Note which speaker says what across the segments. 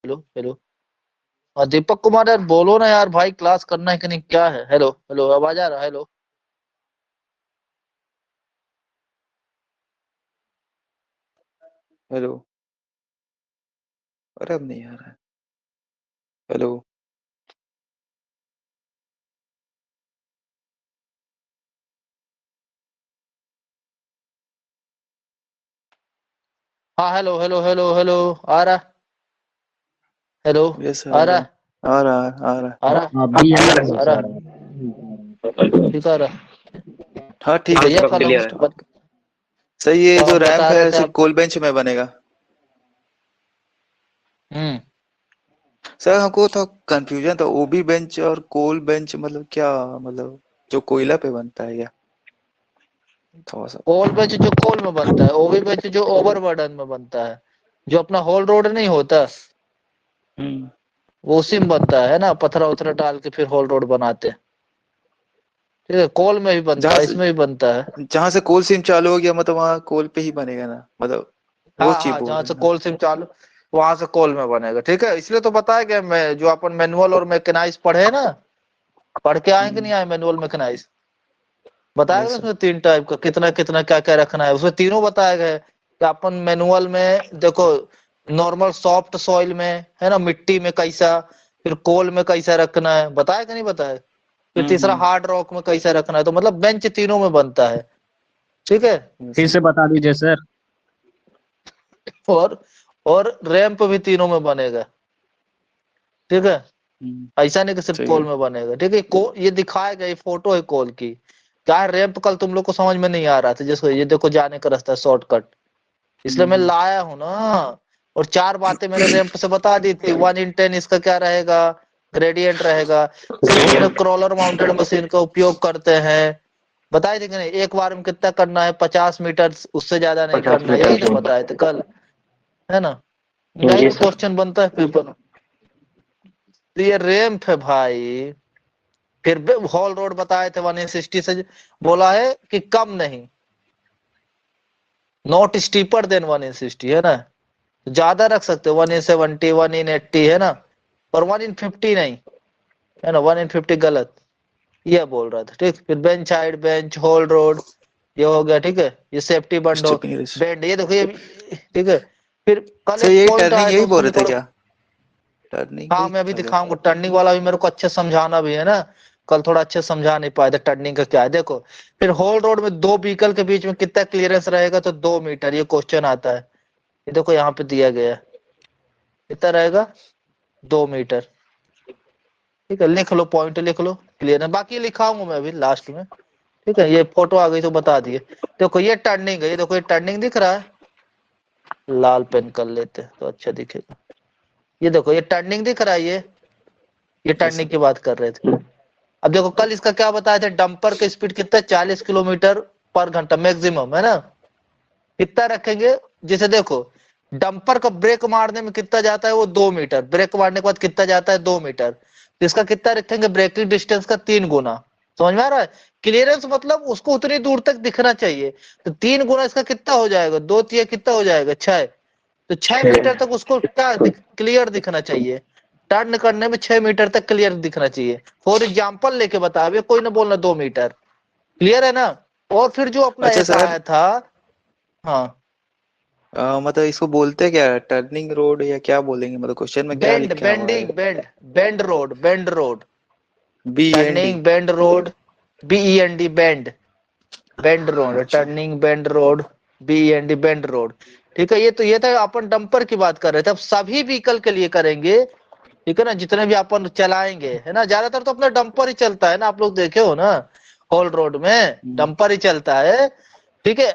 Speaker 1: Hello hello. हाँ दीपक कुमार यार, बोलो ना यार भाई, क्लास करना है कि नहीं, क्या है? हेलो हेलो, आवाज आ रहा है? Hello
Speaker 2: hello. अरे अब नहीं आ रहा है। हेलो।
Speaker 1: हाँ हेलो हेलो हेलो हेलो। आ रहा? हेलो
Speaker 2: यस
Speaker 1: आ
Speaker 2: आ
Speaker 1: रहा?
Speaker 2: रहा है, आ रहा है, आ रहा है।
Speaker 1: आ रहा?
Speaker 3: अभी आ रहा
Speaker 1: आ रहा?
Speaker 3: है।
Speaker 1: ठीक आ रहा?
Speaker 2: हाँ ठीक है,
Speaker 1: भैया
Speaker 2: ठीक है।
Speaker 1: हेलो।
Speaker 2: सही, ये
Speaker 1: तो
Speaker 2: जो
Speaker 1: हम
Speaker 2: रैंप
Speaker 1: बता रहे
Speaker 2: है
Speaker 1: थे
Speaker 2: सिर्फ
Speaker 1: आप।
Speaker 2: कोल बेंच में बनेगा।
Speaker 1: हम्म।
Speaker 2: सर हमको तो कंफ्यूजन था, ओबी बेंच और कोल बेंच मतलब क्या, मतलब जो कोयला पे बनता है क्या? थोड़ा सा।
Speaker 1: कोल बेंच जो कोल में बनता है, ओवी बेंच जो ओवरबर्डन में बनता है, जो अपना होल रोड नहीं होता,
Speaker 2: हम्म।
Speaker 1: वो उसी में बनता है ना, पत्थरा उथरा डाल के फिर होल रोड बनाते हैं। ठीक है, कोल में भी बनता
Speaker 2: जहाँ
Speaker 1: है,
Speaker 2: से
Speaker 1: इसमें भी बनता है।
Speaker 2: जहाँ से कोल सीम चालू हो गया मतलब वहाँ कोल पे ही बनेगा ना, मतलब वो
Speaker 1: हाँ
Speaker 2: चीज
Speaker 1: हाँ,
Speaker 2: बोल
Speaker 1: जहाँ
Speaker 2: रहे
Speaker 1: से
Speaker 2: हैं ना।
Speaker 1: कोल सिम चालू, वहां से कोल में बनेगा। ठीक है, इसलिए तो बताया गया, मैं जो अपन मैनुअल और मैकेनाइज पढ़े ना, पढ़ के आए कि नहीं आए मैनुअल मैकेनाइज, बताया गया
Speaker 2: यस
Speaker 1: ना
Speaker 2: सर।
Speaker 1: उसमें तीन टाइप का, कितना कितना क्या क्या रखना है, उसमें तीनों बताया गया है कि अपन मैनुअल में देखो, नॉर्मल सॉफ्ट सॉइल में है ना, मिट्टी में कैसा, फिर कोल में कैसा रखना है, बताया कि नहीं बताया? फिर तीसरा
Speaker 2: हम्म।
Speaker 1: हार्ड रॉक में कैसा रखना है, तो मतलब बेंच तीनों में बनता है। ठीक है।
Speaker 2: यस
Speaker 3: फिर
Speaker 2: सर।
Speaker 3: से बता दीजिए सर।
Speaker 1: और और रैंप भी तीनों में बनेगा। ठीक है,
Speaker 2: हम्म।
Speaker 1: ऐसा नहीं कि सिर्फ
Speaker 2: सही
Speaker 1: कोल
Speaker 2: है।
Speaker 1: में बनेगा। ठीक है, ये दिखाया गया, ये फोटो है कोल की। क्या है, रैंप कल तुम लोग को समझ में नहीं आ रहा था, जिसको ये देखो जाने का रास्ता शॉर्टकट, इसलिए मैं
Speaker 2: हम्म।
Speaker 1: लाया हूं ना। और चार बातें मैंने रैंप से बता दी थी, 1 in 10 इसका क्या रहेगा, ग्रेडियंट रहेगा, कितने क्रॉलर माउंटेड मशीन का उपयोग करते हैं, बताए थे कि नहीं, एक बार में कितना करना है, 50 मीटर, उससे ज्यादा नहीं
Speaker 3: 50
Speaker 1: करना,
Speaker 3: मीटर
Speaker 1: यही तो
Speaker 3: से
Speaker 1: बताए थे कल, है ना? यही
Speaker 3: जी
Speaker 1: तो
Speaker 3: सर।
Speaker 1: क्वेश्चन बनता है पेपर में। तो ये रैंप है भाई। फिर हॉल रोड बताए थे 1 in 60 से, बोला है कि कम नहीं, नॉट स्टीपर देन 1 in 60, है ना? ज्यादा रख सकते हो, 1 in 70, 1 in 80, है ना, पर 1 in 50 नहीं, है ना, 1 in 50 गलत, ये बोल रहा था। ठीक, फिर bench side bench haul road, ये हो गया। ठीक है, ये सेफ्टी बंड हो,
Speaker 2: स्टिपिंग रेस।
Speaker 1: बेंड, ये देखो ये ठीक है। फिर कल
Speaker 2: सर
Speaker 1: एक
Speaker 2: यही
Speaker 1: पॉइंट
Speaker 2: टर्निंग
Speaker 1: आया था,
Speaker 2: यही
Speaker 1: उसको
Speaker 2: बोल
Speaker 1: भी
Speaker 2: रहे थे
Speaker 1: थोड़ा,
Speaker 2: क्या? टर्निंग
Speaker 1: हाँ
Speaker 2: यही
Speaker 1: मैं अभी
Speaker 2: था क्या?
Speaker 1: दिखाऊंगा, टर्निंग वाला भी मेरे को अच्छे समझाना भी है ना, कल थोड़ा अच्छे समझा नहीं पाए थे टर्निंग का क्या है। देखो, फिर होल रोड में दो व्हीकल के बीच में कितना क्लियरेंस रहेगा, तो 2 मीटर, ये क्वेश्चन आता है। ये देखो यहाँ पे दिया गया है, कितना रहेगा, 2 मीटर। ठीक है, लिख लो, पॉइंट लिख लो, क्लियर है, बाकी लिखाऊंगा मैं अभी लास्ट में। ठीक है, ये फोटो आ गई तो बता दिए। देखो ये टर्निंग है, ये देखो ये टर्निंग दिख रहा है, लाल पेन कर लेते हैं तो अच्छा दिखेगा। ये देखो ये टर्निंग दिख रहा है, ये
Speaker 2: यस
Speaker 1: टर्निंग
Speaker 2: सर।
Speaker 1: की बात कर रहे थे। अब देखो कल इसका क्या बताया था, डंपर का स्पीड कितना, 40 किलोमीटर पर घंटा मैक्सिमम, है ना? कितना रखेंगे, जैसे देखो, डंपर का ब्रेक मारने में कितना जाता है, वो 2 मीटर, ब्रेक मारने के बाद कितना जाता है, 2 मीटर, तो इसका कितना रखेंगे, ब्रेकिंग डिस्टेंस का 3 गुना। समझ में आ रहा है? क्लियरेंस मतलब उसको उतनी दूर तक दिखना चाहिए, तो 3 गुना इसका कितना हो जाएगा, 2 तिया कितना हो जाएगा, 6, तो 6 मीटर तक उसको क्या क्लियर दिखना चाहिए, टर्न करने में 6 मीटर तक क्लियर दिखना चाहिए। फॉर एग्जाम्पल लेके बता, कोई ना बोलना 2 मीटर, क्लियर है ना? और फिर जो अपना
Speaker 2: अच्छा
Speaker 1: एक
Speaker 2: सर,
Speaker 1: आया था, हाँ,
Speaker 2: मतलब इसको बोलते क्या, टर्निंग रोड या क्या बोलेंगे, मतलब क्वेश्चन में क्या
Speaker 1: बेंड
Speaker 2: लिखा हुआ है?
Speaker 1: Bending bend, bend road,
Speaker 2: BND।
Speaker 1: Turning bend road, BEND bend, bend road,
Speaker 2: अच्छा।
Speaker 1: Turning bend road, BEND bend road. ठीक है, ये था अपन डंपर की बात कर रहे थे, अब सभी व्हीकल के लिए करेंगे। ठीक है ना, जितने भी अपन चलाएंगे, है ना, ज्यादातर तो अपना डंपर ही चलता है ना, आप लोग देखे हो ना, हॉल रोड में
Speaker 2: हम्म।
Speaker 1: डंपर ही चलता है। ठीक है,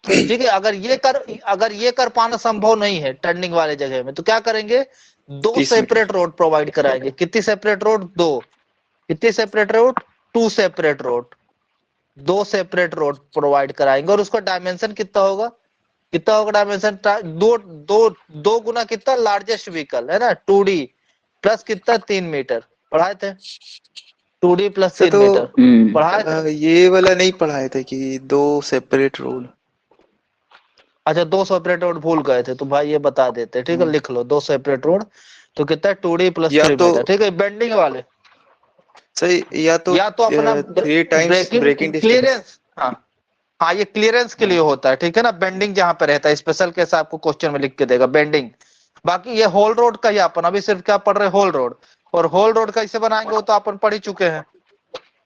Speaker 1: ठीक है, अगर ये कर पाना संभव नहीं है टर्निंग वाले जगह में, तो क्या करेंगे, दो
Speaker 2: 30 मीटर।
Speaker 1: सेपरेट रोड प्रोवाइड कराएंगे। कितनी सेपरेट रोड, दो, कितनी separate road, 2 separate road, 2 separate road provide कराएंगे। और उसका डायमेंशन कितना होगा, डायमेंशन, दो दो 2 गुना कितना, लार्जेस्ट व्हीकल, है ना, 2D प्लस कितना, 3 मीटर, पढ़ाए थे, 2D प्लस
Speaker 2: सर
Speaker 1: तीन
Speaker 2: तो
Speaker 1: मीटर पढ़ाए थे।
Speaker 2: ये वाला नहीं पढ़ाए थे कि दो सेपरेट रोड?
Speaker 1: अच्छा 2 सेपरेट रोड भूल गए थे तो भाई ये बता देते हैं, ठीक है, लिख लो 2 सेपरेट रोड तो कितना है 2D प्लस
Speaker 2: या
Speaker 1: 3
Speaker 2: तो
Speaker 1: मीटर, ठीक है। बेंडिंग वाले
Speaker 2: सही, या
Speaker 1: या तो अपना
Speaker 2: 3 times
Speaker 1: braking
Speaker 2: braking distance.
Speaker 1: Clearance, हाँ हाँ ये क्लियरेंस के लिए होता है, ठीक है ना। बेंडिंग जहां पे रहता है स्पेशल केस आपको क्वेश्चन में लिख के देगा बेंडिंग। बाकी ये होल रोड का ही अपन अभी सिर्फ क्या पढ़ रहे हैं, होल रोड। और होल रोड कैसे बनाएंगे वो तो अपन पढ़ ही चुके हैं,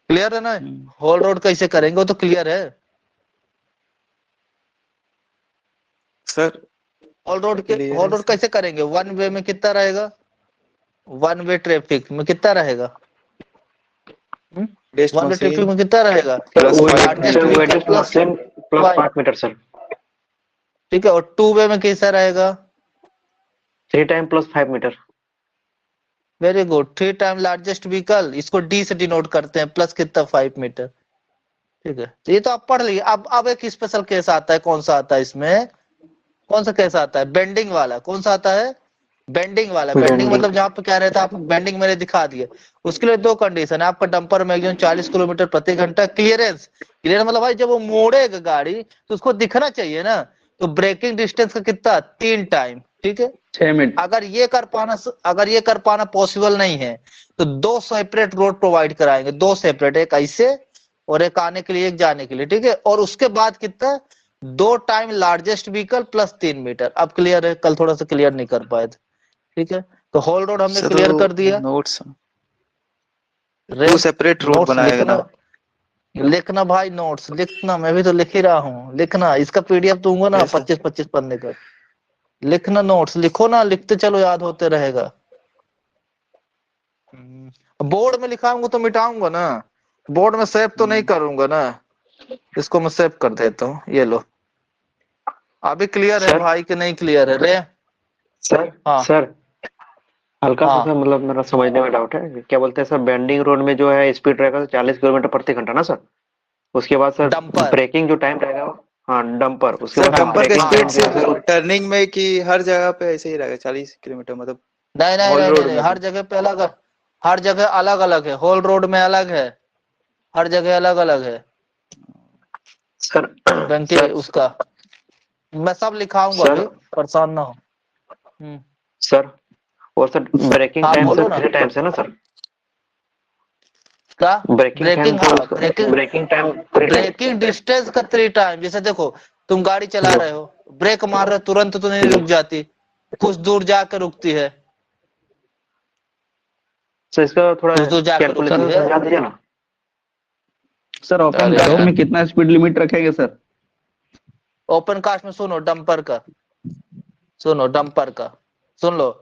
Speaker 1: क्लियर है ना। होल रोड कैसे करेंगे वो तो क्लियर है।
Speaker 2: सर
Speaker 1: होल रोड
Speaker 2: क्लियरेंस
Speaker 1: कैसे करेंगे, वन वे में कितना रहेगा, वन वे ट्रैफिक में कितना रहेगा,
Speaker 2: डेस्ट
Speaker 1: वन वे ट्रैफिक
Speaker 2: मशीन
Speaker 1: में कितना रहेगा,
Speaker 2: plus
Speaker 1: largest vehicle
Speaker 3: weighted
Speaker 1: plus
Speaker 3: machine plus 5 metre sir.
Speaker 1: ठीक है। और टू वे में कैसा रहेगा,
Speaker 3: 3 time plus 5 metre.
Speaker 1: Very good, 3 time largest vehicle, इसको डी से डिनोट करते हैं, प्लस कितना 5 मीटर, ठीक है। तो ये तो आप पढ़ लिए। अब एक स्पेशल केस आता है, कौन सा आता है इसमें, कौन सा केस आता है, बेंडिंग वाला। कौन सा आता है, बेंडिंग वाला। बेंडिंग मतलब जहां पे क्या रहता है, आपको बेंडिंग मैंने दिखा दिया। उसके लिए 2 कंडीशन है, आपका डंपर मैक्सिमम 40 किलोमीटर प्रति घंटा, क्लियरेंस। क्लियर मतलब भाई जब वो मोड़ेगा गाड़ी तो उसको दिखना चाहिए ना। तो ब्रेकिंग डिस्टेंस का कितना 3 टाइम, ठीक है।
Speaker 3: 6 मिनट।
Speaker 1: अगर ये कर पाना पॉसिबल नहीं है तो 2 सेपरेट रोड प्रोवाइड कराएंगे, 2 सेपरेट, एक ऐसे और एक आने के लिए एक जाने के लिए, ठीक है। और उसके बाद कितना 2 time largest vehicle plus 3 metre. अब क्लियर है, कल थोड़ा सा क्लियर नहीं कर पाए थे, ठीक है। तो होल रोड हमने
Speaker 2: सर
Speaker 1: क्लियर कर दिया।
Speaker 2: नोट्स
Speaker 1: रे
Speaker 2: 2 सेपरेट रोड
Speaker 1: नोट्स
Speaker 2: बनाएगा
Speaker 1: लिखना,
Speaker 2: ना।
Speaker 1: लिखना भाई, नोट्स लिखना, मैं भी तो लिख ही रहा हूँ, लिखना। इसका पीडीएफ दूंगा ना
Speaker 2: यस सर।
Speaker 1: 25-25 पन्ने का, लिखना, नोट्स लिखो ना, लिखते चलो याद होते रहेगा। बोर्ड में लिखाऊंगा तो मिटाऊंगा ना, बोर्ड में सेव तो नहीं करूंगा ना। इसको मैं सेव कर देता हूँ, ये लो। अभी क्लियर है
Speaker 3: सर
Speaker 1: भाई कि नहीं क्लियर है रे।
Speaker 3: सर
Speaker 1: हाँ
Speaker 3: सर हल्का सा
Speaker 1: हाँ
Speaker 3: सर, मतलब मेरा समझने में डाउट है। क्या बोलते हैं सर, बेंडिंग रोड में जो है स्पीड रहेगा 40 किलोमीटर प्रति घंटा ना सर। उसके बाद सर
Speaker 1: डंपर,
Speaker 3: ब्रेकिंग जो टाइम रहेगा, हाँ डंपर, उसके
Speaker 2: सर
Speaker 3: बाद सर
Speaker 2: डंपर का
Speaker 3: ब्रेकिंग
Speaker 1: हाँ
Speaker 2: स्पीड
Speaker 3: टाइम जो
Speaker 1: हाँ
Speaker 3: है
Speaker 2: सिर्फ
Speaker 3: सर।
Speaker 2: टर्निंग में कि हर जगह पे ऐसे ही रहेगा 40 किलोमीटर, मतलब
Speaker 1: नहीं नहीं
Speaker 2: होल
Speaker 1: नहीं नहीं,
Speaker 2: रोड
Speaker 1: नहीं।
Speaker 2: में
Speaker 1: हर
Speaker 2: भी।
Speaker 1: जगह पे अलग है, हर जगह अलग अलग है, होल रोड में अलग है, हर जगह अलग अलग है।
Speaker 3: सर
Speaker 1: बंके
Speaker 3: सर
Speaker 1: उसका मैं सब लिखाऊंगा
Speaker 3: सर
Speaker 1: अभी, परेशान ना हो।
Speaker 3: सर और सर ब्रेकिंग
Speaker 1: हाँ
Speaker 3: टाइम
Speaker 1: बोलो
Speaker 3: सर
Speaker 1: ना।
Speaker 3: 3 टाइम्स है ना सर।
Speaker 1: क्या,
Speaker 3: ब्रेकिंग टाइम
Speaker 1: ब्रेकिंग,
Speaker 3: सर
Speaker 1: हाँ
Speaker 3: उसका,
Speaker 1: braking,
Speaker 3: braking time 3 time.
Speaker 1: Braking distance का 3 टाइम। जैसे देखो तुम गाड़ी चला
Speaker 3: जो
Speaker 1: रहे हो, ब्रेक मार रहे हो, तुरंत तो नहीं
Speaker 3: जो
Speaker 1: रुक जाती, कुछ दूर जाकर रुकती है,
Speaker 3: सर इसका थोड़ा
Speaker 1: कुछ दूर जाकर रुकती
Speaker 3: कैलकुलेशन
Speaker 1: है।
Speaker 3: समझा दीजिए ना।
Speaker 4: सर ओपन
Speaker 1: अरे
Speaker 4: कास्ट
Speaker 1: यार,
Speaker 4: में कितना स्पीड लिमिट रखेंगे सर?
Speaker 1: ओपन कास्ट में सुनो, डंपर का सुनो, डंपर का सुन लो।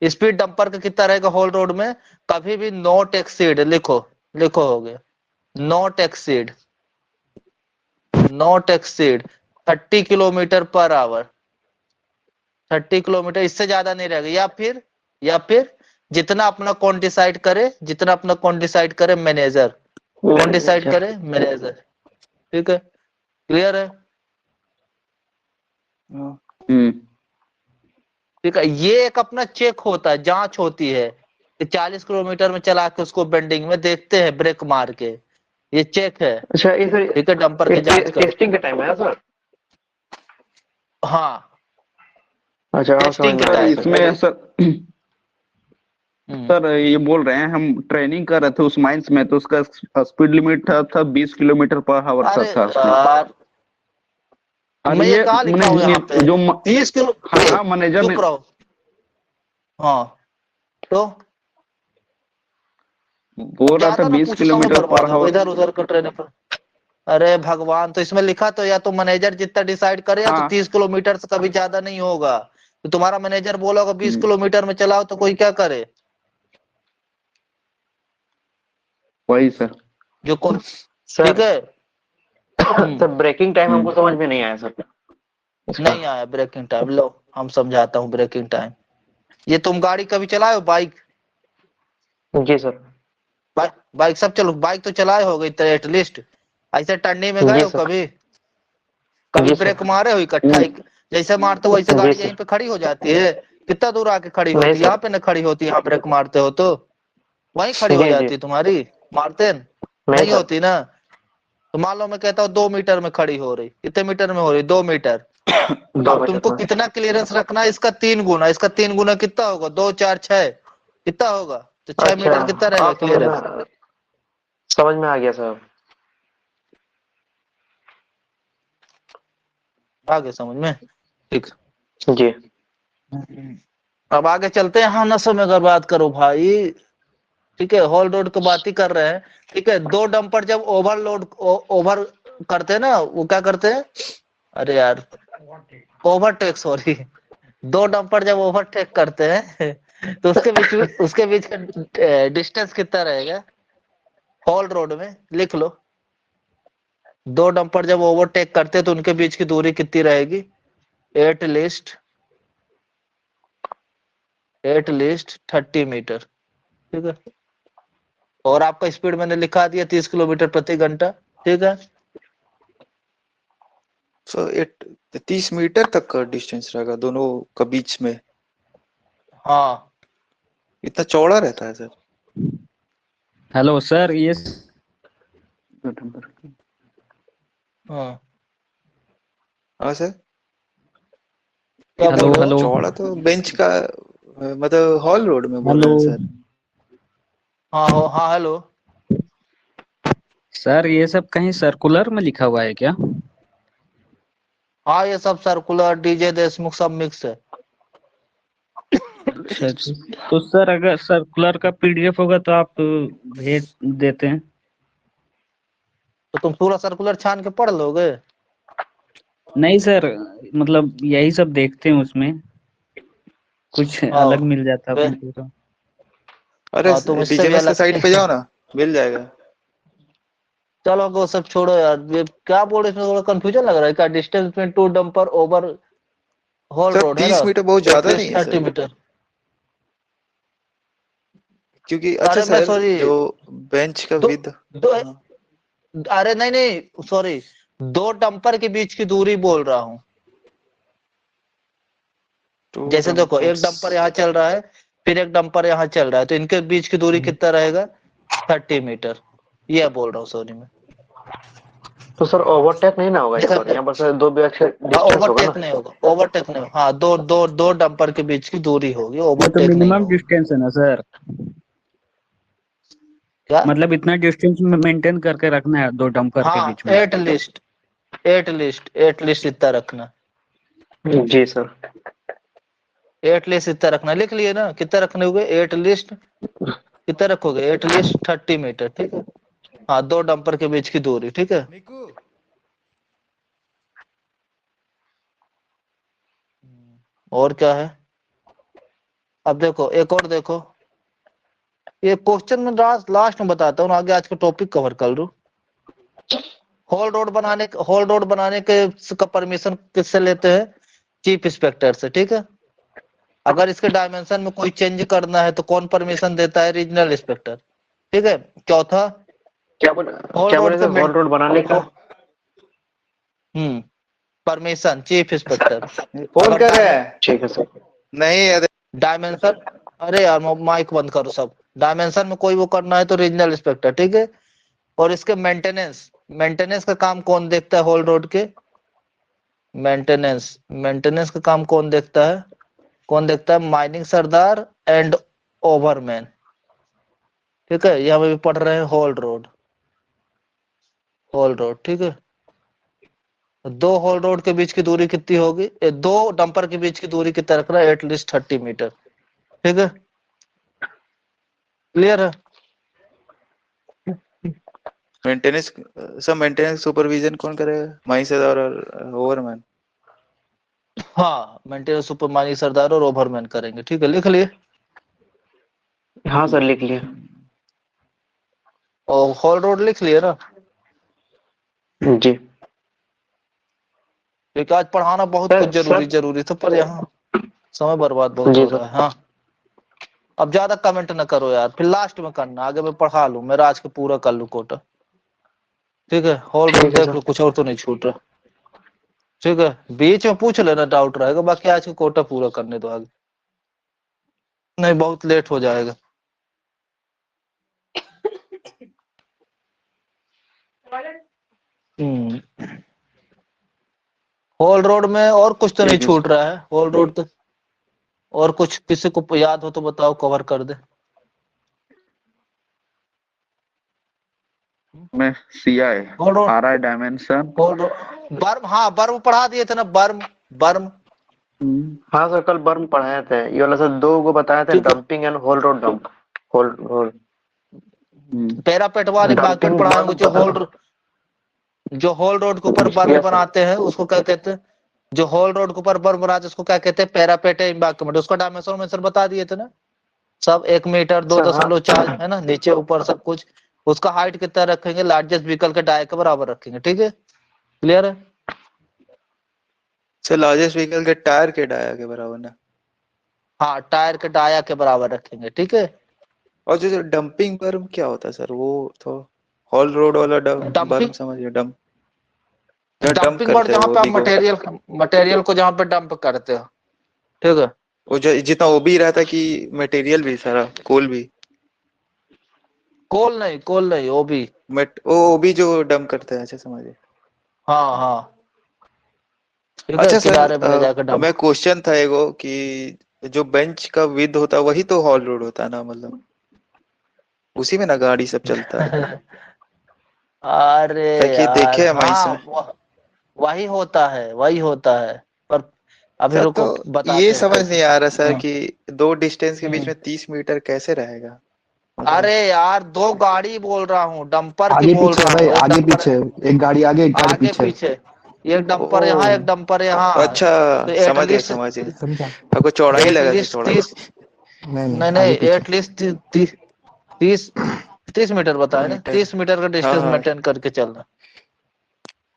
Speaker 1: स्पीड डंपर का कितना रहेगा होल रोड में, कभी भी नॉट एक्सीड, लिखो, लिखो हो गया, not exceed, not exceed 30 kilometre per hour, 30 kilometre, इससे ज्यादा नहीं रहेगा। या फिर जितना अपना कौन डिसाइड करे, जितना अपना कौन डिसाइड करे, मैनेजर, कौन डिसाइड करे, मैनेजर, ठीक है। क्लियर है,
Speaker 4: हम्म।
Speaker 1: ठीक है। ये एक अपना चेक होता है, जांच होती है कि 40 किलोमीटर में चला के उसको बेंडिंग में देखते हैं ब्रेक मार के, ये चेक है,
Speaker 3: अच्छा ये सर
Speaker 1: ठीक है, डंपर
Speaker 3: ये
Speaker 1: की जांच का।
Speaker 3: टेस्टिंग के टाइम है सर।
Speaker 1: हाँ
Speaker 3: अच्छा हाँ समझ
Speaker 1: टेस्टिंग
Speaker 3: में
Speaker 1: के
Speaker 3: आ
Speaker 4: सर
Speaker 3: गया
Speaker 1: टाइम।
Speaker 3: सर।
Speaker 4: इसमें सर
Speaker 1: हम्म।
Speaker 4: सर ये बोल रहे हैं हम ट्रेनिंग कर रहे थे उस माइंस में, तो उसका स्पीड लिमिट था 20 किलोमीटर पर आवर
Speaker 1: अरे
Speaker 4: था उसमें।
Speaker 1: यार,
Speaker 4: और
Speaker 1: मैं ये
Speaker 4: ये
Speaker 1: कहा लिखा हूं यहाँ पे
Speaker 4: जो
Speaker 1: 30 किलो,
Speaker 4: हाँ हाँ मैनेजर ने
Speaker 1: चुप रहो। हाँ तो
Speaker 4: बोल रहा था
Speaker 1: ज्यादा ना
Speaker 4: 20
Speaker 1: पूछता हूँ,
Speaker 4: किलोमीटर पर
Speaker 1: बर्बाद हो
Speaker 4: आवर।
Speaker 1: इधर उधर का ट्रेन पर। अरे भगवान, तो इसमें लिखा तो या तो मैनेजर जितना डिसाइड करे, या तो
Speaker 4: हाँ
Speaker 1: 30 किलोमीटर से कभी ज्यादा नहीं होगा। तो तुम्हारा मैनेजर बोला होगा 20
Speaker 4: हम्म,
Speaker 1: किलोमीटर में चलाओ, तो कोई क्या करे,
Speaker 4: वही सर।
Speaker 1: जो कौन, ठीक
Speaker 3: सर
Speaker 1: है।
Speaker 3: सर ब्रेकिंग टाइम हमको
Speaker 4: हम्म।
Speaker 3: समझ में नहीं आया सर इसका।
Speaker 1: नहीं आया ब्रेकिंग टाइम, लो हम समझाता हूँ ब्रेकिंग टाइम। ये तुम गाड़ी कभी चलाए हो, बाइक,
Speaker 3: जी सर।
Speaker 1: बाइक बाइक सब चलो, बाइक तो चलाए हो गई एटलीस्ट, ऐसे टर्नी में गए
Speaker 3: जी
Speaker 1: हो
Speaker 3: सर।
Speaker 1: कभी, कभी
Speaker 3: जी
Speaker 1: ब्रेक
Speaker 3: सर।
Speaker 1: मारे हो इकट्ठा जैसे मारते हो वैसे
Speaker 3: जी
Speaker 1: गाड़ी यहीं
Speaker 3: सर।
Speaker 1: पे खड़ी हो जाती है, कितना दूर आके खड़ी
Speaker 3: नहीं
Speaker 1: होती है, यहाँ
Speaker 3: सर।
Speaker 1: पे न खड़ी होती, यहाँ ब्रेक मारते हो तो वहीं खड़ी हो
Speaker 3: जी जी।
Speaker 1: जाती है तुम्हारी, मारते
Speaker 3: नहीं
Speaker 1: नहीं
Speaker 3: सर।
Speaker 1: होती ना। तो मान लो मैं कहता हूँ 2 मीटर में खड़ी हो रही, कितने मीटर में हो रही, 2 मीटर,
Speaker 3: दो
Speaker 1: अब
Speaker 3: बचा
Speaker 1: तुमको
Speaker 3: था।
Speaker 1: कितना क्लियरेंस रखना है, इसका 3 गुना, इसका 3 गुना कितना होगा, 2 4 6 कितना होगा, तो 6 मीटर कितना
Speaker 3: अच्छा,
Speaker 1: रहेगा
Speaker 3: आप
Speaker 1: क्लियरेंस।
Speaker 3: समझ में आ गया सर।
Speaker 1: आगे समझ में, ठीक।
Speaker 3: जी।
Speaker 1: अब आगे चलते हैं। हाँ, नसों में अगर बात करो भाई, ठीक है, हॉल रोड की बात ही कर रहे हैं। ठीक है, दो डंपर जब ओवरलोड ओवर करते हैं ना, वो क्या करते हैं, अरे यार, ओवरटेक, सॉरी, दो डंपर जब ओवरटेक करते हैं तो उसके बीच का डिस्टेंस कितना रहेगा हॉल रोड में, लिख लो। दो डंपर जब ओवरटेक करते हैं तो उनके बीच की दूरी कितनी रहेगी, एट लीस्ट 30 मीटर, ठीक है। और आपका स्पीड मैंने लिखा दिया 30 किलोमीटर प्रति घंटा, ठीक है।
Speaker 2: सो 30 मीटर तक का डिस्टेंस रहेगा दोनों का बीच में,
Speaker 1: हाँ
Speaker 2: इतना चौड़ा रहता है सर।
Speaker 5: हेलो सर, ये
Speaker 1: हाँ,
Speaker 2: हाँ सर।
Speaker 1: क्या
Speaker 5: हेलो
Speaker 1: बोल रहे हो।
Speaker 5: हेलो
Speaker 2: चौड़ा तो बेंच का मतलब हॉल रोड में बोल
Speaker 5: हेलो
Speaker 2: रहे हैं सर।
Speaker 1: हाँ हाँ, हेलो।
Speaker 5: सर, ये सब कहीं सर्कुलर में लिखा हुआ है क्या?
Speaker 1: हाँ, ये सब सर्कुलर, डीजे देशमुख सब मिक्स है।
Speaker 5: अच्छा अच्छा। तो सर, अगर सर्कुलर का पीडीएफ होगा तो आप भेज देते हैं।
Speaker 1: तो तुम पूरा सर्कुलर छान के पढ़ लोगे।
Speaker 5: नहीं सर, मतलब यही सब देखते हैं, उसमें कुछ अलग
Speaker 1: हाँ
Speaker 5: मिल जाता है
Speaker 1: वे-
Speaker 5: अपने को तो।
Speaker 2: अरे
Speaker 1: हाँ, तुम इससे भी
Speaker 2: डीजेमएस के
Speaker 1: अलग
Speaker 2: साइट पे जाओ ना, मिल जाएगा।
Speaker 1: चलो वो सब छोड़ो यार, ये क्या बोल रहे, इसमें थोड़ा कंफ्यूजन लग रहा है। क्या distance between two dumper over hall
Speaker 2: sir
Speaker 1: road है ना,
Speaker 2: 30 मीटर बहुत ज्यादा नहीं
Speaker 1: एटलीस्ट
Speaker 2: है सर,
Speaker 1: 30 मीटर।
Speaker 2: क्योंकि अच्छा
Speaker 1: अरे मैं
Speaker 2: सर
Speaker 1: सॉरी,
Speaker 2: जो बेंच का
Speaker 1: दो,
Speaker 2: विद।
Speaker 1: दो,
Speaker 2: हाँ,
Speaker 1: अरे नहीं नहीं सॉरी, दो डंपर के बीच की दूरी बोल रहा हूँ।
Speaker 2: टू
Speaker 1: जैसे देखो, एक
Speaker 2: डंपर्स।
Speaker 1: डंपर यहाँ चल रहा है, फिर एक डंपर यहाँ चल रहा है, तो इनके बीच की दूरी कितना रहेगा, 30 मीटर। ये बोल रहा हूँ सॉरी मैं।
Speaker 3: तो सर ओवरटेक नहीं ना होगा यहाँ पर, यहाँ पर सर दो बैच का
Speaker 1: हाँ,
Speaker 3: डिस्टेंस होगा ना।
Speaker 1: ओवरटेक नहीं होगा, ओवरटेक नहीं होगा। हाँ, दो दो दो डंपर के बीच की दूरी होगी,
Speaker 5: ये तो
Speaker 1: ओवरटेक नहीं
Speaker 5: मिनिमम
Speaker 1: होगा।
Speaker 5: डिस्टेंस है ना सर?
Speaker 1: क्या,
Speaker 5: मतलब इतना डिस्टेंस मेंटेन करके रखना है दो डंपर के
Speaker 1: हाँ,
Speaker 5: बीच में।
Speaker 1: एटलीस्ट इतना रखना,
Speaker 3: जी सर।
Speaker 1: एटलीस्ट इतना रखना, लिख लिए ना, कितना रखने होगे, एटलीस्ट कितना रखोगे, एटलीस्ट 30 मीटर, ठीक है। हाँ, दो डंपर के बीच की दूरी, ठीक है। और क्या है, अब देखो एक और देखो, ये क्वेश्चन में लास्ट में बताता हूँ, आगे आज का टॉपिक कवर कर लूं। हॉल रोड बनाने के का परमिशन किससे लेते हैं, चीफ इंस्पेक्टर से, ठीक है। अगर इसके डायमेंशन में कोई चेंज करना है तो कौन परमिशन देता है, रीजनल इंस्पेक्टर, ठीक है। चौथा,
Speaker 3: क्या बोले,
Speaker 1: हॉल
Speaker 3: क्या
Speaker 1: रोड
Speaker 3: बोले
Speaker 1: के
Speaker 3: सर, हॉल रोड बनाने का।
Speaker 1: Permission chief inspector.
Speaker 2: फोन
Speaker 1: अगर
Speaker 2: कर रहे हैं।
Speaker 3: ठीक है सर।
Speaker 2: नहीं अरे।
Speaker 1: डायमेंशन, अरे यार माइक बंद करो सब। डायमेंशन में कोई वो करना है तो रीजनल इंस्पेक्टर, ठीक है। और इसके मेंटेनेंस का काम कौन देखता है हॉल रोड के, मेंटेनेंस का काम कौन देखता है, माइनिंग सरदार एंड ओवरमैन, ठीक है। ये हमें भी पढ़ रहे हैं हॉल रोड, ठीक है। दो हॉल रोड के बीच की दूरी कितनी होगी, दो डंपर के बीच की दूरी कितना रखना है, एटलीस्ट 30 मीटर, ठीक है। क्लियर है।
Speaker 2: मेंटेनेंस, सर मेंटेनेंस सुपरविजन कौन करेगा, माई सरदार और ओवरमैन।
Speaker 1: हाँ, मेंटेनेंस सुपर माइनिंग सरदार और ओवरमैन करेंगे, ठीक है, लिख लिए।
Speaker 3: हाँ सर, लिख लिया।
Speaker 1: और हॉल रोड लिख लिए ना,
Speaker 3: जी
Speaker 1: क्योंकि आज पढ़ाना बहुत कुछ
Speaker 3: सर।
Speaker 1: जरूरी था, पर यहाँ समय बर्बाद बहुत
Speaker 3: जी
Speaker 1: हो रहा
Speaker 3: सर।
Speaker 1: है। हाँ, अब ज्यादा कमेंट न करो यार, फिर लास्ट में करना, आगे मैं पढ़ा लूं, मेरा आज का पूरा कर लूं कोटा, ठीक है। हॉल रोड
Speaker 3: ठीक है
Speaker 1: देख
Speaker 3: सर।
Speaker 1: लो, कुछ और तो नहीं छूट रहा, ठीक है। बीच में पूछ लेना, डाउट रहेगा, बाकी आज का कोटा पूरा करने दो आगे, नहीं बहुत लेट हो जाएगा। हम्म होल रोड में और कुछ तो नहीं
Speaker 3: ठीक है
Speaker 1: छूट रहा है होल रोड तो, और कुछ किसी को याद हो तो बताओ, कवर कर दे।
Speaker 4: में CI
Speaker 1: haul road,
Speaker 4: RI dimension.
Speaker 1: Haul road, berm, हाँ बर्म पढ़ा दिए थे ना, बर्म, बर्म।
Speaker 3: हाँ सर, कल बर्म पढ़ाए थे, ये वाला सर 2 को बताए थे,
Speaker 1: क्योंकि
Speaker 3: dumping and haul road dump. Haul road
Speaker 1: parapet वाले बाकी
Speaker 3: डंपिंग
Speaker 1: पढ़ाए होंगे,
Speaker 3: बर्म पता है।
Speaker 1: जो होल रोड के ऊपर बर्म
Speaker 3: यस सर।
Speaker 1: बनाते हैं उसको क्या कहते हैं, जो होल रोड के ऊपर बर्म बनाते हैं उसको क्या कहते हैं, पैरापेट एम्बांकमेंट। उसका डायमेंशन में सर बता दिए थे ना सब, 1 मीटर, दो
Speaker 3: सर हाँ,
Speaker 1: दशमलव चार है ना, नीचे ऊपर सब कुछ। उसका हाइट कितना रखेंगे, लार्जेस्ट व्हीकल के डाय के बराबर रखेंगे, ठीक है, क्लियर है।
Speaker 2: सर लार्जेस्ट व्हीकल के टायर के डाया के बराबर ना।
Speaker 1: हाँ, टायर के डाया के बराबर रखेंगे, ठीक है।
Speaker 2: और जो डंपिंग बर्म क्या होता है सर, वो तो हॉल रोड वाला बर्म
Speaker 1: डंपिंग,
Speaker 2: समझ गया, डंप जहाँ डंप
Speaker 1: डंपिंग बोर्ड
Speaker 2: करते हैं
Speaker 1: जहाँ
Speaker 2: वो
Speaker 1: पे आप
Speaker 2: भी को।
Speaker 1: मटेरियल, मटेरियल को जहाँ पे डंप करते हो, ठीक है।
Speaker 2: वो जो जितना वो भी रहता कि मटेरियल भी सारा कोल भी,
Speaker 1: कोल नहीं, कोल नहीं, वो भी।
Speaker 2: मट वो भी जो डंप करते हैं, अच्छा समझे।
Speaker 1: हाँ हाँ, ठीक है,
Speaker 2: अच्छा सर,
Speaker 1: किनारे पे ले जाकर डंप।
Speaker 2: मैं क्वेश्चन था एगो कि जो बेंच का विद होता है वही तो हॉल रोड होता है ना, मतलब उसी में ना गाड़ी सब चलता है।
Speaker 1: अरे
Speaker 2: ताकि ये
Speaker 1: यार,
Speaker 2: देखे हम
Speaker 1: हाँ
Speaker 2: इसमें।
Speaker 1: वही होता है, वही होता है। पर अभी
Speaker 2: सर तो
Speaker 1: रुको,
Speaker 2: ये
Speaker 1: बताते हैं
Speaker 2: समझ नहीं
Speaker 1: कैसे।
Speaker 2: आ रहा सर
Speaker 1: हम्म,
Speaker 2: कि दो डिस्टेंस के बीच
Speaker 1: हम्म।
Speaker 2: में 30 मीटर कैसे रहेगा,
Speaker 1: अरे
Speaker 2: मतलब।
Speaker 1: यार, दो गाड़ी बोल रहा हूँ, डंपर की
Speaker 6: आगे
Speaker 1: बोल
Speaker 6: पीछे है
Speaker 1: रहा
Speaker 6: भाई,
Speaker 1: हूँ, एक
Speaker 6: आगे
Speaker 1: डंपर
Speaker 6: पीछे, एक गाड़ी आगे एक गाड़ी
Speaker 1: आगे
Speaker 6: पीछे।
Speaker 1: पीछे, एक डंपर यहाँ, एक
Speaker 2: ओ
Speaker 1: डंपर यहाँ।
Speaker 2: अच्छा,
Speaker 1: तो
Speaker 2: समझ गया
Speaker 1: एटलीस्ट,
Speaker 2: समझ गया।
Speaker 6: समझा?
Speaker 2: आपको चौड़ाई लगा कि
Speaker 1: एटलीस्ट
Speaker 2: चौड़ाई।
Speaker 1: 30,
Speaker 6: नहीं नहीं,
Speaker 1: नहीं
Speaker 6: आगे
Speaker 1: नहीं,
Speaker 6: पीछे।
Speaker 1: एटलीस्ट 30, 30 मीटर बताया ना,
Speaker 2: मीटर।
Speaker 1: 30 मीटर का
Speaker 2: हाँ
Speaker 1: डिस्टेंस
Speaker 2: हाँ।
Speaker 1: मेंटेन करके चलना।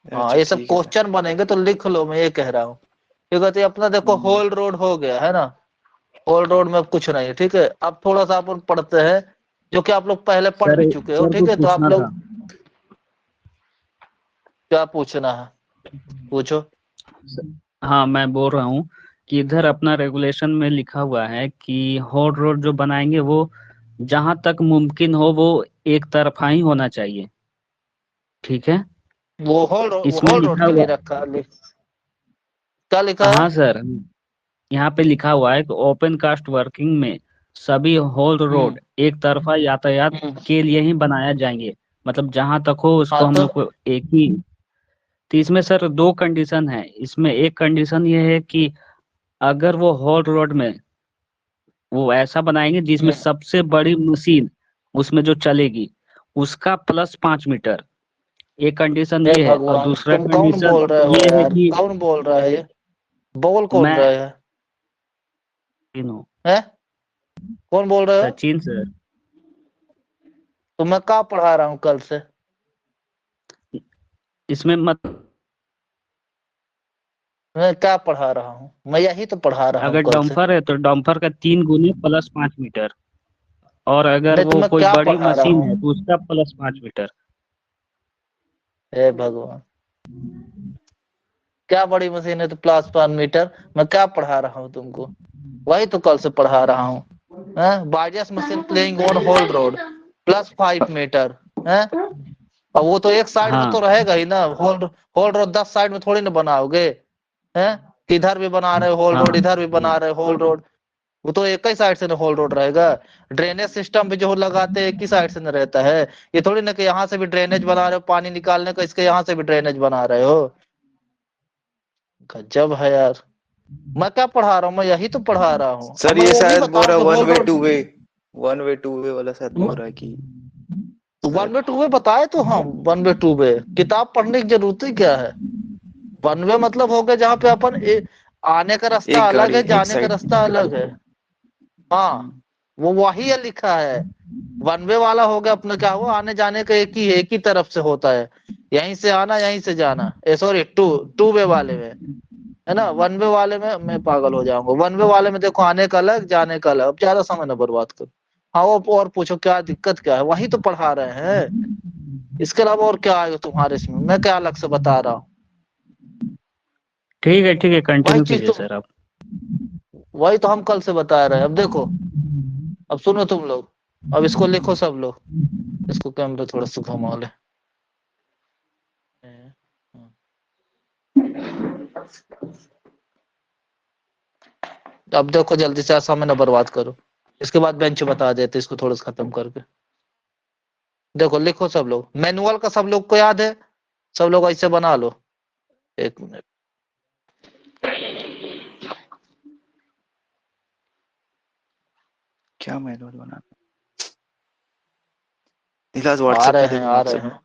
Speaker 1: हाँ,
Speaker 2: अच्छा
Speaker 1: ये सब
Speaker 2: ठीक है सर।
Speaker 1: क्वेश्चन बनेंगे तो लिख लो, मैं ये कह रहा हूँ। ठीक है, तो ये अपना देखो
Speaker 2: हम्म,
Speaker 1: होल रोड हो गया है ना, होल रोड में अब कुछ नहीं है, ठीक है। अब थोड़ा सा अपन पढ़ते हैं, जो कि आप लोग पहले पढ़
Speaker 5: सर
Speaker 1: भी चुके हो,
Speaker 5: सर
Speaker 1: ठीक
Speaker 5: कुछ
Speaker 1: है। तो आप
Speaker 5: पूछना
Speaker 1: लोग
Speaker 5: था।
Speaker 1: क्या पूछना है, पूछो।
Speaker 5: हाँ, मैं बोल रहा हूँ कि इधर अपना रेगुलेशन में लिखा हुआ है कि हॉट रोड जो बनाएंगे वो जहां तक मुमकिन हो वो एक तरफा ही होना चाहिए, ठीक है।
Speaker 1: वो
Speaker 5: इसमें
Speaker 1: होल रोड
Speaker 5: लिखा
Speaker 1: के लिए
Speaker 5: हुआ,
Speaker 1: रखा है, क्या लिखा है।
Speaker 5: हाँ सर, यहाँ पे लिखा हुआ है कि ओपन कास्ट वर्किंग में सभी होल
Speaker 1: हम्म,
Speaker 5: रोड एक तरफा यातायात
Speaker 1: हम्म।
Speaker 5: के लिए ही बनाया जाएंगे, मतलब जहां तक हो उसको
Speaker 1: हाँ
Speaker 5: हम
Speaker 1: तो
Speaker 5: लोग को एक ही। तो इसमें सर दो कंडीशन है, इसमें एक कंडीशन ये है कि अगर वो हॉल रोड में वो ऐसा बनाएंगे जिसमें
Speaker 1: हम्म।
Speaker 5: सबसे बड़ी मशीन उसमें जो चलेगी उसका +5 मीटर, एक कंडीशन
Speaker 1: हे
Speaker 5: ये है। और
Speaker 1: भगवान,
Speaker 5: दूसरा
Speaker 1: तुम कौन
Speaker 5: कंडीशन
Speaker 1: बोल रहे हो
Speaker 5: ये है
Speaker 1: यार,
Speaker 5: कि
Speaker 1: कौन बोल रहा है ये, बोल कौन
Speaker 5: मैं
Speaker 1: रहे हैं, है कौन बोल रहे हो।
Speaker 5: सचिन सर,
Speaker 1: तो मैं क्या पढ़ा रहा हूँ कल से,
Speaker 5: इसमें मत,
Speaker 1: मैं क्या पढ़ा रहा हूँ, मैं यही तो पढ़ा रहा हूँ
Speaker 5: अगर
Speaker 1: कल से।
Speaker 5: डंपर है तो डंपर का 3 गुने +5 मीटर, और अगर
Speaker 1: नहीं तो
Speaker 5: वो
Speaker 1: मैं
Speaker 5: कोई
Speaker 1: क्या
Speaker 5: बड़ी
Speaker 1: पढ़ा रहा
Speaker 5: मशीन है
Speaker 1: हूँ,
Speaker 5: तो उसका +5 मीटर।
Speaker 1: हे भगवान, क्या बड़ी मशीन है तो +5 मीटर, मैं क्या पढ़ा रहा हूँ तुमको, वही तो कल से पढ़ा रहा हूँ। बाइडियस machine playing on whole road +5 metre है। और वो तो एक साइड में
Speaker 5: हाँ
Speaker 1: तो रहेगा ही ना, होल होल रोड 10 साइड में थोड़ी ना बनाओगे, हैं। इधर भी बना रहे हो होल रोड,
Speaker 5: हाँ
Speaker 1: इधर भी बना रहे हो होल रोड, वो तो एक ही साइड से ना होल रोड रहेगा। ड्रेनेज सिस्टम भी जो लगाते हैं एक ही साइड से ना रहता है। ये थोड़ी ना कि यहाँ से भी ड्रेनेज बना रहे हो पानी निकालने का, इसके यहाँ से भी ड्रेनेज बना रहे हो। गजब है यार, मैं क्या पढ़ा रहा हूँ, मैं यही तो पढ़ा रहा हूँ। अब
Speaker 2: सर
Speaker 1: मैं
Speaker 2: ये
Speaker 1: वो भी
Speaker 2: शायद बोल
Speaker 1: बताऊं
Speaker 2: रहा
Speaker 1: कि
Speaker 2: one
Speaker 1: haul
Speaker 2: way
Speaker 1: road,
Speaker 2: two way, one way two way वाला शायद बोल रहा है कि
Speaker 1: वन
Speaker 2: शायद।
Speaker 1: वे टू वे बताए तो हम, वन वे टू वे किताब पढ़ने की जरूरत ही क्या है। वन वे मतलब हो गया जहाँ पे अपन आने का रास्ता
Speaker 2: एक
Speaker 1: अलग
Speaker 2: गाड़ी
Speaker 1: है,
Speaker 2: एक
Speaker 1: जाने का
Speaker 2: साइड।
Speaker 1: रास्ता अलग है। हाँ, वो वही है लिखा है। वन वे वाला हो गया अपना, क्या हुआ, आने जाने का एक ही तरफ से होता है, यहीं से आना यहीं से जाना। सॉरी, टू टू वे वाले में, है ना। वन वे वाले में मैं पागल हो जाऊंगा, वन वे वाले में देखो आने का अलग जाने का अलग। अब ज्यादा समय ना बर्बाद करो। हाँ, वो और पूछो क्या दिक्कत क्या है, वही तो पढ़ा रहे हैं, इसके अलावा और क्या आएगा तुम्हारे इसमें, मैं क्या अलग से बता रहा हूँ।
Speaker 5: ठीक है,
Speaker 1: वही
Speaker 5: कंटिन्यू
Speaker 1: चीज
Speaker 5: कीजिए
Speaker 1: तो,
Speaker 5: सर आप।
Speaker 1: वही तो हम कल से बता रहे हैं। अब देखो, अब सुनो तुम लोग, अब इसको लिखो सब लोग, इसको कैमरा थोड़ा सा घुमा ले। अब देखो जल्दी से समय न बर्बाद करो, इसके बाद बेंच बता देते इसको थोड़ा सा खत्म करके। देखो लिखो सब लोग, मैनुअल का सब लोग को याद है, सब लोग ऐसे बना लो। 1 मिनट,
Speaker 2: क्या मैनुअल बनाना? नीलाज
Speaker 1: आ
Speaker 2: व्हाट्सएप
Speaker 1: रहे
Speaker 2: में
Speaker 1: हैं
Speaker 2: देखो,
Speaker 1: आ रहे
Speaker 2: व्हाट्सएप
Speaker 1: हैं,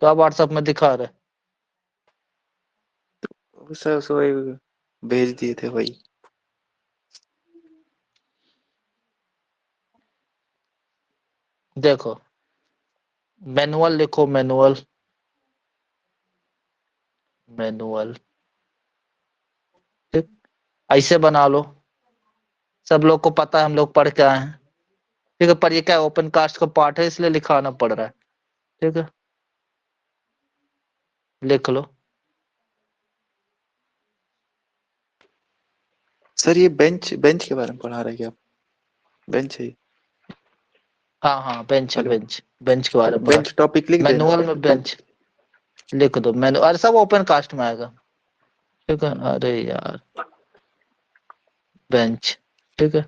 Speaker 1: तो आप व्हाट्सएप में दिखा रहे।
Speaker 2: में सर सो भेज दिए थे वही।
Speaker 1: देखो मैनुअल लिखो, मैनुअल, मैनुअल, ठीक, ऐसे बना लो। सब लोग को पता है हम लोग पढ़ के आए हैं, ठीक है, पर ये क्या ओपन कास्ट का पार्ट है इसलिए लिखाना पड़ रहा है, ठीक है, लिख लो।
Speaker 2: सर ये बेंच बेंच के बारे में पढ़ा रहे क्या आप? बेंच है ये?
Speaker 1: हाँ हाँ बेंच है,
Speaker 2: हेलो,
Speaker 1: बेंच, बेंच के बारे में पढ़ा।
Speaker 2: बेंच टॉपिक लिख देना।
Speaker 1: मैनुअल में बेंच लिख दो, मैनु अरे सब ओपन कास्ट में आएगा, ठीक है। अरे यार बेंच, ठीक है,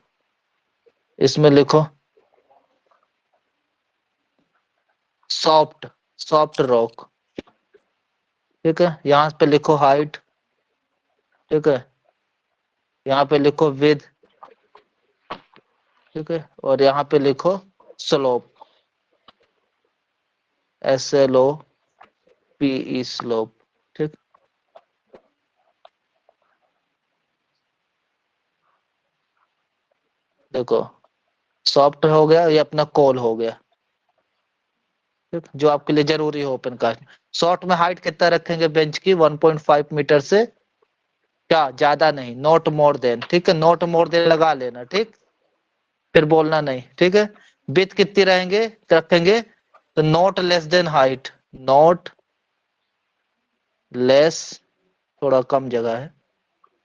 Speaker 1: इसमें लिखो सॉफ्ट, सॉफ्ट रॉक, ठीक है, यहाँ पे लिखो हाइट, ठीक है, यहाँ पे लिखो विद, ठीक है, और यहाँ पे लिखो स्लोप, SLOPE, स्लोप, ठीक। देखो सॉफ्ट हो गया, ये अपना कॉल हो गया, ठीक, जो आपके लिए जरूरी हो ओपन कास्ट। शॉर्ट में हाइट कितना रखेंगे बेंच की? 1.5 मीटर से क्या ज्यादा नहीं, नॉट मोर देन, ठीक है, नॉट मोर देन लगा लेना, ठीक, फिर बोलना नहीं, ठीक है। विथ कितनी रहेंगे रखेंगे? तो not less then height, not less, थोड़ा कम जगह है,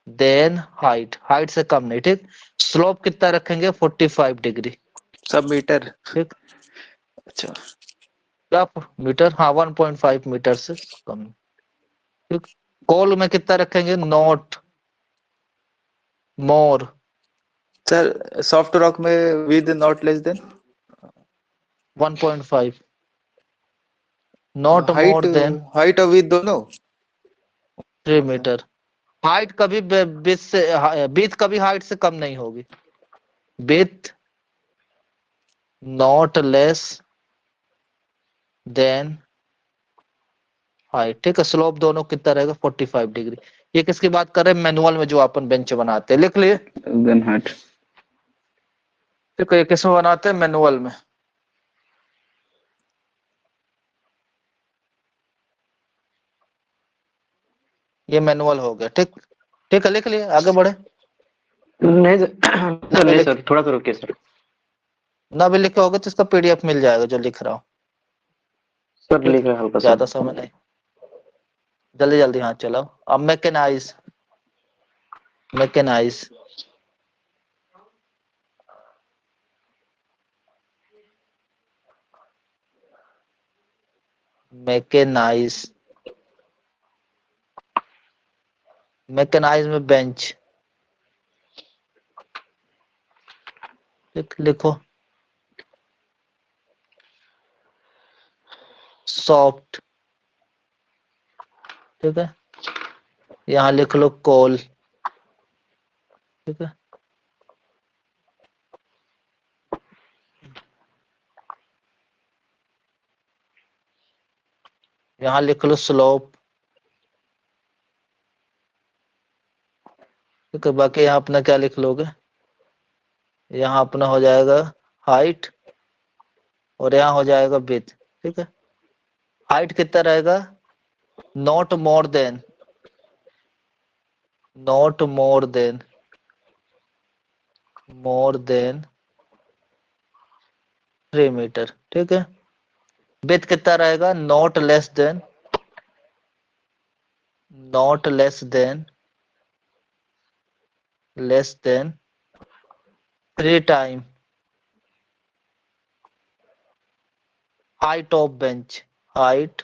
Speaker 1: देन हाइट, हाइट से कम नहीं, ठीक। स्लोप कितना रखेंगे? 45 डिग्री,
Speaker 2: सब मीटर?
Speaker 1: ठीक,
Speaker 2: अच्छा,
Speaker 1: क्या मीटर? हाँ 1.5 मीटर से कम, ठीक। कॉल में कितना रखेंगे? Not more,
Speaker 2: sir soft rock में width not less than
Speaker 1: 1.5, not
Speaker 2: height,
Speaker 1: more than
Speaker 2: height और विद दोनों?
Speaker 1: 3 मीटर। हाइट कभी बीथ से, बीथ कभी हाइट से कम नहीं होगी, बीथ नॉट लेस देन हाइट, ठीक है। स्लोप दोनों कितना रहेगा? 45 डिग्री। ये किसकी बात कर रहे हैं? मैनुअल में जो अपन बेंच बनाते हैं, लिख लिए,
Speaker 4: देन हाइट।
Speaker 1: ठीक है। ये किसमें बनाते हैं? मैनुअल में। ये मैनुअल हो गया, ठीक, ठीक है, लिख लिए, आगे बढ़े।
Speaker 3: नहीं
Speaker 1: ना
Speaker 3: सर,
Speaker 1: भी
Speaker 3: नहीं
Speaker 1: लिख,
Speaker 3: सर, थोड़ा सा रुकिए सर।
Speaker 1: ना भी लिखे होगे तो इसका PDF मिल जाएगा जो लिख रहा हूँ,
Speaker 3: सर
Speaker 1: ठीक,
Speaker 3: लिख रहे हैं हल्का सा।
Speaker 1: ज्यादा समय नहीं, जल्दी जल्दी हाथ चलाओ। अब मैकेनाइज, मैकेनाइज, मैकेनाइज, मैकेनाइज में बेंच, ठीक, लिखो सॉफ्ट, ठीक है, यहाँ लिख लो कॉल, ठीक है, यहाँ लिख लो स्लोप, ठीक है। बाकी यहाँ अपना क्या लिख लोगे? यहाँ अपना हो जाएगा हाइट और यहाँ हो जाएगा विड्थ, ठीक है। हाइट कितना रहेगा? Not more than, not more than, more than 3 metre, ठीक है। विड्थ कितना रहेगा? Not less than, not less than 3 time height of bench, height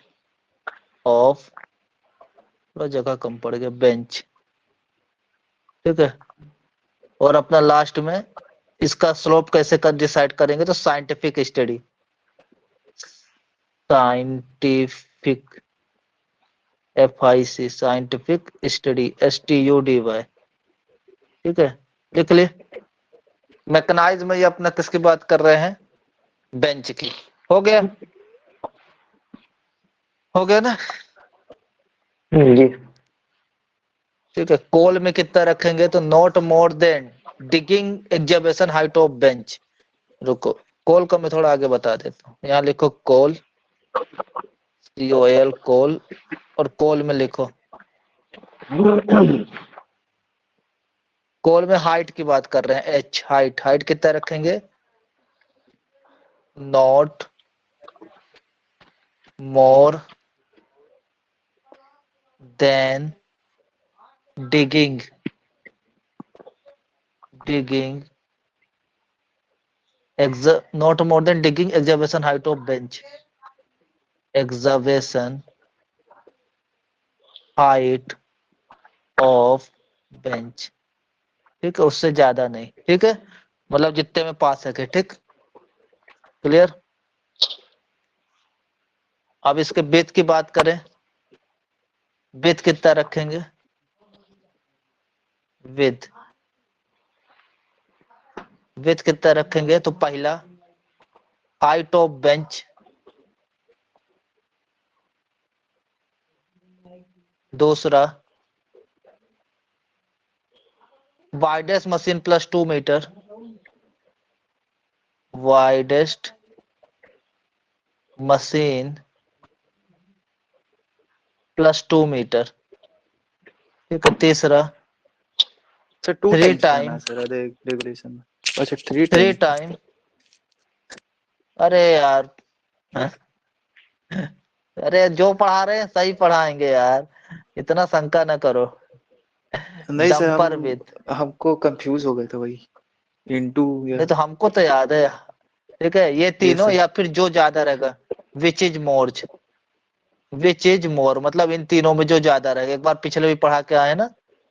Speaker 1: of थोड़ा जगह कम पड़ गया, बेंच। ठीक है, और अपना लास्ट में इसका स्लोप कैसे कर डिसाइड करेंगे, तो scientific study, scientific FIC, scientific study, STUDY। ठीक है, लिख लिए। मैकेनाइज में ये अपना किसकी बात कर रहे हैं, बेंच की। हो गया, हो गया ना।
Speaker 3: जी।
Speaker 1: ठीक है, कोल में कितना रखेंगे, तो not more then digging examination height of bench. रुको, कोल का मैं थोड़ा आगे बता देता हूँ। यहाँ लिखो कोल, COL कोल, और कोल में लिखो, कोल में हाइट की बात कर रहे हैं, H हाइट। हाइट कितना रखेंगे, not more then digging not more than digging excavation height of bench, excavation height of bench। ठीक है, उससे ज्यादा नहीं। ठीक है, मतलब जितने में पा सके। ठीक, क्लियर। अब इसके विड्थ की बात करें, विड्थ कितना रखेंगे, विड्थ कितना रखेंगे, तो पहला हाइट ऑफ बेंच, दूसरा widest machine plus 2 metre, widest machine plus 2 metre. ठीक है, तीसरा
Speaker 2: सर 2
Speaker 1: 3
Speaker 2: टाइम्स
Speaker 1: टाइम,
Speaker 2: करना सर रेगुलेशन में। अच्छा 3
Speaker 1: 3
Speaker 2: टाइम।
Speaker 1: टाइम। अरे यार, अरे जो पढ़ा रहे हैं सही पढ़ाएंगे यार, इतना शंका न करो।
Speaker 2: नहीं सर,
Speaker 1: डंपर विद,
Speaker 2: हमको कंफ्यूज हो गए थे वही, इनटू या
Speaker 1: नहीं तो हमको तो याद है। ठीक है, ये तीनों
Speaker 2: सर।
Speaker 1: या फिर जो ज्यादा रहेगा, which is more, which is more, मतलब इन तीनों में जो ज्यादा रहेगा। एक बार पिछले भी पढ़ा के आए ना,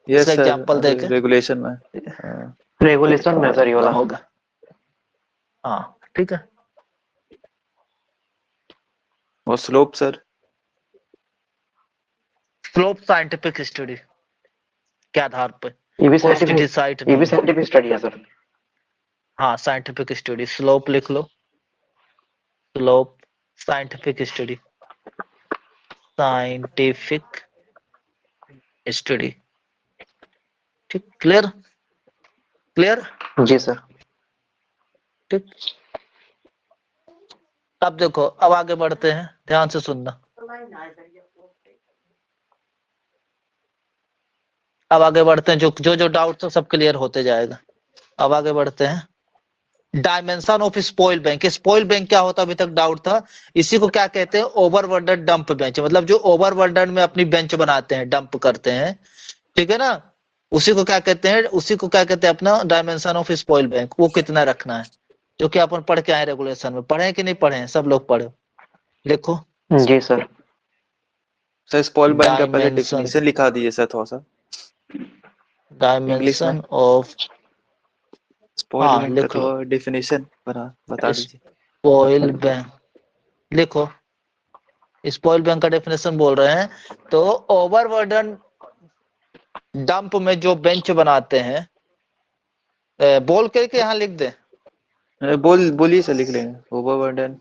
Speaker 2: यस
Speaker 1: इसका
Speaker 2: सर,
Speaker 1: एग्जांपल देके।
Speaker 2: रेगुलेशन में। हाँ।
Speaker 3: रेगुलेशन में सर ये वाला
Speaker 1: होगा, हाँ। ठीक है,
Speaker 2: और slope sir,
Speaker 1: slope scientific study के आधार पर,
Speaker 3: ये भी
Speaker 1: कोई
Speaker 3: साइंटिफिक,
Speaker 1: डिसाइड
Speaker 3: ये भी
Speaker 1: नहीं।
Speaker 3: साइंटिफिक स्टडी है सर।
Speaker 1: हाँ, साइंटिफिक स्टडी, स्लोप लिख लो, slope scientific study, scientific study. ठीक, क्लियर, क्लियर।
Speaker 3: जी सर।
Speaker 1: ठीक, अब देखो, अब आगे बढ़ते हैं, ध्यान से सुनना। अब आगे बढ़ते हैं, जो जो जो डाउट था सब क्लियर होते जाएगा। अब आगे बढ़ते हैं, dimension of spoil bank. Spoil bank क्या होता है, अभी तक डाउट था। इसी को क्या कहते हैं, ओवरबर्डन डंप बेंच, मतलब जो ओवरबर्डन में अपनी बेंच बनाते हैं, डंप करते हैं। ठीक है ना, उसी को क्या कहते हैं, उसी को क्या कहते हैं अपना डायमेंशन ऑफ स्पॉइल बैंक। वो कितना रखना है, जो कि अपन पढ़ के आए रेगुलेशन में। पढ़े कि नहीं पढ़े, सब लोग पढ़े, लिखो।
Speaker 3: जी सर।
Speaker 2: सर स्पॉइल बैंक का पहले
Speaker 1: डायमेंशन,
Speaker 2: डेफिनेशन लिखा दीजिए सर थोड़ा सा इंग्लिश में।
Speaker 1: डायमेंशन ऑफ,
Speaker 2: स्पॉइल
Speaker 1: हाँ
Speaker 2: बैंक का
Speaker 1: लिख लो,
Speaker 2: थोड़ा डेफिनेशन बता दीजिए।
Speaker 1: स्पॉइल बैंक लिखो। स्पॉइल बैंक का डेफिनेशन बोल रहे हैं, तो ओवरबर्डन डंप में जो बेंच बनाते हैं, बोल करके यहाँ लिख दे,
Speaker 2: बोलिए सर, लिख लेंगे। ओवरबर्डन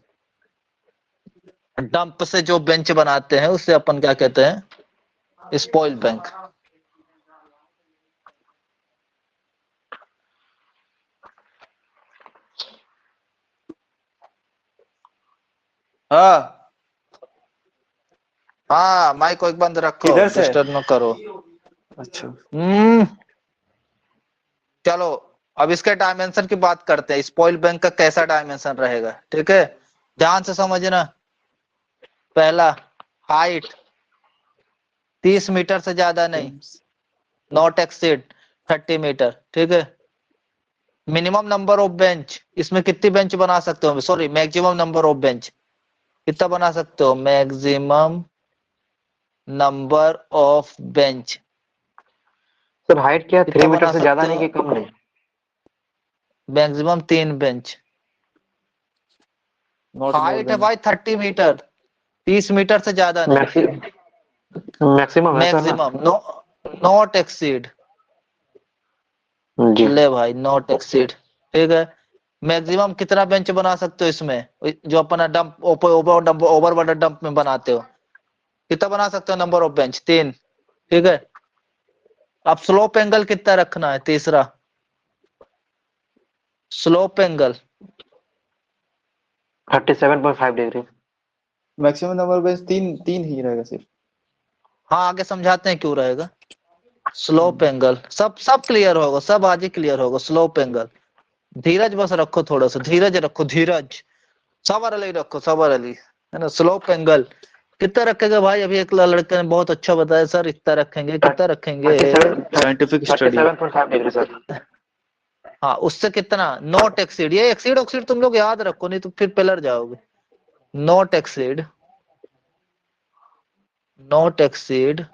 Speaker 1: डंप से जो बेंच बनाते हैं उसे अपन क्या कहते हैं, स्पॉइल बैंक।
Speaker 2: हाँ
Speaker 1: हाँ, माइक को एक बंद रखो,
Speaker 2: किधर से?
Speaker 1: डिस्टर्ब न करो।
Speaker 2: अच्छा
Speaker 1: चलो, अब इसके डायमेंशन की बात करते हैं, स्पॉइल बैंक का कैसा डायमेंशन रहेगा। ठीक है, ध्यान से समझना। पहला, हाइट 30 मीटर से ज्यादा नहीं, नॉट एक्सीड 30 मीटर। ठीक है, मिनिमम नंबर ऑफ बेंच, इसमें कितनी बेंच बना सकते हो, sorry maximum number of bench कितना बना सकते हो, maximum number of bench.
Speaker 3: Sir height क्या 3
Speaker 1: कितना
Speaker 3: मीटर
Speaker 1: बना
Speaker 3: से ज्यादा
Speaker 1: सकते
Speaker 3: नहीं
Speaker 1: हो?
Speaker 3: कि कम नहीं?
Speaker 1: Maximum 3 bench.
Speaker 2: Not more
Speaker 1: height है
Speaker 2: देन
Speaker 1: भाई 30 मीटर, 30 मीटर से ज्यादा नहीं।
Speaker 3: मैक्सिमम है सर ना?
Speaker 1: Maximum, no not exceed.
Speaker 3: जी।
Speaker 1: ले भाई, नॉट एक्सीड। ठीक है। मैक्सिमम कितना बेंच बना सकते हो इसमें, जो अपना डंप ओवर वाटर डंप में बनाते हो, कितना बना सकते हो नंबर ऑफ बेंच? 3। ठीक है। अब स्लोप एंगल कितना रखना है? तीसरा slope angle
Speaker 3: 37.5 degree.
Speaker 2: Maximum number bench तीन तीन ही रहेगा सिर्फ।
Speaker 1: हाँ, आगे समझाते हैं क्यों रहेगा। स्लोप एंगल सब क्लियर होगा, सब आज ही क्लियर होगा। स्लोप एंगल, धीरज बस रखो, थोड़ा सा धीरज रखो, धीरज। सबर अली रखो, सबर अली, है ना। स्लोप एंगल कितना रखेगा भाई? अभी एक लड़के ने बहुत अच्छा बताया सर, इतना रखेंगे, कितना रखेंगे?
Speaker 2: Scientific study.
Speaker 3: 37.5 degree sir.
Speaker 1: हाँ, उससे कितना? Not exceed. ये एक्सीड ऑक्सीड तुम लोग याद रखो, नहीं तो फिर पिलर जाओगे। नॉट एक्सीड, नॉट एक्सीड,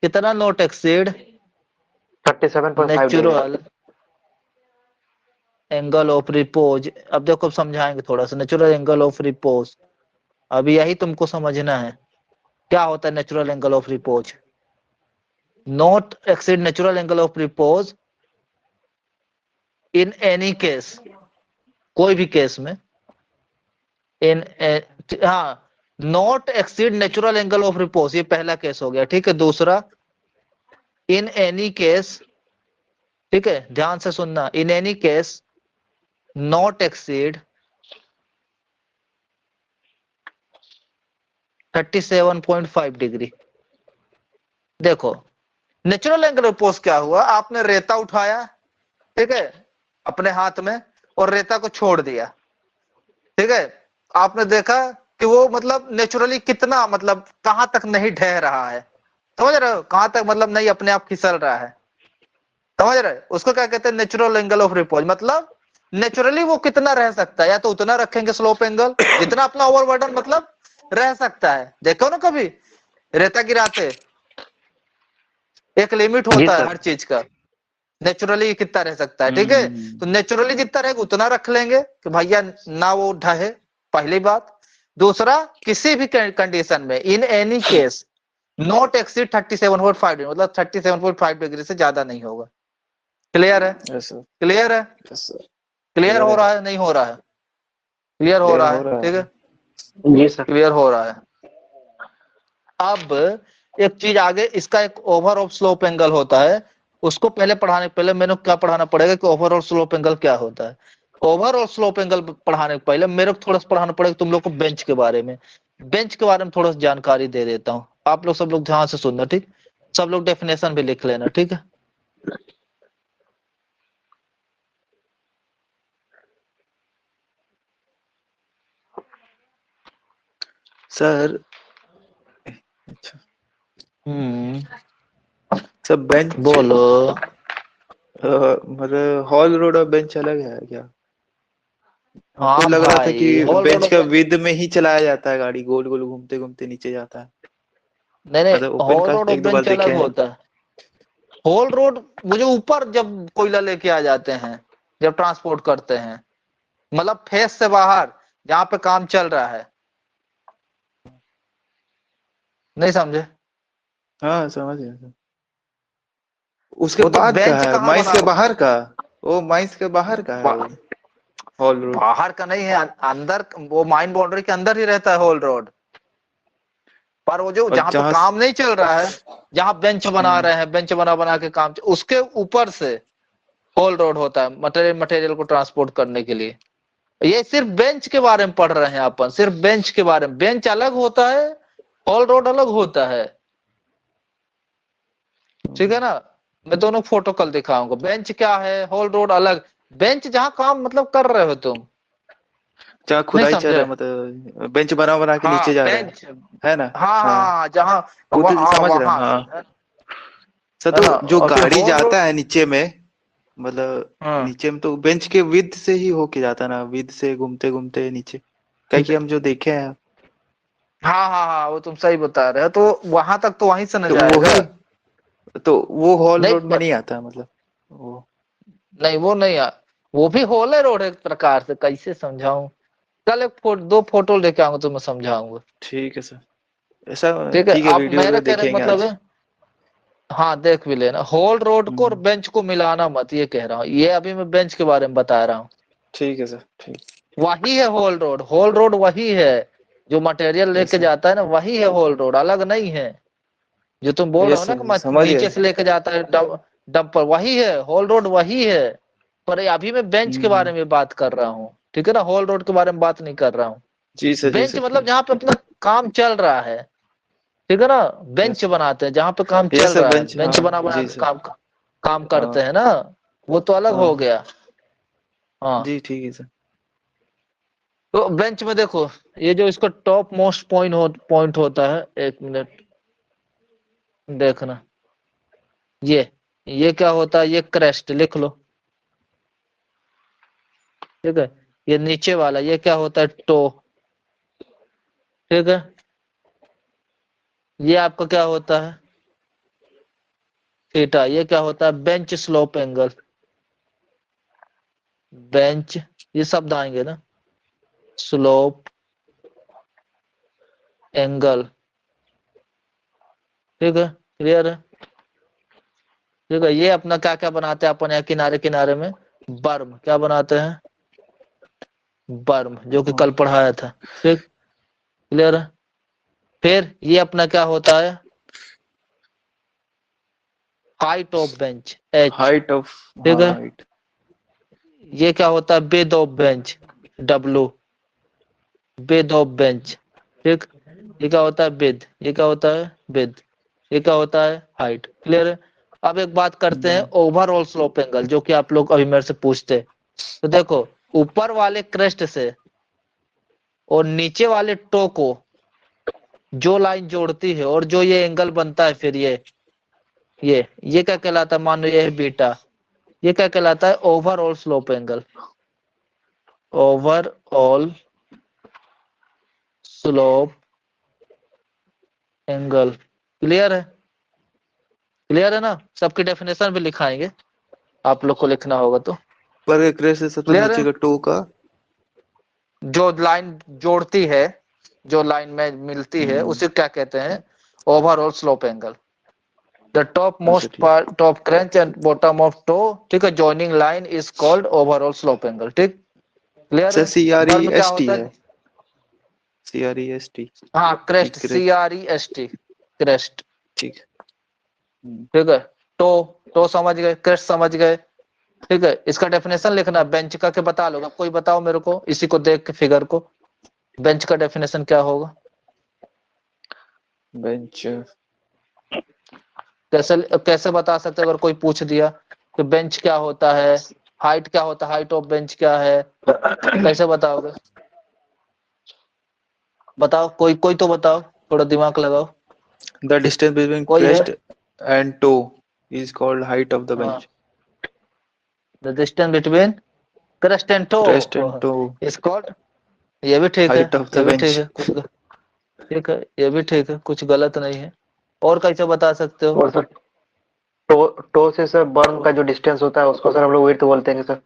Speaker 1: कितना not exceed?
Speaker 3: 37.5 degree.
Speaker 1: Natural angle of repose. अब देखो समझाएंगे थोड़ा सा। नेचुरल एंगल ऑफ रिपोज, अभी यही तुमको समझना है, क्या होता है natural angle of repose. Not exceed natural angle of repose in any case, कोई भी केस में। इन हाँ, not exceed natural angle of repose, ये पहला केस हो गया। ठीक है। दूसरा, इन एनी केस, ठीक है, ध्यान से सुनना। In any case not exceed 37.5 degree. देखो, नेचुरल एंगल ऑफ रिपोज क्या हुआ? आपने रेता उठाया, ठीक है, अपने हाथ में, और रेता को छोड़ दिया। ठीक है। आपने देखा कि वो मतलब नेचुरली कितना, मतलब कहां तक नहीं ढह रहा है, समझ रहे हो? कहां तक मतलब नहीं अपने आप फिसल रहा है, समझ रहे? उसको क्या कहते हैं? Natural angle of repose. मतलब नेचुरली वो कितना रह सकता है, या तो उतना रखेंगे स्लोप एंगल जितना अपना ओवरबर्डन मतलब रह सकता है। देखो ना, कभी रेता गिराते, एक लिमिट
Speaker 3: जी
Speaker 1: होता है
Speaker 3: सर।
Speaker 1: हर चीज का, नेचुरली कितना रह सकता है। ठीक है। तो नेचुरली जितना रहेगा उतना रख लेंगे कि भैया ना वो ढहे, पहली बात। दूसरा, किसी भी कंडीशन में, in any case not exceed 37.5 degree, मतलब 37.5 डिग्री से ज्यादा नहीं होगा। क्लियर है?
Speaker 2: Yes sir.
Speaker 1: क्लियर है?
Speaker 2: Yes sir.
Speaker 1: क्लियर हो रहा है? नहीं हो रहा है? क्लियर हो
Speaker 2: क्लियर
Speaker 1: रहा
Speaker 2: हो
Speaker 1: है?
Speaker 2: रहा
Speaker 1: ठीक
Speaker 2: है।
Speaker 1: है,
Speaker 3: जी सर।
Speaker 1: क्लियर हो रहा है। अब एक चीज आगे, इसका एक ओवरऑल स्लोप एंगल होता है, उसको पहले पढ़ाने पहले मेरे को क्या पढ़ाना पड़ेगा कि ओवरऑल स्लोप एंगल क्या होता है। ओवरऑल स्लोप एंगल पढ़ाने के पहले मेरे को थोड़ा सा पढ़ाना पड़ेगा तुम लोग को बेंच के बारे में। बेंच के बारे में थोड़ा सा जानकारी दे देता हूँ, आप लोग सब लोग ध्यान से सुनना। ठीक, सब लोग डेफिनेशन भी लिख लेना। ठीक है।
Speaker 2: सर अच्छा सर बेंच
Speaker 1: बोलो।
Speaker 2: मतलब हॉल रोड और बेंच अलग है क्या? हमको
Speaker 1: हाँ
Speaker 2: लग रहा था कि
Speaker 1: भाई, होल्ड
Speaker 2: बेंच
Speaker 1: रोड।
Speaker 2: का विद में ही चलाया जाता है, गाड़ी गोल गोल घूमते घूमते नीचे जाता है।
Speaker 1: नहीं नहीं,
Speaker 2: मतलब ओपन
Speaker 1: होल
Speaker 2: कास्ट
Speaker 1: रोड और
Speaker 2: एक दो बार
Speaker 1: बेंच
Speaker 2: देखे
Speaker 1: अलग
Speaker 2: हैं।
Speaker 1: होता है। होल रोड मुझे ऊपर जब कोयला लेके आ जाते हैं, जब ट्रांसपोर्ट करते हैं, मतलब फेस से बाहर जहां पे काम चल रहा है। नहीं समझे?
Speaker 2: हाँ समझ गया सर। उसके
Speaker 1: वो तो
Speaker 2: बाद का
Speaker 1: बेंच
Speaker 2: है
Speaker 1: कहाँ
Speaker 2: माइंस
Speaker 1: बना?
Speaker 2: के बाहर का। वो माइंस के बाहर का है वो हॉल रोड।
Speaker 1: बाहर का नहीं है, अंदर, वो माइन बाउंड्री के अंदर ही रहता है होल रोड। पर वो जो
Speaker 2: और
Speaker 1: जहां पे
Speaker 2: जहाँ
Speaker 1: काम नहीं चल रहा है, जहां बेंच बना रहे हैं, बेंच बना बना के काम, उसके ऊपर से होल रोड होता है, मटेरियल मटेरियल को ट्रांसपोर्ट करने के लिए। ये सिर्फ बेंच के बारे में पढ़ रहे हैं अपन, सिर्फ बेंच के बारे में। बेंच अलग होता है, होल रोड अलग होता है। ठीक है ना? मैं दोनों फोटो कल दिखाऊंगा। बेंच क्या है, होल रोड अलग। बेंच जहां काम मतलब कर रहे हो तुम,
Speaker 2: जहाँ
Speaker 1: नहीं
Speaker 2: खुदाई चल
Speaker 1: समझे?
Speaker 2: रहा है, मतलब बेंच बना बना के
Speaker 1: हाँ
Speaker 2: नीचे जा रहा
Speaker 1: बेंच,
Speaker 2: है ना?
Speaker 1: हाँ
Speaker 2: हाँ
Speaker 1: हाँ, जहाँ
Speaker 2: वो तो
Speaker 1: वहाँ
Speaker 2: समझ रहा हूँ
Speaker 1: वहाँ,
Speaker 2: हाँ। सर
Speaker 1: है
Speaker 2: तो
Speaker 1: ना?
Speaker 2: जो
Speaker 1: और फिर
Speaker 2: गाड़ी
Speaker 1: होल रोड।
Speaker 2: जाता है नीचे में, मतलब
Speaker 1: हाँ,
Speaker 2: नीचे में तो बेंच के विद से ही होके जाता है ना, विद से घूमते घूमते नीचे, क्या कि हम जो देखे हैं।
Speaker 1: हाँ हाँ हाँ, वो तुम सही बता रहे हो, तो वहां तक तो वहीं से न
Speaker 2: तो
Speaker 1: जाएगा।
Speaker 2: वही, तो वो हॉल
Speaker 1: नहीं
Speaker 2: रोड में नहीं आता मतलब वो।
Speaker 1: नहीं वो नहीं वो भी होले रोड है एक प्रकार से, कैसे समझाऊं। कल दो फोटो लेके आऊंगा तो मैं समझाऊंगा।
Speaker 2: ठीक है सर, ऐसा
Speaker 1: ठीक है,
Speaker 2: ठीक है,
Speaker 1: आप
Speaker 2: वीडियो
Speaker 1: मेरा
Speaker 2: वीडियो
Speaker 1: कहने का
Speaker 2: देखेंगे
Speaker 1: मतलब
Speaker 2: आज।
Speaker 1: है, हाँ देख भी लेना, होल रोड को और
Speaker 2: हम्म,
Speaker 1: बेंच को मिलाना मत, ये कह रहा हूँ। ये अभी मैं बेंच के बारे में बता रहा हूँ।
Speaker 2: ठीक है सर, ठीक।
Speaker 1: वही है होल रोड, होल रोड वही है जो मटेरियल
Speaker 2: यस
Speaker 1: लेके
Speaker 2: सर,
Speaker 1: जाता है ना, वही है होल रोड, अलग नहीं है। जो तुम बोल रहे हो
Speaker 2: यस
Speaker 1: ना कि
Speaker 2: सर, समझ गए।
Speaker 1: नीचे से लेके जाता है डंपर, वही है होल रोड, वही है। पर अभी मैं बेंच के बारे
Speaker 2: हम्म,
Speaker 1: में बात कर रहा हूँ, ठीक है ना, होल रोड के बारे में बात नहीं कर रहा हूँ।
Speaker 2: जी सर, जी
Speaker 1: बेंच
Speaker 2: सर,
Speaker 1: मतलब
Speaker 2: ठीक।
Speaker 1: जहाँ पे अपना काम चल रहा है, ठीक है ना। बेंच
Speaker 2: यस,
Speaker 1: बनाते हैं जहाँ पे काम
Speaker 2: यस
Speaker 1: चल
Speaker 2: सर,
Speaker 1: रहा है,
Speaker 2: बेंच,
Speaker 1: बेंच
Speaker 2: हाँ
Speaker 1: बना बना
Speaker 2: जी
Speaker 1: के
Speaker 2: सर।
Speaker 1: काम काम करते
Speaker 2: हाँ
Speaker 1: हैं ना, वो तो अलग
Speaker 2: हाँ
Speaker 1: हो
Speaker 2: हाँ,
Speaker 1: गया। हाँ,
Speaker 2: जी ठीक है सर।
Speaker 1: तो बेंच में देखो, ये जो इसका टॉप मोस्ट पॉइंट होता है, एक मिनट देखना, ये क्या होता है, ये क्रेस्ट लिख लो, ठीक है। ये नीचे वाला ये क्या होता है, टो, ठीक है। ये आपका क्या होता है, थीटा। ये क्या होता है, बेंच स्लोप एंगल, बेंच, ये शब्द आएंगे ना, स्लोप एंगल, ठीक है, क्लियर है। ठीक है, ये अपना क्या क्या बनाते हैं अपन यहाँ किनारे किनारे में, बर्म क्या बनाते हैं, बर्म, जो कि कल पढ़ाया था, ठीक, क्लियर है। फिर ये अपना क्या होता है, height of bench, H,
Speaker 2: height of,
Speaker 1: ठीक
Speaker 2: हाँ
Speaker 1: है।
Speaker 2: हाइट।
Speaker 1: ये क्या होता है, width of bench, W, width of bench, ठीक। ये क्या होता है, बेद, ये क्या होता है, बेद, ये क्या होता है, हाइट, क्लियर है। अब एक बात करते हैं ओवरऑल स्लोप एंगल, जो कि आप लोग अभी मेरे से पूछते। तो देखो, ऊपर वाले क्रेस्ट से और नीचे वाले टो को जो लाइन जोड़ती है और जो ये एंगल बनता है, फिर ये क्या कहलाता है, मान लो ये है बीटा, ये क्या कहलाता है, overall slope angle, overall slope angle, clear है, क्लियर है ना। सबकी डेफिनेशन भी लिखाएंगे, आप लोग को लिखना होगा तो,
Speaker 2: पर क्रेस्ट से सबसे
Speaker 1: क्लियर है।
Speaker 2: नीचे का टो का।
Speaker 1: जो लाइन जोड़ती है, जो लाइन में मिलती है,
Speaker 2: हम्म,
Speaker 1: उसे क्या कहते हैं, overall slope angle. The top
Speaker 2: अच्छा
Speaker 1: मोस्ट
Speaker 2: ठीक।
Speaker 1: Part, top crest and bottom of toe, ठीक है, joining line is called overall slope angle, ठीक, क्लियर
Speaker 2: सर
Speaker 1: है।
Speaker 2: सी आर ई
Speaker 1: बर्म क्या
Speaker 2: एस टी
Speaker 1: होता
Speaker 2: है,
Speaker 1: है,
Speaker 2: C R E S T
Speaker 1: हाँ
Speaker 2: की
Speaker 1: crest, C
Speaker 2: crest,
Speaker 1: R E S T, crest,
Speaker 2: ठीक।
Speaker 1: ठीक है। टो, टो समझ गए, क्रेस्ट समझ गए, ठीक है। इसका डेफिनेशन लिखना, बेंच का के बता लो, कोई बताओ मेरे को, इसी को देख के फिगर को, बेंच का डेफिनेशन क्या होगा,
Speaker 2: बेंच,
Speaker 1: कैसे कैसे बता सकते हो, अगर कोई पूछ दिया कि बेंच क्या होता है, हाइट क्या होता है, हाइट ऑफ बेंच क्या है, कैसे बताओगे, बताओ, कोई कोई तो बताओ, थोड़ा दिमाग लगाओ,
Speaker 2: द डिस्टेंस बिटवीन
Speaker 1: कोई है।
Speaker 2: Crest and toe is called height of the
Speaker 1: हाँ,
Speaker 2: bench.
Speaker 1: The distance between crest and toe
Speaker 2: crest and toe,
Speaker 1: is called, ये भी ठीक है,
Speaker 2: हाइट ऑफ
Speaker 1: ये
Speaker 2: द
Speaker 1: भी ठीक
Speaker 2: बेंच।
Speaker 1: है, ठीक है, ये भी ठीक है, कुछ गलत नहीं है। और कैसे बता सकते हो,
Speaker 3: और सर टो से सर बर्न का जो डिस्टेंस होता है उसको सर हम लोग विड्थ बोलते हैं सर।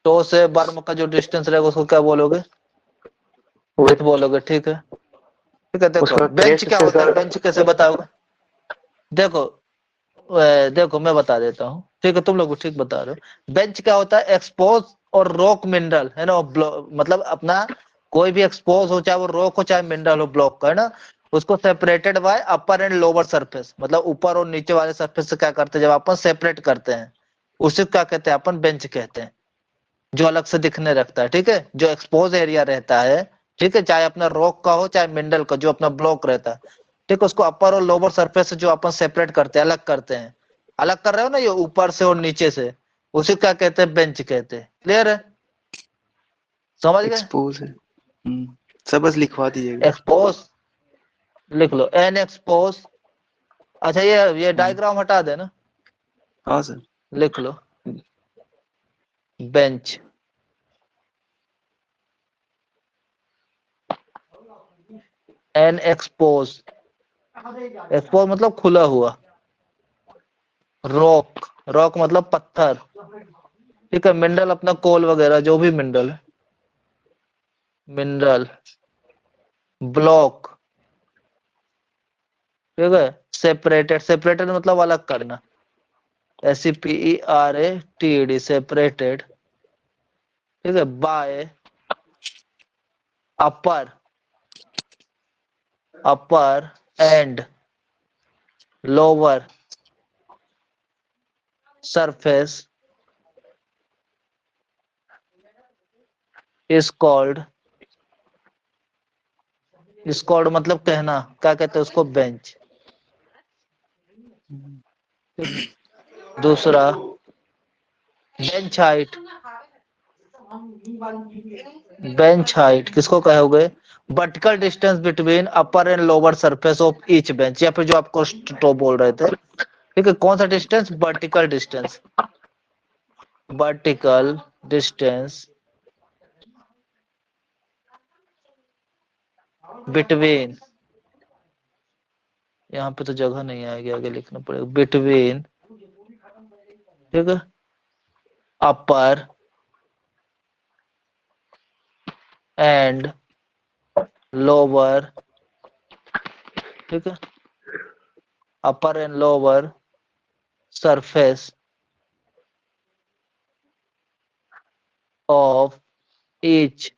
Speaker 1: टो से बर्म का जो डिस्टेंस रहेगा उसको क्या बोलोगे, विथ
Speaker 3: विड्थ।
Speaker 1: बोलोगे, ठीक है। ठीक है, देखो
Speaker 3: उसका
Speaker 1: बेंच
Speaker 3: क्रेस्ट
Speaker 1: क्या
Speaker 3: से
Speaker 1: होता है,
Speaker 3: सर,
Speaker 1: बेंच कैसे बताओगे, देखो देखो मैं बता देता हूँ, ठीक है, तुम लोग भी ठीक बता रहे हो। बेंच क्या होता है, एक्सपोज और रॉक मिनरल है ना, मतलब अपना कोई भी एक्सपोज हो, चाहे वो रॉक हो चाहे मिनरल हो, ब्लॉक का है ना, उसको separated by upper and lower surface, मतलब ऊपर और नीचे वाले सरफेस से क्या करते हैं, जब अपन सेपरेट करते हैं, उसे क्या कहते हैं, अपन बेंच कहते हैं, जो अलग से दिखने लगता है, ठीक है, जो एक्सपोज एरिया रहता है, ठीक है, चाहे अपना रॉक का हो चाहे मिनरल का, जो अपना ब्लॉक रहता है, ठीक है, उसको अपर और लोअर सरफेस से जो अपन सेपरेट करते हैं, अलग करते हैं, अलग कर रहे हो ना, ये ऊपर से और नीचे से, उसे क्या कहते हैं, बेंच कहते हैं, क्लियर है, समझ गए।
Speaker 2: एक्सपोज है। सब बस लिखवा दीजिएगा।
Speaker 1: एक्सपोज लिख लो, एन एक्सपोज, अच्छा ये डायग्राम हटा देना,
Speaker 2: हाँ सर।
Speaker 1: लिख लो, बेंच, एन एक्सपोज, एक्सपोज मतलब खुला हुआ। रॉक, रॉक मतलब पत्थर, ठीक है। मिनरल अपना कोल वगैरह जो भी मिनरल है, मिनरल। ब्लॉक, ठीक है। सेपरेटेड, सेपरेटेड मतलब अलग करना, SEPERATED, सेपरेटेड, ठीक है। By, upper, upper and lower surface is called, is called मतलब कहना, क्या कहते हैं उसको, बेंच। दूसरा बेंच हाइट, बेंच हाइट किसको कहोगे, vertical distance between upper and lower surface of each bench, या फिर जो आपको टॉप बोल रहे थे, ठीक है। कौन सा distance, vertical distance, vertical distance between, यहाँ पे तो जगह नहीं आएगी, आगे लिखना पड़ेगा, बिटवीन, ठीक है, अपर एंड लोअर, ठीक है, upper and lower surface of each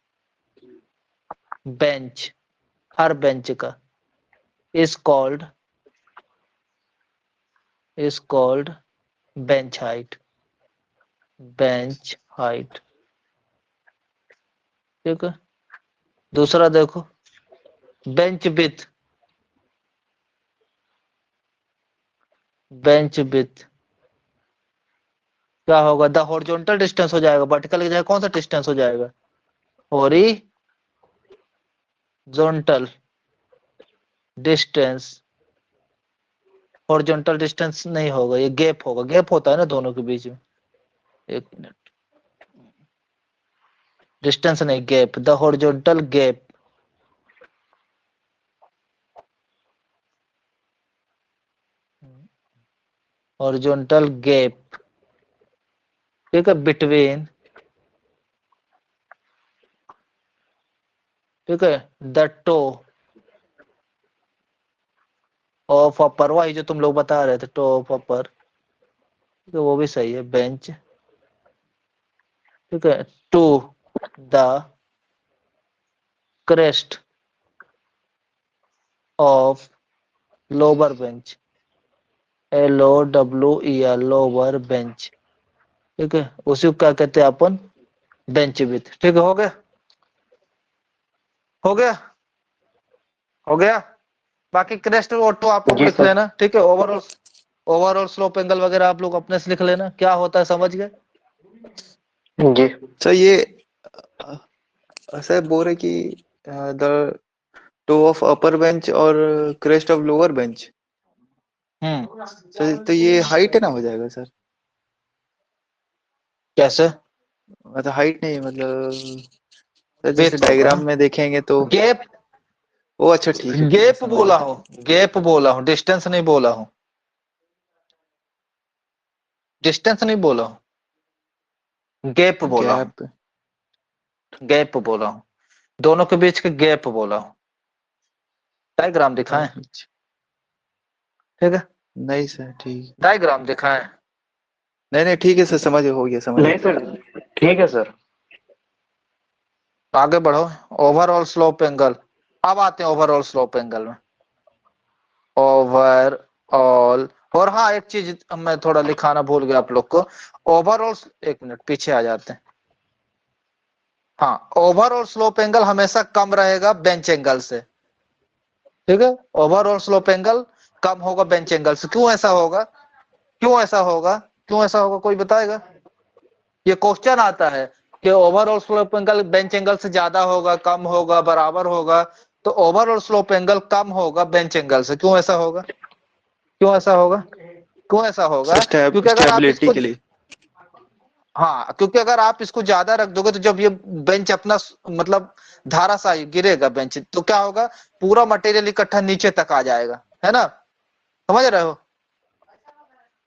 Speaker 1: bench, हर बेंच का, is called bench height, bench height, ठीक है। दूसरा देखो बेंच विथ, बेंच विथ क्या होगा, द हॉरिजॉन्टल डिस्टेंस हो जाएगा, वर्टिकल की जगह कौन सा डिस्टेंस हो जाएगा, हॉरिजॉन्टल डिस्टेंस, हॉरिजॉन्टल डिस्टेंस नहीं होगा, ये गैप होगा, गैप होता है ना दोनों के बीच में, एक मिनट, डिस्टेंस नहीं gap, the horizontal gap, horizontal gap, ठीक है, बिटवीन, ठीक है, द टो ऑफ अपर, वही जो तुम लोग बता रहे थे, टो ऑफ अपर, ठीक है, वो भी सही है, बेंच, ठीक है, to the crest of lower bench, LOWER, lower bench, ठीक है, उसी को क्या कहते हैं अपन, बेंच विथ, ठीक है। हो गया, हो गया, हो गया। बाकी क्रेस्ट और टो आप लोग
Speaker 3: जी
Speaker 1: लिख
Speaker 3: सर।
Speaker 1: लेना, ठीक है। ओवरऑल, ओवरऑल स्लोप एंगल वगैरह आप लोग अपने से लिख लेना, क्या होता है समझ गए।
Speaker 3: जी
Speaker 2: सर ये सर बोल रहे कि the toe of upper bench और crest of lower bench, sir तो ये हाइट है ना हो जाएगा सर,
Speaker 1: कैसे,
Speaker 2: मतलब हाइट नहीं, मतलब सर जैसे
Speaker 1: विथ होगा
Speaker 2: डायग्राम
Speaker 1: ना,
Speaker 2: में देखेंगे तो,
Speaker 1: गैप,
Speaker 2: ओ अच्छा ठीक है
Speaker 1: गैप
Speaker 2: समझ
Speaker 1: बोला
Speaker 2: गया।
Speaker 1: हूँ, गैप बोला हूँ, डिस्टेंस नहीं बोला हूँ, डिस्टेंस नहीं बोला हूँ, गैप बोला हूँ,
Speaker 2: गैप,
Speaker 1: गैप बोला हूँ, दोनों के बीच के गैप बोला हूँ। डायग्राम दिखाएं, ठीक है,
Speaker 2: नहीं सर ठीक,
Speaker 1: डायग्राम दिखाएं।
Speaker 2: नहीं नहीं ठीक है सर, समझ हो गया समझ
Speaker 3: नहीं
Speaker 2: गया।
Speaker 3: सर, ठीक है सर।
Speaker 1: आगे बढ़ो, ओवरऑल स्लोप एंगल, अब आते हैं ओवरऑल स्लोप एंगल में, ओवरऑल। और हाँ एक चीज मैं थोड़ा लिखाना भूल गया आप लोग को, ओवरऑल, एक मिनट पीछे आ जाते हैं। हाँ, ओवरऑल स्लोप एंगल हमेशा कम रहेगा बेंच एंगल से, ठीक है। ओवरऑल स्लोप एंगल कम होगा बेंच एंगल से, क्यों ऐसा होगा, क्यों ऐसा होगा, क्यों ऐसा होगा, कोई बताएगा। ये क्वेश्चन आता है कि overall slope angle bench angle से ज्यादा होगा, कम होगा, बराबर होगा, तो ओवरऑल स्लोप एंगल कम होगा बेंच एंगल से, क्यों ऐसा होगा, क्यों ऐसा होगा, क्यों ऐसा होगा,
Speaker 2: सर
Speaker 1: क्योंकि अगर आप
Speaker 2: स्टेबिलिटी
Speaker 1: इसको,
Speaker 2: के लिए,
Speaker 1: हाँ, क्योंकि अगर आप इसको ज्यादा रख दोगे तो जब ये बेंच अपना मतलब धाराशायी गिरेगा बेंच, तो क्या होगा, पूरा मटेरियल इकट्ठा नीचे तक आ जाएगा, है ना, समझ रहे हो।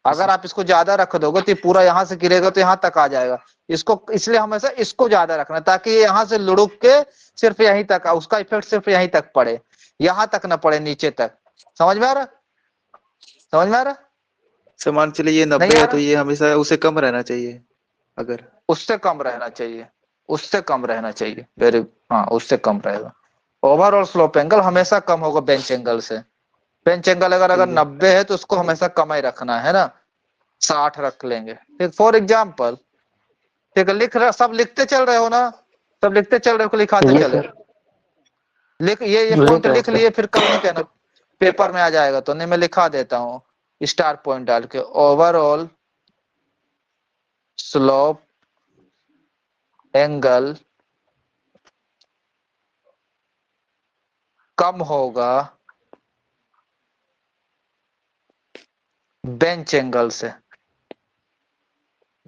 Speaker 1: अगर आप इसको ज्यादा रख दोगे तो ये पूरा यहाँ से गिरेगा तो यहाँ तक आ जाएगा। इसको इसलिए हमेशा इसको ज्यादा रखना ताकि ये यहाँ से लुढ़क के सिर्फ यहीं तक, उसका इफेक्ट सिर्फ यहीं तक पड़े, यहाँ तक ना पड़े नीचे तक। समझ में आ रहा, समझ में आ रहा,
Speaker 2: सर मान चलिए ये 90
Speaker 1: नहीं आ
Speaker 2: है तो
Speaker 1: रहा,
Speaker 2: ये हमेशा उससे कम रहना चाहिए अगर।
Speaker 1: उससे कम रहना चाहिए, उससे कम रहना चाहिए, वेरी, हाँ उससे कम रहेगा। ओवरऑल स्लोप एंगल हमेशा कम होगा बेंच एंगल से। बेंच एंगल अगर
Speaker 2: ठीक है।
Speaker 1: 90 है तो उसको हमेशा कम ही रखना है ना, 60 रख लेंगे। ठीक, फॉर एग्जाम्पल, ठीक है, लिख रहे, सब लिखते चल रहे हो ना, सब लिखते चल रहे हो, लिखाते
Speaker 3: जी
Speaker 1: चले,
Speaker 3: सर,
Speaker 1: लिख ये
Speaker 3: लिख
Speaker 1: पॉइंट
Speaker 3: रहे हैं
Speaker 1: लिख
Speaker 3: सर।
Speaker 1: लिए, फिर कल नहीं कहना पेपर में आ जाएगा, तो नहीं मैं लिखा देता हूँ स्टार पॉइंट डाल के। ओवरऑल स्लोप एंगल कम होगा बेंच एंगल से,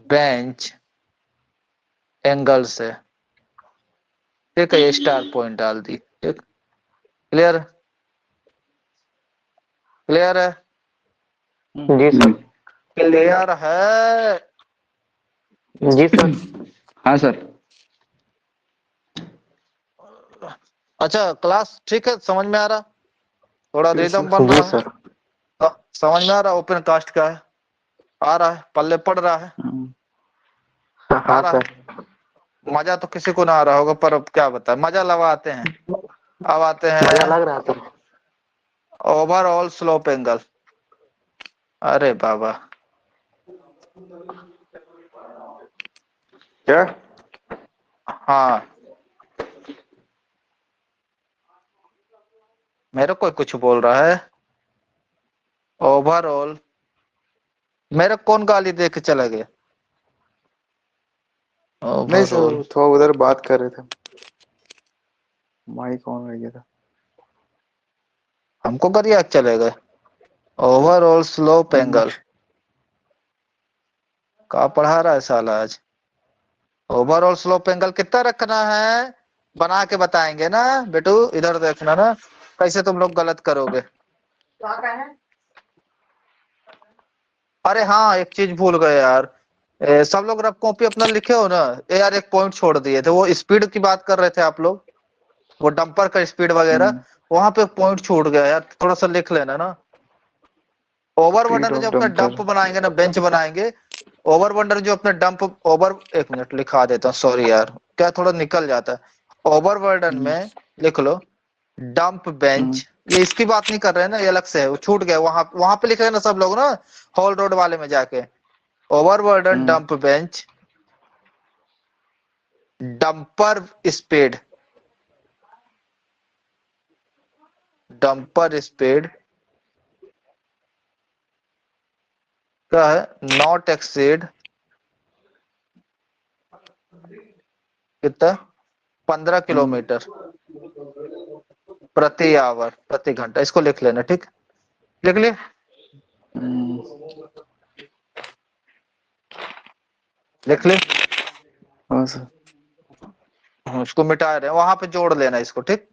Speaker 1: बेंच एंगल से। ठीक है, ये स्टार पॉइंट डाल दी। ठीक, क्लियर, क्लियर है,
Speaker 3: जी सर,
Speaker 1: क्लियर है।
Speaker 3: जी सर।
Speaker 4: हाँ सर।
Speaker 1: अच्छा क्लास ठीक है, समझ में आ रहा, थोड़ा
Speaker 2: जी
Speaker 1: रिदम
Speaker 2: सर।
Speaker 1: बन
Speaker 3: जी
Speaker 1: रहा है।
Speaker 3: सर।
Speaker 1: समझ में आ रहा, ओपन कास्ट का है, आ रहा है, पल्ले पड़ रहा है, आ
Speaker 3: हाँ
Speaker 1: रहा
Speaker 3: सर।
Speaker 1: है। मजा तो किसी को ना आ रहा होगा, पर अब क्या बताए, मजा लवाते हैं। अब आते
Speaker 3: मजा
Speaker 1: हैं
Speaker 3: लग रहा था।
Speaker 1: Overall slope angle. अरे बाबा,
Speaker 3: क्या?
Speaker 1: हाँ मेरे को कुछ बोल रहा है ओवरऑल, मेरे कौन गाली दे के चला गया।
Speaker 2: नहीं
Speaker 1: ओवरऑल,
Speaker 2: सर थोड़ा उधर बात कर रहे थे, माइक ऑन रह गया था।
Speaker 1: हमको गरिया चले गए। ओवरऑल स्लोप एंगल का पढ़ा रहा है साला आज। ओवरऑल स्लोप एंगल कितना रखना है, बना के बताएंगे ना बेटू, इधर देखना ना कैसे तुम लोग गलत करोगे। अरे हाँ, एक चीज भूल गए यार, सब लोग रफ कॉपी अपना लिखे हो ना। यार एक पॉइंट छोड़ दिए थे, वो स्पीड की बात कर रहे थे आप लोग, वो डंपर का स्पीड वगैरह, वहां पे पॉइंट छूट गया यार, थोड़ा सा लिख लेना ना।
Speaker 2: स्पीड
Speaker 1: ओवरबर्डन में
Speaker 2: ऑफ
Speaker 1: जब अपना
Speaker 2: डंपर।
Speaker 1: डंप बनाएंगे ना, बेंच बनाएंगे, ओवरबर्डन जो अपना डंप ओवर, एक मिनट लिखा देता हूँ, सॉरी यार, क्या थोड़ा निकल जाता है। ओवरबर्डन में लिख लो डंप बेंच, ये इसकी बात नहीं कर रहे हैं ना, ये अलग से है, वो छूट गया, वहां वहां पे लिख रहे हैं ना सब लोग ना, हॉल रोड वाले में जाके। Overburden dump bench dumper speed, dumper speed क्या है, नॉट एक्सीड कितना, 15 किलोमीटर प्रति आवर, प्रति घंटा, इसको लिख लेना। ठीक, लिख लिए, लिख लिए,
Speaker 2: हाँ सर।
Speaker 1: उसको मिटा रहे हैं, वहां पे जोड़ लेना इसको। ठीक,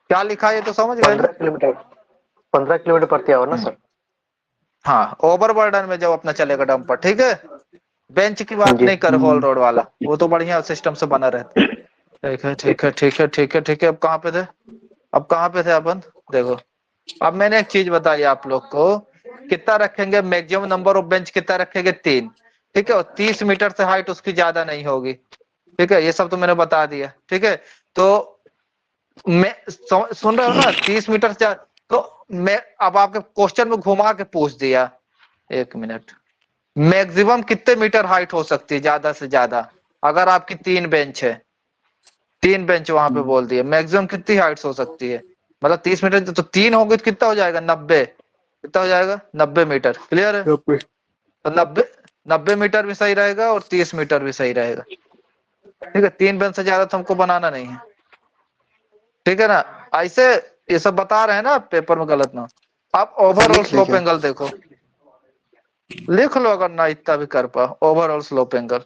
Speaker 1: क्या लिखा है ये तो समझ गए ना।
Speaker 3: 15 किलोमीटर, 15 किलोमीटर प्रति आवर ना सर।
Speaker 1: हाँ, ओवरबर्डन में जब अपना चलेगा डंपर, ठीक है, बेंच की बात
Speaker 3: जी।
Speaker 1: नहीं कर, हॉल रोड वाला वो तो बढ़िया सिस्टम से बना रहता। ठीक है, ठीक है, ठीक है, ठीक है, ठीक है, अब कहाँ पे थे, अब कहाँ पे थे अपन, देखो अब मैंने एक चीज बताई आप लोग को, कितना रखेंगे मैक्सिमम नंबर ऑफ बेंच, कितना रखेंगे 3, ठीक है, और 30 मीटर से हाइट उसकी ज्यादा नहीं होगी। ठीक है, ये सब तो मैंने बता दिया। ठीक है, तो मैं सुन रहे हो ना, 30 मीटर से तो मैं अब आपके क्वेश्चन में घुमा के पूछ दिया, एक मिनट, मैक्सिमम कितने मीटर हाइट हो सकती है ज्यादा से ज्यादा, अगर आपकी 3 बेंच है, 3 बेंच वहां पे बोल दिए, मैक्सिमम कितनी हाइट हो सकती है, मतलब 30 मीटर, तो 3 होगी तो कितना हो जाएगा, 90, कितना हो जाएगा, 90 मीटर। क्लियर है, तो 90 मीटर भी सही रहेगा और 30 मीटर भी सही रहेगा। ठीक है, 3 बेंच से ज्यादा तो हमको बनाना नहीं है। ठीक है ना, ऐसे ये सब बता रहे हैं ना पेपर में, गलत ना। अब ओवरऑल
Speaker 2: लिख ले
Speaker 1: स्लोप
Speaker 2: क्या?
Speaker 1: एंगल देखो, लिख लो अगर ना इतना भी कर पाओ, ओवरऑल स्लोप एंगल।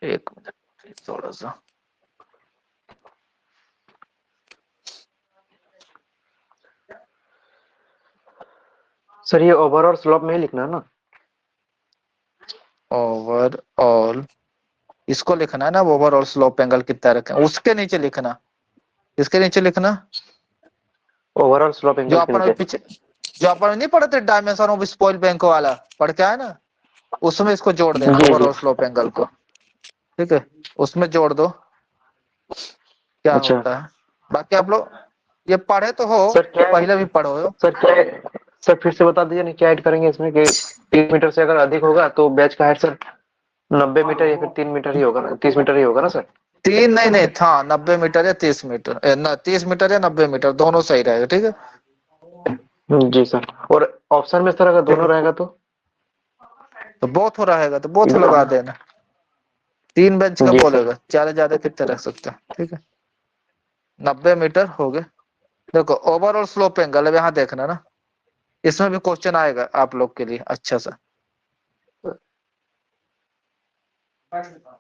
Speaker 1: एक मिनट थोड़ा सा,
Speaker 3: सर ये ओवरऑल स्लोप में ही लिखना है ना?
Speaker 1: ओवरऑल इसको लिखना है ना, ओवरऑल स्लोप एंगल कितना रखें, उसके नीचे लिखना, इसके नीचे लिखना
Speaker 3: ओवरऑल स्लोप
Speaker 1: जो
Speaker 3: एंगल के
Speaker 1: अपन
Speaker 3: नीचे।
Speaker 1: पीछे, जो अपन नहीं पढ़े थे डायमेंशन ऑफ स्पॉइल बैंक वाला, पढ़ के आए ना, उसमें इसको जोड़ देना
Speaker 3: जी जी।
Speaker 1: ओवरऑल स्लोप एंगल को, ठीक है, उसमें जोड़ दो क्या
Speaker 3: अच्छा
Speaker 1: होता है। बाकी आप लोग ये पढ़े तो हो,
Speaker 3: सर क्या
Speaker 1: पहले भी पढ़ो हो।
Speaker 3: सर क्या सर फिर से बता दीजिए ना, क्या ऐड करेंगे इसमें कि 3 मीटर से अगर अधिक होगा तो बैच का हाइट सर 90 मीटर या फिर 3 मीटर ही होगा ना, 30 मीटर ही होगा ना सर?
Speaker 1: 3 नहीं नहीं था, 90 मीटर या 30 मीटर, 30 मीटर या 90 मीटर, दोनों सही रहेगा, ठीक है।
Speaker 3: जी सर। और ऑप्शन में सर अगर दोनों रहेगा
Speaker 1: तो बोथ हो रहेगा तो बोथ
Speaker 3: तो
Speaker 1: लगा देना, 3 बेंच का
Speaker 3: जी सर।
Speaker 1: बोलेगा, ज्यादा कितने रख सकते हैं, ठीक है। 90 मीटर हो गए। देखो ओवरऑल स्लोप एंगल अब यहाँ देखना ना, इसमें भी क्वेश्चन आएगा आप लोग के लिए अच्छा सा।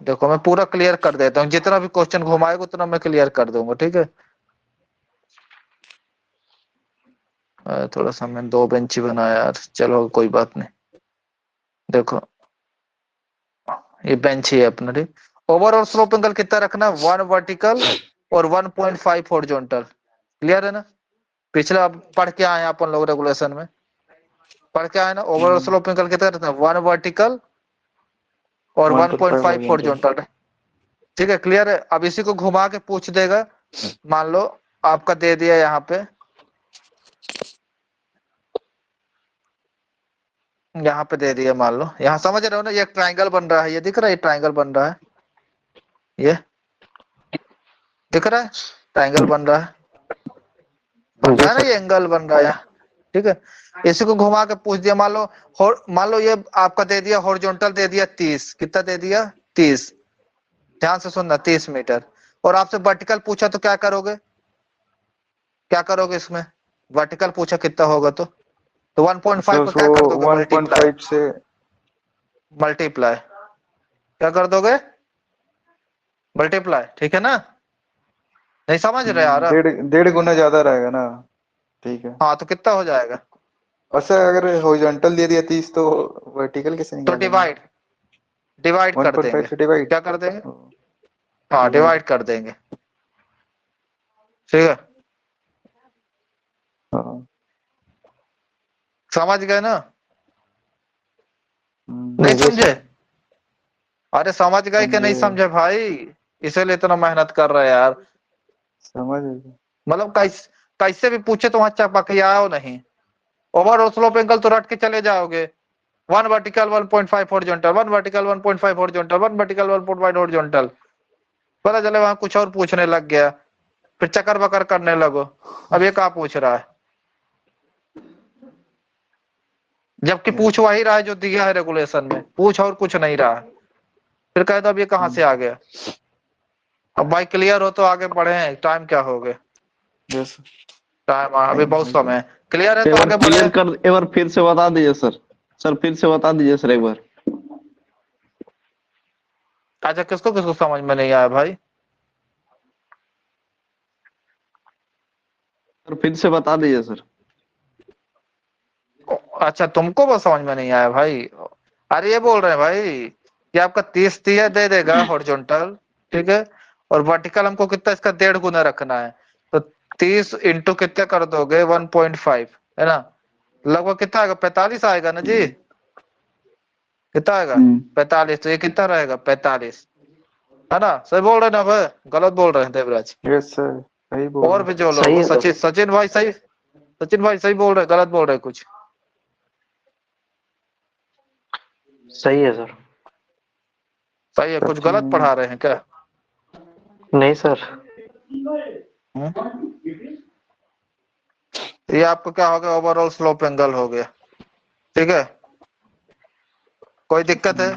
Speaker 1: देखो मैं पूरा क्लियर कर देता हूँ, जितना भी क्वेश्चन घुमाएगा उतना मैं क्लियर कर दूंगा, ठीक है। थोड़ा सा मैंने 2 बेंच ही बनाया यार, चलो कोई बात नहीं। देखो ये बेंच ही है अपना, ठीक। ओवरऑल स्लोप एंगल कितना रखना, 1 वर्टिकल और 1.5 हॉरिजॉन्टल, क्लियर है ना। पिछला पढ़ के आए हैं अपन लोग रेगुलेशन में, पढ़ के आए ना, ओवरऑल स्लोप एंगल कितना रखना, 1 वर्टिकल और 1.5
Speaker 2: 1.5
Speaker 1: हॉरिजॉन्टल, ठीक है, क्लियर है। अब इसी को घुमा के पूछ देगा, मान लो आपका दे दिया यहाँ पे, यहाँ पे दे दिया, मान लो यहाँ समझ रहे हो ना, ये ट्राइंगल बन रहा है, ये दिख रहा है, ये ट्राइंगल बन रहा है, ये दिख रहा है, ट्राइंगल बन रहा
Speaker 3: जी
Speaker 1: है ना,
Speaker 3: सर।
Speaker 1: ये एंगल बन रहा है, ठीक है। इसी को घुमा के पूछ दिया, मान लो ये आपका दे दिया हॉरिजॉन्टल दे दिया 30, कितना दे दिया 30, ध्यान से सुनना 30 मीटर, और आपसे वर्टिकल पूछा तो क्या करोगे, क्या करोगे इसमें, वर्टिकल पूछा कितना होगा तो 1.5 को क्या कर दोगे,
Speaker 2: 1.5 से
Speaker 1: मल्टीप्लाई क्या कर दोगे, मल्टीप्लाई, ठीक है ना। नहीं समझ रहे यार,
Speaker 2: 1.5 गुना ज्यादा रहेगा ना, ठीक है।
Speaker 1: हाँ तो कितना हो जाएगा,
Speaker 2: अच्छा अगर हॉरिजॉन्टल दे दिया 30 तो वर्टिकल कैसे
Speaker 1: तो
Speaker 2: निकालेंगे?
Speaker 1: डिवाइड डिवाइड कर
Speaker 2: 1.5
Speaker 1: देंगे,
Speaker 2: से डिवाइड।
Speaker 1: क्या कर देंगे, हाँ डिवाइड कर देंगे, ठीक है।
Speaker 2: हाँ।
Speaker 1: समझ गए ना,
Speaker 2: हम्म,
Speaker 1: नहीं
Speaker 3: जी
Speaker 1: समझे,
Speaker 3: सर।
Speaker 1: अरे समझ गए कि नहीं
Speaker 2: समझे
Speaker 1: समझे भाई, इसीलिए इतना मेहनत कर रहे हैं यार।
Speaker 2: समझ गए।
Speaker 1: मतलब कैसे भी पूछे तो वहां चपकियाओ नहीं, ओवरऑल स्लोप एंगल तो रट के चले जाओगे, 1 vertical 1.5 horizontal, 1 vertical 1.5 horizontal, 1 vertical 1.5 horizontal, पता चले वहां कुछ और पूछने लग गया, फिर चक्कर बकर करने लगो, अब ये क्या पूछ रहा है, जबकि पूछ वही रहा है जो दिया है रेगुलेशन में, पूछ और कुछ नहीं रहा है, फिर कह दो अब ये कहां से आ गया। अब भाई क्लियर हो तो आगे बढ़े, टाइम क्या हो गया,
Speaker 2: यस
Speaker 1: टाइम अभी बहुत समय है, क्लियर है
Speaker 4: एक
Speaker 1: तो
Speaker 4: बार
Speaker 1: आगे बढ़े।
Speaker 4: क्लियर कर, एक बार फिर से बता दीजिए सर। सर फिर से बता दीजिए सर एक बार।
Speaker 1: अच्छा किसको किसको समझ में नहीं आया भाई,
Speaker 4: सर फिर से बता दीजिए सर।
Speaker 1: अच्छा तुमको वो समझ में नहीं आया भाई, अरे ये बोल रहे हैं भाई कि आपका 30 दिया दे देगा हॉरिजॉन्टल, ठीक है, और वर्टिकल हमको कितना इसका 1.5 गुना रखना है, तो 30 इंटू कितना कर दोगे 1.5, है ना, लगभग कितना आएगा 45 आएगा ना जी, कितना आएगा 45, तो ये कितना रहेगा 45, है ना, सही बोल रहे हैं ना भाई, गलत बोल रहे हैं देवराज,
Speaker 2: यस सर सही बोल
Speaker 1: और
Speaker 2: रहे
Speaker 1: भी जो
Speaker 3: सही
Speaker 1: लोग,
Speaker 3: है सर।
Speaker 1: सचिन भाई सही, सचिन भाई सही बोल रहे हैं, गलत बोल रहे हैं कुछ,
Speaker 3: सही है सर।
Speaker 1: सही है, कुछ गलत
Speaker 2: सचिन।
Speaker 1: पढ़ा रहे हैं क्या,
Speaker 3: नहीं सर।
Speaker 1: हम्म? ये आपको क्या हो गया, ओवरऑल स्लोप एंगल हो गया, ठीक है, कोई दिक्कत है,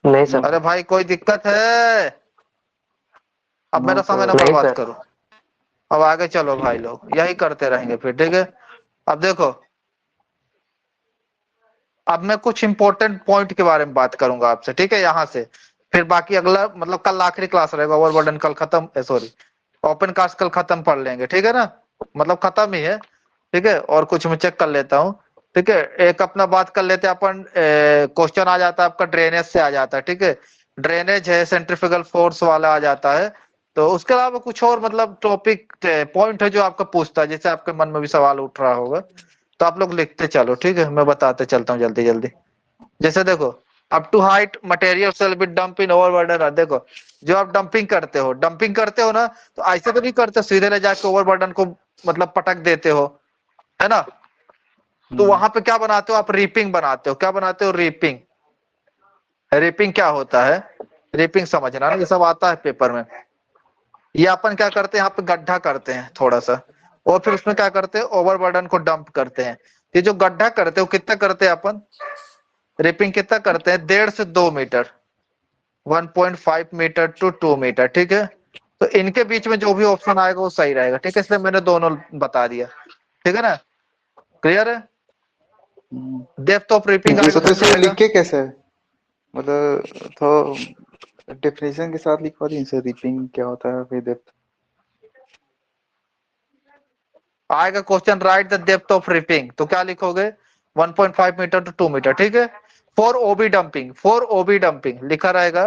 Speaker 3: नहीं सर।
Speaker 1: अरे भाई कोई दिक्कत है, अब
Speaker 2: नो
Speaker 1: मेरा समय ना
Speaker 2: सर।
Speaker 3: नहीं
Speaker 1: बर्बाद
Speaker 3: सर।
Speaker 1: करो, अब आगे चलो भाई लोग, यही करते रहेंगे फिर, ठीक है। अब देखो, अब मैं कुछ इंपॉर्टेंट पॉइंट के बारे में बात करूंगा आपसे, ठीक है, यहाँ से फिर बाकी अगला मतलब कल आखिरी क्लास रहेगा, ओवरबर्डन कल खत्म, सॉरी ओपन कास्ट कल खत्म पढ़ लेंगे, ठीक है ना, मतलब खत्म ही है, ठीक है। और कुछ मैं चेक कर लेता हूँ, ठीक है। एक अपना बात कर लेते हैं अपन, क्वेश्चन आ जाता है आपका ड्रेनेज से आ जाता है, ठीक है, ड्रेनेज है, सेंट्रीफ्यूगल फोर्स वाला आ जाता है। तो उसके अलावा कुछ और मतलब टॉपिक पॉइंट है जो आपका पूछता है, जैसे आपके मन में भी सवाल उठ रहा होगा, तो आप लोग लिखते चलो, ठीक है, मैं बताते चलता हूँ जल्दी जल्दी। जैसे देखो, up to height material shall be dump in overburden, देखो जो आप डंपिंग करते हो ना, तो ऐसे तो नहीं करते सीधे ले जाके ओवरबर्डन को मतलब पटक देते हो, है ना। तो वहां पे क्या बनाते हो आप, रीपिंग बनाते हो। क्या बनाते हो, रीपिंग। रीपिंग क्या होता है, रीपिंग समझना, ये सब आता है पेपर में। ये अपन क्या करते हैं, यहाँ पे गड्ढा करते हैं थोड़ा सा, और फिर उसमें क्या करते हैं, ओवरबर्डन को डंप करते हैं। ये जो गड्ढा करते हो कितना करते हैं अपन, रिपिंग कितना करते हैं, 1.5 से 2 मीटर, 1.5 मीटर टू 2 मीटर, ठीक है। तो इनके बीच में जो भी ऑप्शन आएगा वो सही रहेगा, ठीक है, इसलिए मैंने दोनों बता दिया, ठीक है ना, क्लियर है। डेप्थ ऑफ रिपिंग
Speaker 2: ये
Speaker 1: आएगा
Speaker 2: तो
Speaker 1: तो
Speaker 2: इसमें
Speaker 1: आएगा,
Speaker 2: लिख के कैसे है, मतलब तो डेफिनेशन के साथ लिखवा दी सर, रिपिंग क्या होता है, फिर डेप्थ।
Speaker 1: आएगा question, right the depth of ripping, तो क्या लिखोगे, 1.5 मीटर टू 2 मीटर, ठीक है। फॉर ओबी डंपिंग लिखा रहेगा,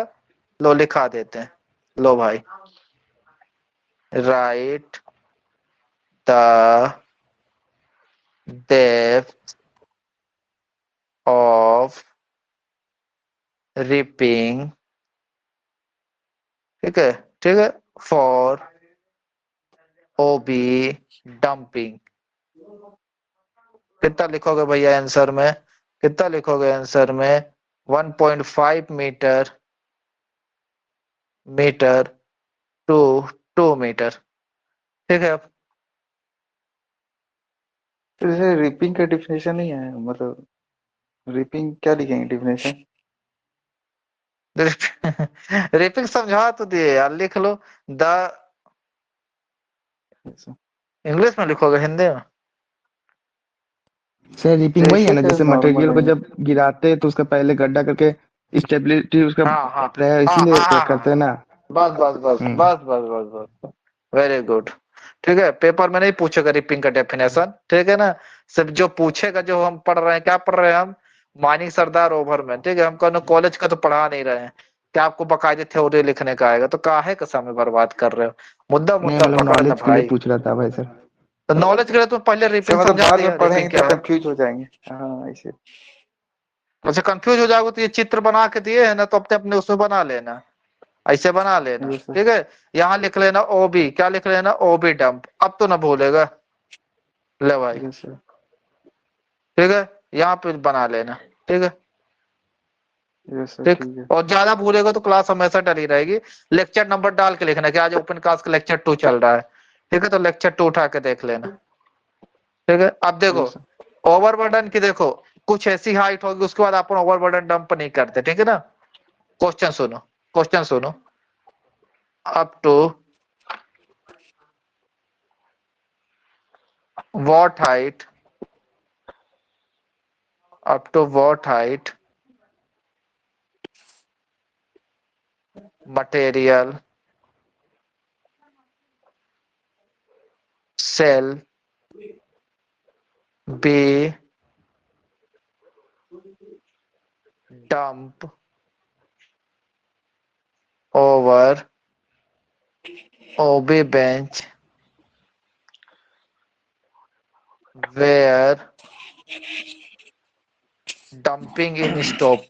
Speaker 1: लो लिखा देते हैं, लो भाई, right the depth of ripping, ठीक है, ठीक है, फॉर ओबी डंपिंग। कितना लिखोगे भैया आंसर में, कितना लिखोगे आंसर में, 1.5 मीटर मीटर टू 2 मीटर, ठीक है। अब
Speaker 2: तो जैसे रिपिंग का डेफिनेशन नहीं है, मतलब रिपिंग क्या लिखेंगे डेफिनेशन।
Speaker 1: रिपिंग समझा तो दिए यार, लिख लो द, इंग्लिश में लिखोगे हिंदी में,
Speaker 6: सर रिपिंग वही है
Speaker 2: जैसे
Speaker 6: ना,
Speaker 2: सर
Speaker 6: जैसे
Speaker 2: नॉर्मल
Speaker 6: मटेरियल को
Speaker 2: है।
Speaker 6: जब गिराते हैं तो उसका पहले गड्ढा करके स्टेबिलिटी उसका
Speaker 1: हाँ हाँ
Speaker 6: रहे,
Speaker 1: हाँ
Speaker 6: इसीलिए
Speaker 1: हाँ हाँ
Speaker 6: करते हैं
Speaker 1: हाँ,
Speaker 6: ना।
Speaker 1: बस बस बस
Speaker 6: हम्म।
Speaker 1: बस बस बस बस, वेरी गुड, ठीक है। पेपर में नहीं पूछेगा रिपिंग का डेफिनेशन, ठीक है ना, सिर्फ जो पूछेगा, जो हम पढ़ रहे हैं, क्या पढ़ रहे हैं हम, मानिक सरदार ओवरमैन, ठीक है, हम कॉलेज का तो पढ़ा नहीं रहे हैं, क्या आपको बाकायदे थ्योरी लिखने का आएगा, तो काहे का समय बर्बाद कर रहे हो, मुद्दा
Speaker 6: नहीं
Speaker 1: मुद्दा
Speaker 6: मतलब
Speaker 1: पकड़ लो
Speaker 6: नॉलेज के लिए
Speaker 1: भाई।
Speaker 6: पूछ रहा था भाई सर।
Speaker 1: तो नॉलेज के लिए तो पहले
Speaker 2: सर
Speaker 1: रिपिंग
Speaker 2: मतलब
Speaker 1: समझा
Speaker 2: बाद
Speaker 1: दिया,
Speaker 2: में
Speaker 1: रिपिंग
Speaker 2: पढ़ेंगे तो
Speaker 1: क्या है।
Speaker 2: कंफ्यूज हो जाएंगे, हाँ ऐसे।
Speaker 1: अच्छा कंफ्यूज हो जाओगे तो ये चित्र बना के दिए है ना, तो अपने अपने उसमें बना लेना, ऐसे बना लेना,
Speaker 2: यस सर।
Speaker 1: ठीक है। यहाँ लिख लेना ओबी, क्या लिख लेना, ओबी डंप, अब तो ना भूलेगा, ले भाई,
Speaker 2: यस सर।
Speaker 1: ठीक है, यहाँ पे बना लेना, ठीक है,
Speaker 2: यस सर
Speaker 1: ठीक।
Speaker 2: ठीक है।
Speaker 1: और ज्यादा भूलेगा तो क्लास हमेशा डली रहेगी। लेक्चर नंबर डाल के लिखना कि आज ओपन क्लास का लेक्चर 2 चल रहा है, ठीक है, तो लेक्चर 2 उठा के देख लेना, ठीक है। अब देखो
Speaker 2: यस सर।
Speaker 1: ओवरबर्डन की, देखो कुछ ऐसी हाइट होगी उसके बाद अपन ओवरबर्डन डंप नहीं करते, ठीक है ना। क्वेश्चन सुनो, क्वेश्चन सुनो, up to what height, up to what height material shall be dumped over OB bench where dumping in stop,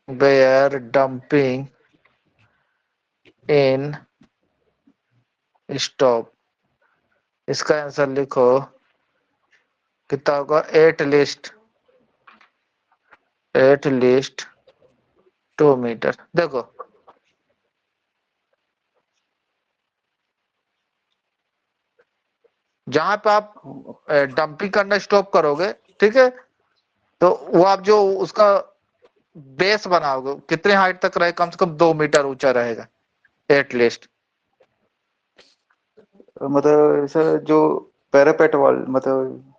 Speaker 1: where dumping in stop। इसका आंसर लिखो, कितना होगा, एट लीस्ट 2 मीटर। देखो जहां पे आप डंपिंग करना स्टॉप करोगे, ठीक है, तो वो आप जो उसका बेस बनाओगे कितने हाइट तक रहे, कम से कम 2 मीटर ऊंचा रहेगा एटलीस्ट।
Speaker 2: मतलब सर जो पैरापेट वॉल मतलब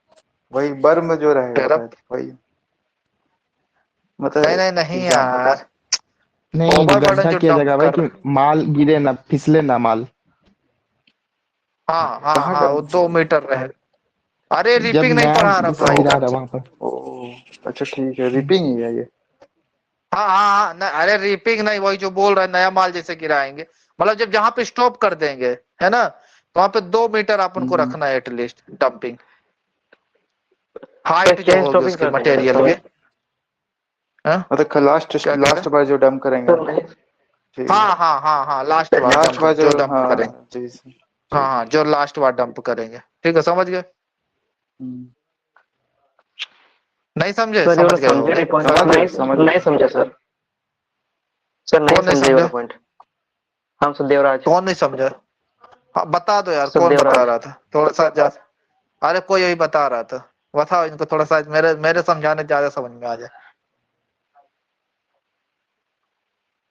Speaker 2: वही बर्म जो रहेगा
Speaker 1: पैरा
Speaker 2: शायद वही
Speaker 1: नहीं
Speaker 2: मतलब
Speaker 1: नहीं नहीं
Speaker 2: एग्जाम्पल।
Speaker 1: यार,
Speaker 6: नहीं,
Speaker 1: ओवरबर्डन
Speaker 6: गड्ढा
Speaker 1: जो
Speaker 6: किया
Speaker 1: डंप
Speaker 6: जाएगा भाई
Speaker 1: कर,
Speaker 6: कि माल गिरे ना, फिसले ना माल।
Speaker 1: हाँ हाँ
Speaker 2: कहाँ
Speaker 1: हाँ, वो 2 मीटर रहे। अरे
Speaker 6: जब
Speaker 1: रिपिंग नहीं
Speaker 6: नया
Speaker 1: पढ़ा रहा
Speaker 6: गिरा
Speaker 1: भाई।
Speaker 6: रहा वहां पर।
Speaker 2: ओ अच्छा ठीक है, रिपिंग ही है ये।
Speaker 1: हाँ हाँ हाँ, अरे रिपिंग नहीं, वही जो बोल रहा है नया माल जैसे गिराएंगे, मतलब जब जहां पे स्टॉप कर देंगे, है ना, तो वहां पे 2 मीटर अपन को
Speaker 2: हम्म।
Speaker 1: रखना है एटलीस्ट डंपिंग
Speaker 3: सर
Speaker 1: हाइट जो
Speaker 3: चेंज
Speaker 1: होगी
Speaker 3: टॉपिक
Speaker 1: उसकी
Speaker 3: कर देंगे
Speaker 1: मटेरियल
Speaker 3: सर।
Speaker 1: की। हाँ
Speaker 2: मतलब लास्ट
Speaker 1: क्या कह रहे
Speaker 2: लास्ट
Speaker 1: हैं?
Speaker 2: बार जो डंप करेंगे।
Speaker 3: सर नहीं
Speaker 2: ठीक है,
Speaker 1: हाँ हाँ हाँ हाँ, लास्ट बार
Speaker 2: लास्ट
Speaker 1: डंप
Speaker 2: बार जो
Speaker 1: जो डंप करेंगे।
Speaker 2: हाँ जी जी,
Speaker 1: हाँ
Speaker 2: ठीक है।
Speaker 1: हाँ, जो लास्ट बार डंप करेंगे, ठीक है, समझ गए?
Speaker 2: हम्म,
Speaker 1: नहीं समझे?
Speaker 3: सर ये वाला
Speaker 1: समझ गए
Speaker 3: समझे
Speaker 1: होगे।
Speaker 3: नहीं पॉइंट,
Speaker 2: समझ गए समझ
Speaker 3: नहीं
Speaker 2: गए।
Speaker 3: नहीं समझे सर। सर नहीं
Speaker 1: कौन नहीं
Speaker 3: समझे ये
Speaker 1: समझा?
Speaker 3: वाला पॉइंट। हम सर देवराज।
Speaker 1: कौन नहीं समझा? हाँ बता दो यार,
Speaker 3: सर
Speaker 1: कौन बता
Speaker 3: देवराज।
Speaker 1: रहा था थोड़ा सा जा। अरे कोई यही बता रहा था, बताओ इनको थोड़ा सा, मेरे मेरे समझाने ज्यादा समझ में आ जाए।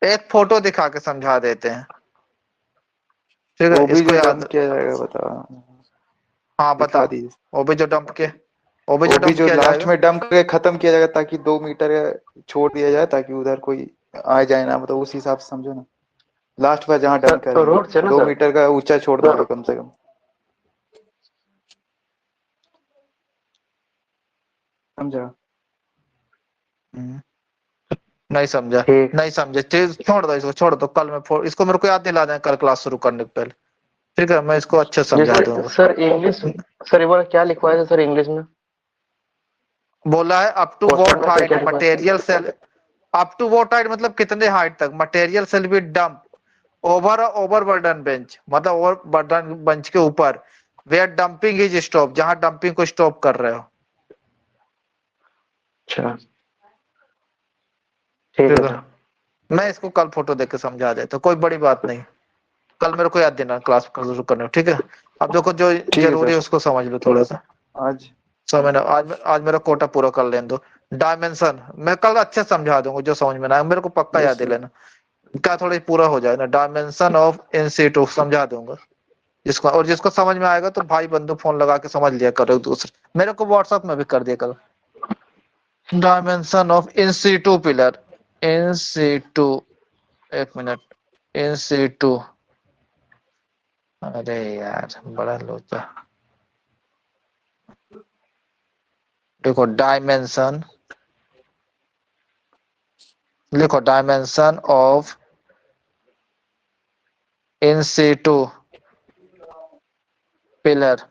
Speaker 1: एक फोटो दिखा के समझा देते हैं, ठीक है,
Speaker 2: वो भी
Speaker 1: इसको
Speaker 2: जो डंप
Speaker 1: याद।
Speaker 2: किया जाएगा बता,
Speaker 1: हाँ
Speaker 2: दिखा
Speaker 1: बताओ।
Speaker 2: दीजिए।
Speaker 1: वो भी जो डंप के, वो भी जो
Speaker 2: वो भी
Speaker 1: डंप
Speaker 2: जो
Speaker 1: किया
Speaker 2: लास्ट
Speaker 1: जाएगा।
Speaker 2: में डंप करके खत्म किया जाएगा ताकि 2 मीटर छोड़ दिया जाए ताकि उधर कोई आ जाए ना, मतलब उस हिसाब से समझो ना। लास्ट बार जहाँ डंप
Speaker 3: सर
Speaker 2: करेंगे
Speaker 3: रोड से ना
Speaker 2: दो
Speaker 3: सर।
Speaker 2: मीटर का ऊंचा छोड़
Speaker 3: सर
Speaker 2: देंगे कम से कम। समझा?
Speaker 1: हम्म, नहीं समझा।
Speaker 3: ठीक।
Speaker 1: नहीं समझे, चीज छोड़ दो, इसको छोड़ दो, कल मैं इसको मेरे को याद दिला दें कल क्लास शुरू करने के पहले, ठीक है, मैं इसको अच्छे से समझा
Speaker 3: जैसे
Speaker 1: दूंगा।
Speaker 3: सर इंग्लिश, सर ये वाला क्या लिखवाया था सर इंग्लिश में?
Speaker 1: बोला है अप टू
Speaker 3: क्वेश्चन
Speaker 1: वॉट
Speaker 3: में सर
Speaker 1: हाइट
Speaker 3: क्या लिखवाया?
Speaker 1: Material shall, up to what height मतलब कितने हाइट तक material shall be dump over overburden bench, मतलब ओवरबर्डन बेंच के ऊपर, वेयर डंपिंग इज स्टॉप, जहां डंपिंग को स्टॉप कर रहे हो।
Speaker 3: अच्छा ठीक
Speaker 1: ठीक
Speaker 3: है
Speaker 1: है,
Speaker 3: सर।
Speaker 1: मैं इसको कल फोटो देख के समझा देता हूँ, कोई बड़ी बात नहीं। कल मेरे को याद देना क्लास शुरू करने में, ठीक है। अब देखो जो
Speaker 2: ठीक है
Speaker 1: जरूरी है
Speaker 2: सर।
Speaker 1: उसको समझ लो थोड़ा सा।
Speaker 2: आज
Speaker 1: समझ ना, आज आज मेरा कोटा पूरा कर लेने दो। डायमेंशन मैं कल अच्छे से समझा दूंगा, जो समझ में ना आए मेरे को पक्का
Speaker 2: यस
Speaker 1: याद
Speaker 2: सर।
Speaker 1: दिलाना, क्या थोड़ा पूरा हो जाए ना। डायमेंशन ऑफ इन सीटू समझा दूंगा जिसको, और जिसको समझ में आएगा तो भाई बंधु फोन लगा के समझ लिया करो एक दूसरे, मेरे को व्हाट्सएप में भी कर दिया करो। Dimension of in situ pillar, in situ, एक मिनट, इन सीटू, अरे यार बड़ा लोचा। देखो डायमेंशन, लिखो dimension of in situ pillar.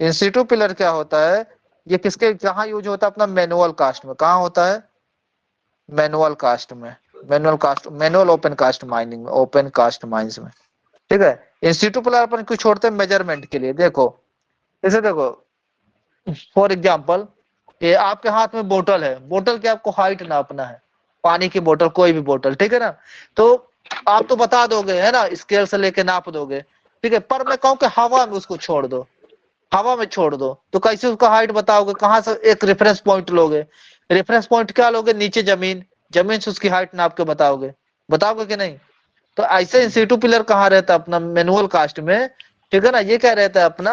Speaker 1: In situ pillar क्या होता है, ये किसके कहाँ यूज होता है, अपना मैनुअल कास्ट में। कहाँ होता है? मैनुअल कास्ट में, manual cast, manual open cast mining में, ओपन कास्ट माइंस में, ठीक है। इन सीटू पिलर अपन क्यों छोड़ते हैं? मेजरमेंट के लिए। देखो जैसे देखो, फॉर एग्जाम्पल, ये आपके हाथ में बोतल है, बोतल की आपको हाइट नापना है, पानी की बोतल, कोई भी बोतल, ठीक है ना, तो आप तो बता दोगे, है ना, स्केल से लेके नाप दोगे, ठीक है, पर मैं कहूँ कि हवा में उसको छोड़ दो, हवा में छोड़ दो, तो कैसे उसका हाइट बताओगे? कहाँ से एक रेफरेंस पॉइंट लोगे? रेफरेंस पॉइंट क्या लोगे? नीचे जमीन, जमीन से उसकी हाइट नाप के बताओगे, बताओगे कि नहीं? तो ऐसे इंसिटू पिलर कहाँ रहता है? अपना मैनुअल कास्ट में, ठीक है ना। ये क्या रहता है अपना,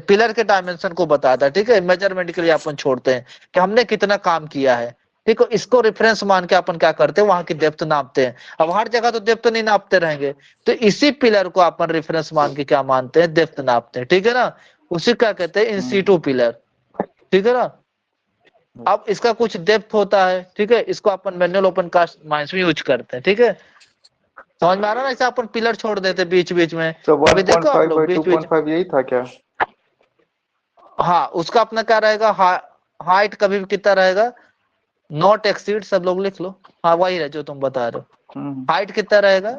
Speaker 1: पिलर के डायमेंशन को बताता है, ठीक है। मेजरमेंट के लिए अपन छोड़ते हैं कि हमने कितना काम किया है, ठीक है। इसको रेफरेंस मान के अपन क्या करते हैं, वहां की डेप्थ नापते हैं। अब हर जगह तो डेप्थ नहीं नापते रहेंगे, तो इसी पिलर को अपन रेफरेंस मान के क्या मानते हैं, डेप्थ नापते हैं, ठीक है ना। उसी क्या कहते हैं, इंसिटू पिलर, ठीक है ना। अब इसका कुछ डेप्थ होता है, ठीक है, इसको अपन मैनुअल ओपन कास्ट माइंस में यूज करते हैं, ठीक है। समझ में आ रहा है ना? ऐसे अपन पिलर छोड़ देते बीच बीच में,
Speaker 2: तो
Speaker 1: कभी देखो आप
Speaker 2: 1.5
Speaker 1: लोग
Speaker 2: बाई
Speaker 1: बीच बीच।
Speaker 2: 2.5 यही था क्या?
Speaker 1: हाँ, उसका अपना क्या रहेगा, हाइट कभी भी कितना रहेगा, नॉट एक्सीड, सब लोग लिख लो। हाँ वही है जो तुम बता रहे हो।
Speaker 2: हम्म।
Speaker 1: हाइट कितना रहेगा,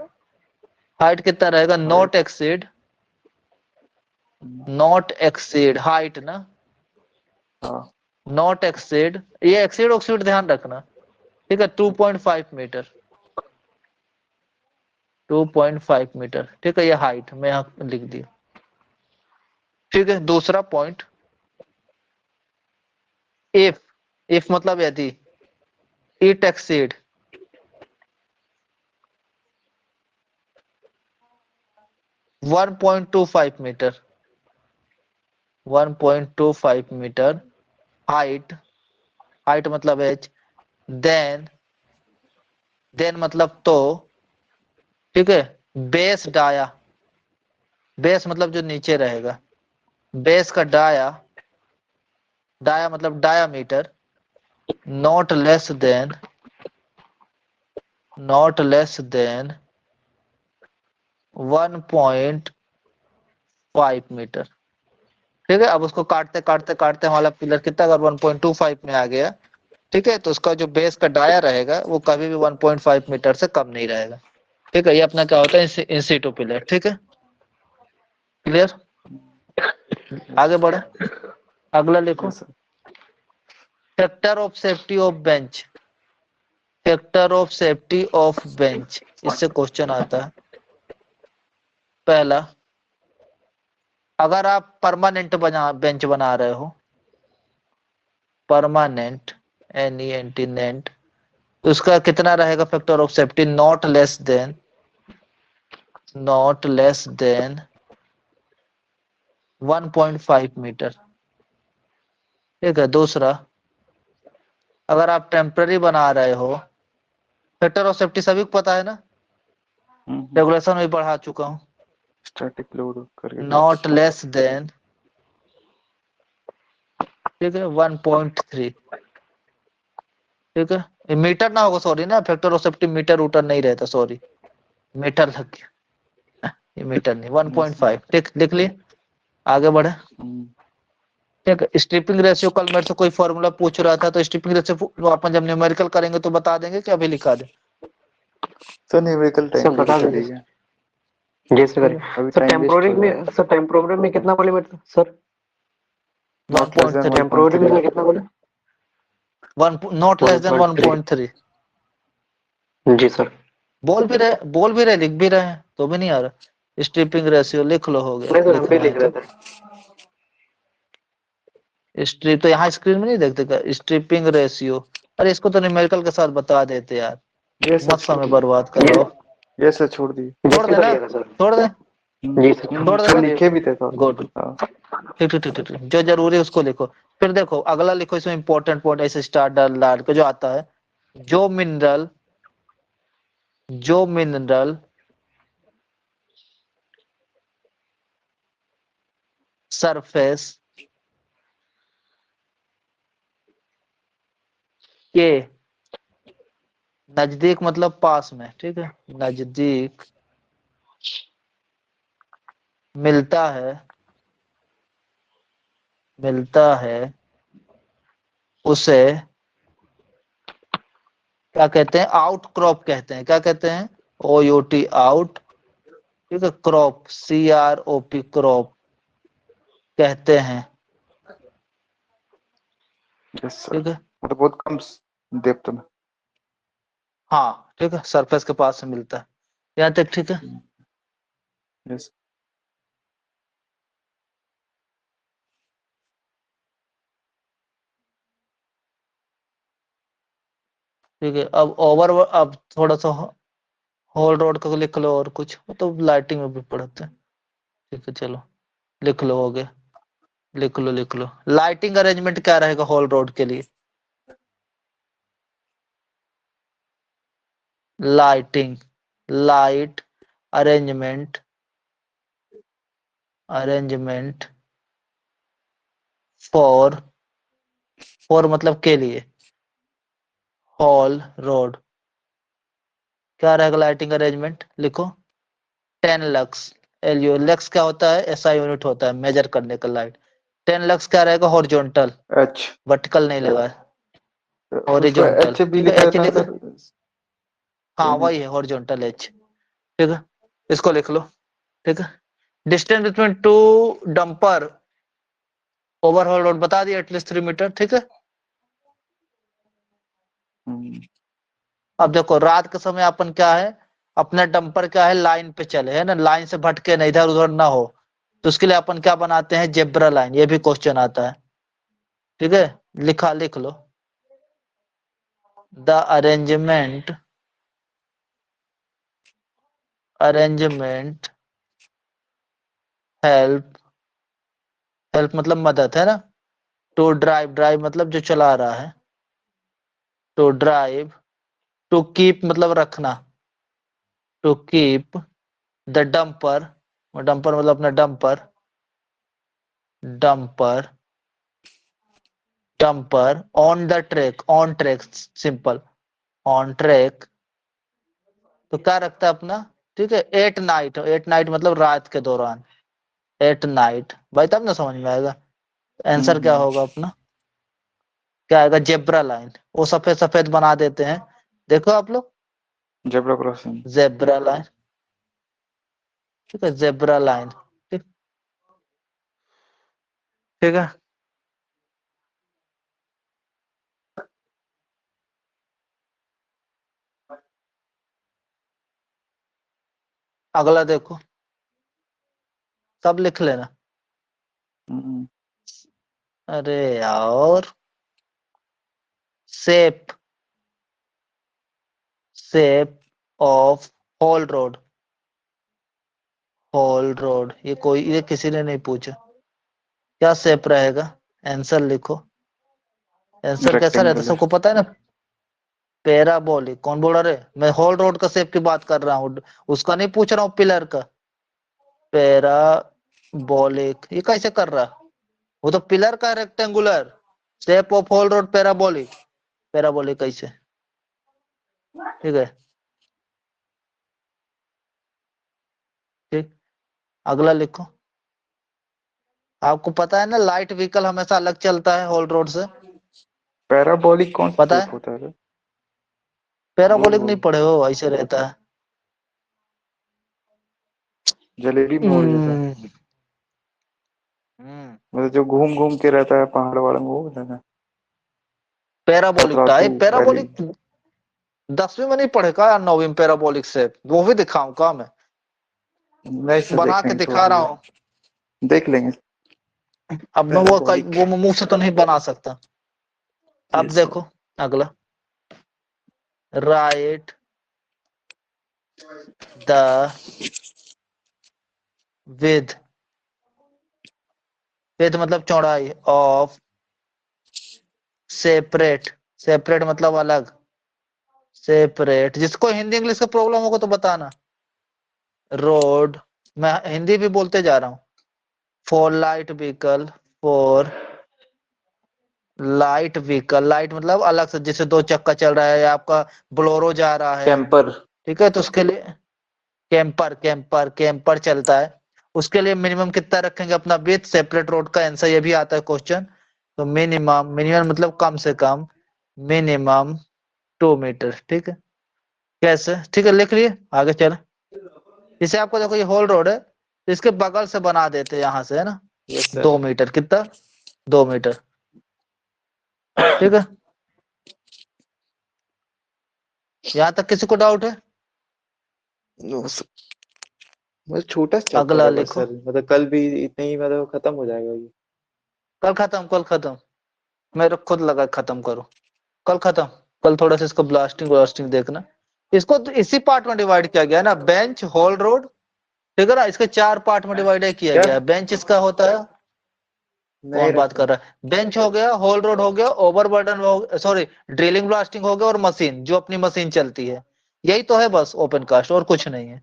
Speaker 1: हाइट कितना रहेगा, not
Speaker 2: height
Speaker 1: exceed, not exceed height ना,
Speaker 2: हाँ
Speaker 1: नॉट एक्सीड, ये एक्सीड ऑक्सीड ध्यान रखना, ठीक है, 2.5 मीटर, 2.5 मीटर, ठीक है, ये हाइट मैं यहाँ लिख दी, ठीक है। दूसरा पॉइंट, इफ, इफ मतलब यदि, it exceed 1.25 metre, 1.25 metre height, height मतलब एच, देन मतलब तो, ठीक है, बेस डाया, बेस मतलब जो नीचे रहेगा, बेस का डाया, डाया मतलब diameter, not less than 1.5 metre. ठीक है, अब उसको काटते काटते काटते हमारा पिलर कितना, अगर 1.25 में आ गया, ठीक है, तो उसका जो बेस का डाया रहेगा वो कभी भी 1.5 मीटर से कम नहीं रहेगा। ठीक है, ये अपना क्या होता है, इन सीटू पिलर। ठीक है, क्लियर, आगे बढ़े, अगला लिखो,
Speaker 2: yes sir.
Speaker 1: Factor of safety of bench, factor of safety of bench, इससे क्वेश्चन आता है। पहला, अगर आप परमानेंट बेंच बना रहे हो, परमानेंट, NENT, तो उसका कितना रहेगा factor of safety, not less than 1.5 metre. ठीक है, दूसरा, अगर आप टेम्पररी बना रहे हो, फैक्टर ऑफ सेफ्टी सभी को पता है ना, रेगुलेशन में पढ़ा चुका हूँ,
Speaker 2: स्टैटिक लोड करके
Speaker 1: नॉट लेस देन, ठीक है, 1.3। ठीक है, ये मीटर ना होगा, सॉरी ना, फैक्टर ऑफ सेफ्टी मीटर उटर नहीं रहता, सॉरी, मीटर लग गया, ये मीटर नहीं, 1.5। ठीक, लिख लिए, आगे बढ़े। ठीक है, स्ट्रिपिंग रेशियो, कल मेरे से कोई फॉर्मूला पूछ रहा था, तो स्ट्रिपिंग रेशियो अपन जब न्यूमेरिकल करेंगे तो बता देंगे कि अभी लिखा दे।
Speaker 2: सर न्यूमेरिकल टाइम
Speaker 3: सर
Speaker 2: पे
Speaker 3: बता
Speaker 2: भी
Speaker 3: दीजिए।
Speaker 2: चलेगा।
Speaker 3: जी सर करिए।
Speaker 2: अभी
Speaker 3: सर
Speaker 2: टाइम वेस्ट
Speaker 3: टेम्पोररी
Speaker 2: हो रहा है।
Speaker 3: में, सर टेम्पोररी में कितना बोले मेरे sir,
Speaker 2: not less than
Speaker 1: 1.3,
Speaker 3: temporary में
Speaker 2: 1.3।
Speaker 3: कितना बोले,
Speaker 1: नॉट लेस देन
Speaker 3: 1.3।
Speaker 1: 1.3।
Speaker 3: जी सर।
Speaker 1: बोल भी रहे, लिख भी रहे हैं, तो भी नहीं आ रहा। स्ट्रिपिंग रेशियो लिख लो, हो गया,
Speaker 3: नहीं सर हम भी
Speaker 1: लिखना है
Speaker 3: लिख रहे
Speaker 1: तो।
Speaker 3: थे।
Speaker 1: स्ट्रिप तो यहाँ स्क्रीन में नहीं देखते क्या, स्ट्रिपिंग रेशियो, अरे इसको तो न्यूमेरिकल के साथ बता देते यार,
Speaker 2: ये सर
Speaker 1: मत
Speaker 2: छोड़
Speaker 1: समय
Speaker 2: दिए।
Speaker 1: बर्बाद करो।
Speaker 2: ये सर छोड़ दिए।
Speaker 1: छोड़
Speaker 3: जिससे
Speaker 1: देना,
Speaker 3: करिएगा सर।
Speaker 1: छोड़ दे,
Speaker 3: जी सर
Speaker 1: छोड़
Speaker 3: छोड़
Speaker 1: देना,
Speaker 3: दिए।
Speaker 2: लिखे भी थे सर।
Speaker 1: गुड,
Speaker 2: हाँ।
Speaker 1: ठीक ठीक ठीक ठीक ठीक। जो जरूरी है उसको लिखो। फिर देखो अगला लिखो, इसमें इंपॉर्टेंट पॉइंट ऐसे स्टार डाल के जो आता है, जो मिनरल सरफेस के नजदीक मतलब पास में, ठीक है, नजदीक मिलता है उसे क्या कहते हैं, आउट क्रॉप कहते हैं। क्या कहते हैं, OUT, आउट, ठीक है, क्रॉप, CROP, क्रॉप कहते हैं।
Speaker 2: यस सर,
Speaker 1: ठीक है,
Speaker 2: मतलब बहुत कम डेप्थ में।
Speaker 1: हाँ ठीक है, सरफेस के पास से मिलता है, यहाँ तक ठीक है।
Speaker 2: यस।
Speaker 1: ठीक है, अब थोड़ा सा होल रोड का लिख लो, और कुछ तो लाइटिंग में भी पढ़ते हैं। ठीक है, चलो लिख लो, हो गया, लिख लो। लाइटिंग अरेंजमेंट क्या रहेगा होल रोड के लिए, लाइट अरेंजमेंट फॉर मतलब के लिए, हॉल रोड क्या रहेगा, लाइटिंग अरेंजमेंट लिखो, 10 लक्स, LU, लक्स क्या होता है, SI यूनिट होता है मेजर करने का लाइट। 10 लक्स क्या रहेगा, हॉरिजॉन्टल,
Speaker 2: एच,
Speaker 1: वर्टिकल नहीं लगा है,
Speaker 2: उसको
Speaker 1: हॉरिजॉन्टल,
Speaker 2: एच भी
Speaker 1: ठीक है,
Speaker 2: लिखा
Speaker 1: एच
Speaker 2: था
Speaker 1: लिखा,
Speaker 2: सर।
Speaker 1: हाँ
Speaker 2: सेम
Speaker 1: वही
Speaker 2: एच।
Speaker 1: है हॉरिजॉन्टल एच। ठीक है, इसको लिख लो। ठीक है, distance between two dumper overall road बता दिया, एटलीस्ट 3 मीटर। ठीक है, अब देखो रात के समय अपन क्या है, अपना डंपर क्या है, लाइन पे चले, है ना, लाइन से भटके ना, इधर उधर ना हो, तो उसके लिए अपन क्या बनाते हैं, जेब्रा लाइन, ये भी क्वेश्चन आता है। ठीक है, लिख लो, द अरेंजमेंट हेल्प हेल्प मतलब मदद है ना। टू ड्राइव, ड्राइव मतलब जो चला रहा है, टू ड्राइव। टू कीप मतलब रखना, to keep the dumper, dumper मतलब अपना dumper, dumper, dumper on the track, on track simple, on track. तो क्या रखता है अपना, ठीक है, एट नाइट, एट नाइट मतलब रात के दौरान, एट नाइट, भाई तब ना समझ में आएगा। आंसर क्या
Speaker 2: हम्म।
Speaker 1: होगा अपना, क्या आएगा, जेब्रा लाइन, वो सफेद सफेद बना देते हैं, देखो आप लोग,
Speaker 2: जेब्रा क्रॉसिंग।
Speaker 1: जेब्रा लाइन, ठीक है, जेब्रा लाइन, ठीक, ठीक है। अगला देखो, सब लिख लेना।
Speaker 2: हम्म।
Speaker 1: अरे यार, shape, shape of haul road, haul road, ये किसी ने नहीं पूछा, क्या शेप रहेगा, आंसर लिखो। आंसर कैसा रहता है
Speaker 2: रेक्टेंगुलर।
Speaker 1: सबको पता है ना, पैराबोलिक। कौन बोल रहा है, मैं होल रोड का शेप की बात कर रहा हूँ, उसका नहीं पूछ रहा हूँ, पिलर का। पैराबोलिक, ये कैसे कर रहा, वो तो पिलर का rectangular, shape of haul road parabolic, parabolic कैसे, ठीक है, ठीक। अगला लिखो, आपको पता है ना लाइट व्हीकल हमेशा अलग चलता है होल रोड से,
Speaker 2: पैराबोलिक कौन सा
Speaker 1: पता
Speaker 2: शेप
Speaker 1: है,
Speaker 2: होता है? गोल
Speaker 1: पैराबोलिक नहीं
Speaker 2: गोल।
Speaker 1: पढ़े हो, ऐसे रहता है।
Speaker 2: जलेबी मोड़ जैसा।
Speaker 1: हम्म, हम्म,
Speaker 2: मतलब जो घूम घूम के रहता है पहाड़ वाला में, वो होता है ना?
Speaker 1: पैराबोलिक
Speaker 2: चतरातू
Speaker 1: टाइप,
Speaker 2: वैली।
Speaker 1: पैराबोलिक 10वीं में नहीं पढ़े का, या 9वीं में पैराबोलिक से, वो भी दिखाऊं का मैं,
Speaker 2: नहीं सर,
Speaker 1: बना
Speaker 2: देख
Speaker 1: के
Speaker 2: लेंगे, छोड़
Speaker 1: दिखा रहा
Speaker 2: दीजिए।
Speaker 1: हूँ।
Speaker 2: देख लेंगे।
Speaker 1: अब मैं
Speaker 2: पैराबोलिक।
Speaker 1: वो मुंह से तो नहीं बना सकता। अब
Speaker 2: यस सर।
Speaker 1: देखो अगला, राइट द विद, विद मतलब चौड़ाई, ऑफ सेपरेट, सेपरेट मतलब अलग, सेपरेट, जिसको हिंदी इंग्लिश का प्रॉब्लम होगा तो बताना, रोड, मैं हिंदी भी बोलते जा रहा हूँ, for light vehicle, for light vehicle, light मतलब अलग से, जैसे दो चक्का चल रहा है या आपका बोलेरो जा रहा है,
Speaker 3: कैंपर।
Speaker 1: ठीक है, तो उसके लिए कैंपर, कैंपर, कैंपर चलता है, उसके लिए मिनिमम कितना रखेंगे अपना विथ, सेपरेट रोड का आंसर ये भी आता है क्वेश्चन, तो मिनिमम, मिनिमम मतलब कम से कम, मिनिमम 2 मीटर, ठीक है, कैसे, ठीक है, लिख लिए, आगे चले। इसे आपको देखो ये होल रोड है, तो इसके बगल से बना देते हैं यहाँ से, है ना,
Speaker 2: यस सर।
Speaker 1: 2 मीटर, कितना, 2 मीटर, ठीक है, यहाँ तक किसी को डाउट है,
Speaker 2: नो सर। मतलब छोटा सा चैप्टर
Speaker 1: अगला
Speaker 2: है बस
Speaker 1: लिखो,
Speaker 2: सर, मतलब कल भी इतने ही मतलब खत्म हो जाएगा ये।
Speaker 1: कल खत्म, कल खत्म, मेरे खुद लगा खत्म करो, कल खत्म, कल थोड़ा सा इसको ब्लास्टिंग ब्लास्टिंग देखना, इसको तो इसी पार्ट में डिवाइड किया गया है ना, बेंच, होल रोड, ठीक है ना, इसके 4 पार्ट में डिवाइड किया
Speaker 2: क्या?
Speaker 1: गया है, बेंच इसका होता है,
Speaker 2: नहीं
Speaker 1: कौन बात
Speaker 2: रखा।
Speaker 1: कर रहा है, बेंच हो गया, होल रोड हो गया, ओवरबर्डन हो, सॉरी, ड्रिलिंग ब्लास्टिंग हो गया, और मशीन जो अपनी मशीन चलती है, यही तो है बस ओपन कास्ट, और कुछ नहीं है,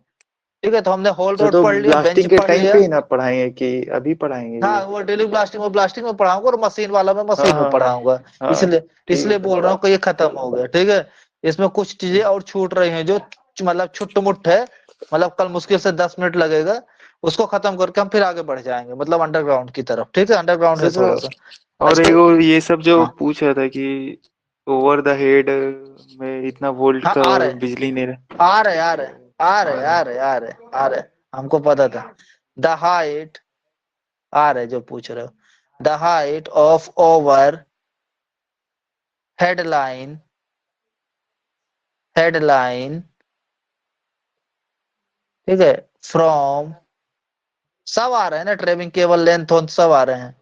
Speaker 1: ठीक है, तो हमने होल
Speaker 2: सर
Speaker 1: रोड
Speaker 2: तो
Speaker 1: पढ़ लिया, बेंच
Speaker 2: ब्लास्टिंग के
Speaker 1: पढ़
Speaker 2: टाइम पे
Speaker 1: लिया,
Speaker 2: ही ना पढ़ाएंगे कि अभी पढ़ाएंगे
Speaker 1: हाँ
Speaker 2: ये?
Speaker 1: वो ड्रिलिंग ब्लास्टिंग में, ब्लास्टिंग में पढ़ाऊंगा, और मशीन वाला में
Speaker 2: हाँ
Speaker 1: मशीन में
Speaker 2: हाँ हाँ।
Speaker 1: पढ़ाऊंगा,
Speaker 2: हाँ
Speaker 1: इसलिए,
Speaker 2: ठीक है
Speaker 1: इसलिए
Speaker 2: सर।
Speaker 1: बोल रहा हूँ कि ये खत्म हो गया, ठीक है, इसमें कुछ चीजें और छूट रही हैं जो मतलब छुट्ट मुट्ठ है, मतलब कल मुश्किल से 10 मिनट लगेगा, उसको खत्म करके हम फिर आगे बढ़ जाएंगे, मतलब अंडरग्राउंड की तरफ, ठीक है, अंडरग्राउंड है
Speaker 2: सर
Speaker 1: थोड़ा
Speaker 2: सर,
Speaker 1: सा।
Speaker 2: और
Speaker 1: अच्छा,
Speaker 2: एक और ये सब जो
Speaker 1: हाँ,
Speaker 2: पूछ रहा था कि ओवर द हेड में इतना वोल्ट
Speaker 1: हाँ
Speaker 2: का
Speaker 1: आ रहे,
Speaker 2: बिजली नहीं रहा।
Speaker 1: आ रहे, आ रहे, आ रहे,
Speaker 2: आ रहा
Speaker 1: आ
Speaker 2: है।
Speaker 1: रहे, आ रहे, आ रहे, हमको पता था, द हाइट, आ रहे जो पूछ रहे हो, the height of over headline, headline, ठीक है, फ्रॉम, सब आ रहे हैं ना, ट्रेविंग केबल लेंथ सब आ रहे हैं,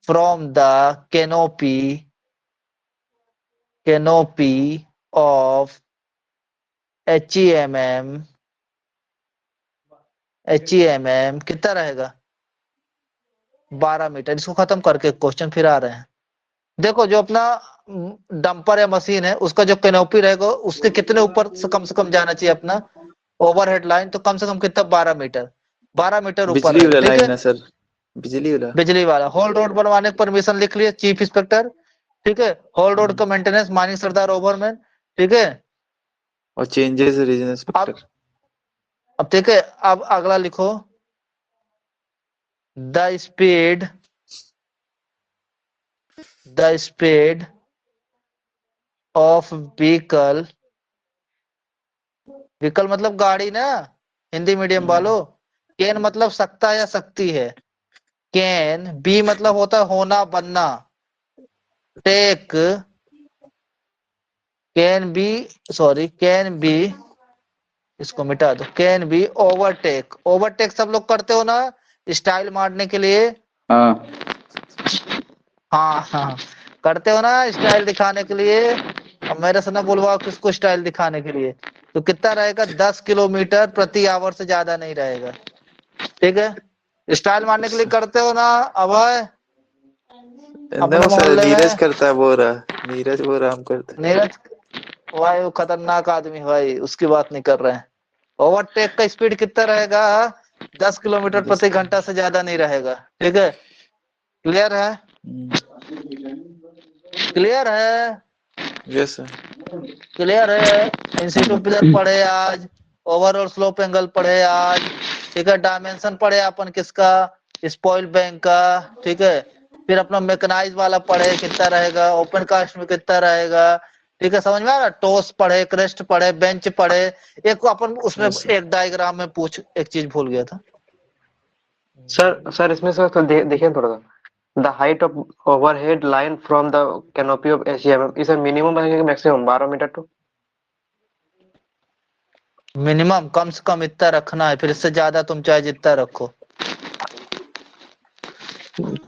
Speaker 1: from the canopy, canopy of HEMM, HEMM कितना रहेगा, 12 मीटर। इसको खत्म करके क्वेश्चन फिर आ रहे हैं। देखो जो अपना डंपर या मशीन है उसका जो कैनोपी रहेगा उसके कितने ऊपर से कम जाना चाहिए अपना ओवरहेड लाइन, तो कम से कम कितना 12 मीटर, 12 मीटर ऊपर
Speaker 2: बिजली
Speaker 1: रहेगा।
Speaker 2: वाला
Speaker 1: ठीक
Speaker 2: लाइन
Speaker 1: है,
Speaker 2: ना सर, बिजली वाला।
Speaker 1: बिजली वाला। होल रोड बनवाने की परमिशन लिख लिए चीफ इंस्पेक्टर। ठीक है, होल रोड का मेंटेनेंस मानिक सरदार ओवरमैन। ठीक है,
Speaker 2: और चेंजेस रीजनल इंस्पेक्टर।
Speaker 1: अब ठीक है, अब अगला लिखो the speed of vehicle, vehicle मतलब गाड़ी ना, हिंदी मीडियम वालों। कैन मतलब सकता या सकती है, कैन बी मतलब होता है होना बनना, take can be, sorry can be, इसको मिटा दो, कैन बी ओवरटेक। ओवरटेक सब लोग करते हो ना स्टाइल मारने के लिए,
Speaker 4: हाँ
Speaker 1: हाँ हाँ करते हो ना स्टाइल दिखाने के लिए। अब मेरे से ना बोलवाओ किसको स्टाइल दिखाने के लिए। तो कितना रहेगा 10 किलोमीटर प्रति आवर से ज्यादा नहीं रहेगा। ठीक है, स्टाइल मारने के लिए करते हो ना अभय, अपने
Speaker 2: नो सर,
Speaker 1: मोहल्ले
Speaker 2: नीरज
Speaker 1: में।
Speaker 2: करता है, बोल रहा नीरज, बोल रहा हम करते हैं।
Speaker 1: नीरज भाई वो खतरनाक आदमी भाई, उसकी बात नहीं कर रहे हैं। ओवरटेक का स्पीड कितना रहेगा 10 किलोमीटर
Speaker 2: 10
Speaker 1: प्रति घंटा से ज्यादा नहीं रहेगा। ठीक है, क्लियर है, क्लियर है,
Speaker 2: यस सर।
Speaker 1: क्लियर है। इंस्टीट्यूट पिलर पढ़े आज, ओवरऑल स्लोप एंगल पढ़े आज। ठीक है, डायमेंशन पढ़े अपन किसका, स्पॉइल बैंक का। ठीक है, फिर अपना मैकेनाइज वाला पढ़े कितना रहेगा, ओपन कास्ट में कितना रहेगा। ठीक है, समझ में आ रहा, टोस पढ़े, क्रेस्ट पढ़े, बेंच पढ़े। एक अपन उसमें
Speaker 2: Yes, sir.
Speaker 1: एक डायग्राम में पूछ, एक चीज भूल गया था।
Speaker 3: सर इसमें सर तो देखिए थोड़ा सा, the height of overhead line from the canopy of ACM, इसे मिनिमम रहेगा कि मैक्सिमम 12 मीटर टू?
Speaker 1: मिनिमम कम से कम इतना रखना है, फिर इससे ज्यादा तुम चाहे जितना रखो।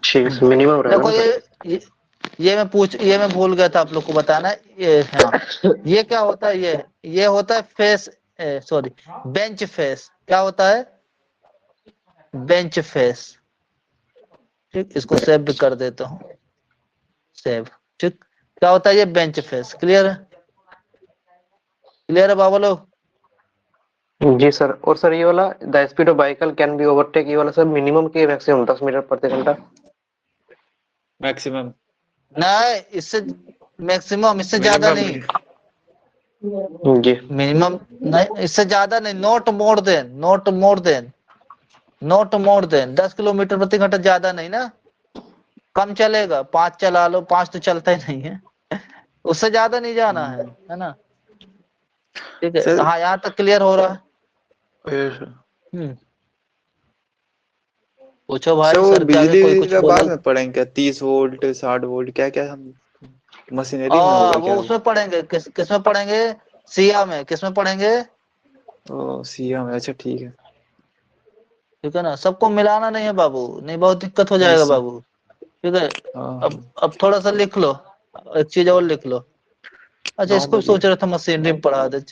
Speaker 3: ठीक है, मिनिमम रहेगा
Speaker 1: देखो
Speaker 3: ना सर?
Speaker 1: ये मैं भूल गया था आप लोग को बताना। ये हाँ, ये क्या होता है, ये होता है फेस, सॉरी बेंच फेस। क्या होता है, बेंच फेस। ठीक, इसको सेव भी कर देता हूँ, सेव। ठीक, क्या होता है ये बेंच फेस। क्लियर है, क्लियर है बाबा लोग।
Speaker 3: जी सर। और सर ये वाला the speed of vehicle can be overtake, ये वाला सर मिनिमम की मैक्सिमम 10 मीटर प्रति घंटा?
Speaker 2: मैक्सिमम।
Speaker 1: नहीं, इससे मैक्सिमम, इससे ज्यादा नहीं।
Speaker 3: जी
Speaker 1: मिनिमम नहीं, इससे ज्यादा नहीं। Not more than, not more than, not more then 10 kilometre प्रति घंटा, ज्यादा नहीं ना। कम चलेगा, 5 चला लो, 5 तो चलता ही नहीं है। उससे ज्यादा नहीं जाना है ना। ठीक है,
Speaker 2: सर
Speaker 1: हाँ यहाँ तक क्लियर हो रहा है।
Speaker 2: yes, sir.
Speaker 1: हम्म, पूछो
Speaker 2: सर
Speaker 1: भाई,
Speaker 2: वो
Speaker 1: सर के आगे कोई
Speaker 2: बिजली
Speaker 1: कुछ
Speaker 2: का बाद
Speaker 1: बोले।
Speaker 2: में पढ़ेंगे क्या, 30 वोल्ट 60 वोल्ट, क्या क्या हम मशीनरी में होगा
Speaker 1: वो
Speaker 2: क्या वो?
Speaker 1: उसमें पढ़ेंगे, किस में पढ़ेंगे, सिया में। किस में पढ़ेंगे,
Speaker 2: ओ सीएम, अच्छा ठीक है।
Speaker 1: ठीक है ना। सबको मिलाना नहीं है बाबू, नहीं बहुत दिक्कत हो जाएगा
Speaker 2: यस सर।
Speaker 1: बाबू। ठीक है,
Speaker 2: हाँ
Speaker 1: अब थोड़ा सा लिख लो, एक चीज और लिख लो। अच्छा,
Speaker 2: 9
Speaker 1: इसको भी
Speaker 2: बजे।
Speaker 1: सोच रहा था मशीनरी में पढ़ा दे,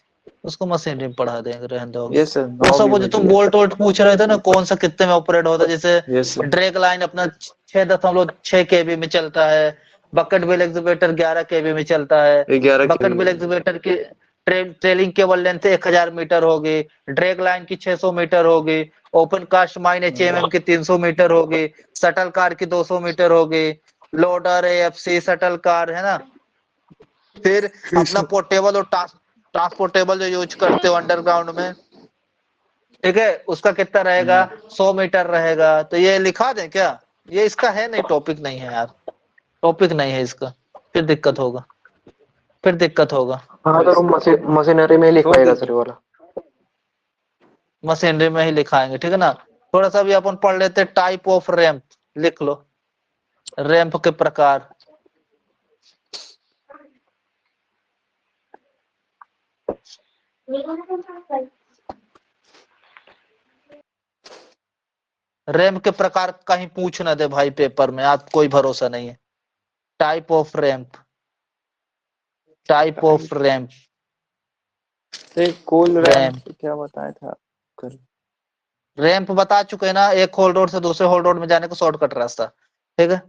Speaker 1: उसको मशीनरी में पढ़ा देंगे, रहने दो अभी।
Speaker 2: यस सर,
Speaker 1: वो
Speaker 2: 9
Speaker 1: सब
Speaker 2: भी
Speaker 1: वो जो
Speaker 2: बज
Speaker 1: तुम
Speaker 2: गया।
Speaker 1: बोल्ट वोल्ट पूछ रहे थे ना, कौन सा कितने में ऑपरेट होता है, जैसे
Speaker 2: यस सर।
Speaker 1: ड्रैग लाइन अपना 6.6 केबी में चलता है, बकेट बिल एक्सीवेटर 11 केबी में चलता है।
Speaker 2: 11
Speaker 1: बकेट बिल
Speaker 2: के।
Speaker 1: एक्सीवेटर की ट्रेलिंग केबल लेंथ 1000 मीटर होगी, ड्रैग लाइन की 600 मीटर होगी, ओपन कास्ट माइन एचएमएम की 300 मीटर होगी, शटल कार की 200 मीटर होगी, लोडर एएफसी शटल कार है ना। फिर अपना पोर्टेबल और ट्रांसपोर्टेबल जो यूज करते हो अंडरग्राउंड में, ठीक है, उसका कितना रहेगा 100 मीटर रहेगा। तो ये लिखा दें क्या, ये इसका है नहीं, टॉपिक नहीं है यार, टॉपिक नहीं है इसका, फिर दिक्कत होगा, फिर दिक्कत होगा।
Speaker 3: हाँ, तो मशीनरी में ही लिख
Speaker 2: छोड़
Speaker 3: पाएगा
Speaker 2: दे।
Speaker 3: सर ये वाला।
Speaker 1: मशीनरी में ही लिखाएंगे, ठीक है ना। थोड़ा सा भी अपन पढ़ लेते, टाइप ऑफ रैंप लिख लो, रैंप के प्रकार। रैंप के प्रकार कहीं पूछ ना दे भाई पेपर में, आप कोई भरोसा नहीं है। Type of ramp, type of ramp,
Speaker 2: coal
Speaker 1: ramp.
Speaker 2: Ramp क्या बताया था कल?
Speaker 1: रैंप बता चुके हैं ना, एक होल रोड से दूसरे होल रोड में जाने को शॉर्टकट रास्ता, ठीक है।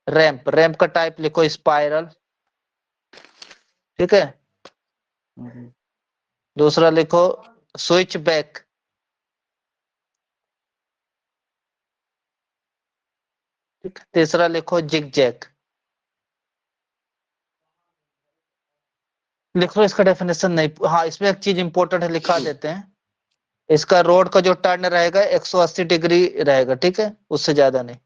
Speaker 1: रैंप, रैंप का टाइप लिखो स्पाइरल, ठीक है। दूसरा लिखो स्विच बैक, ठीक। तीसरा लिखो जिग जैग, लिख लो इसका डेफिनेशन नहीं, हाँ इसमें एक चीज इंपॉर्टेंट है, लिखा देते हैं। इसका रोड का जो टर्न रहेगा 180 डिग्री रहेगा, ठीक है, उससे ज्यादा नहीं।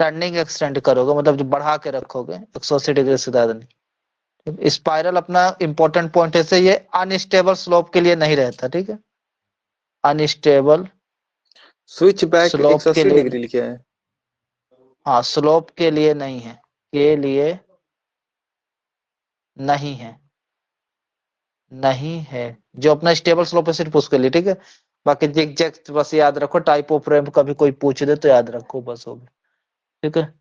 Speaker 1: टर्निंग एक्सटेंड करोगे मतलब जो बढ़ा के रखोगे 180 डिग्री से ज्यादा नहीं। स्पाइरल अपना इंपॉर्टेंट पॉइंट है से ये अनस्टेबल स्लोप के लिए नहीं रहता, ठीक है। अनस्टेबल
Speaker 2: स्विच बैक
Speaker 1: स्लोप के
Speaker 2: 180
Speaker 1: लिए,
Speaker 2: डिग्री लिखा है।
Speaker 1: हाँ स्लोप के लिए नहीं है, के लिए नहीं है, नहीं है। जो अपना स्टेबल स्लोप है सिर्फ उसके लिए, ठीक है। बाकी जिग जैग बस याद रखो, टाइप ऑफ रैंप कभी कोई पूछ दे तो याद रखो, बस हो गया, ठीक है।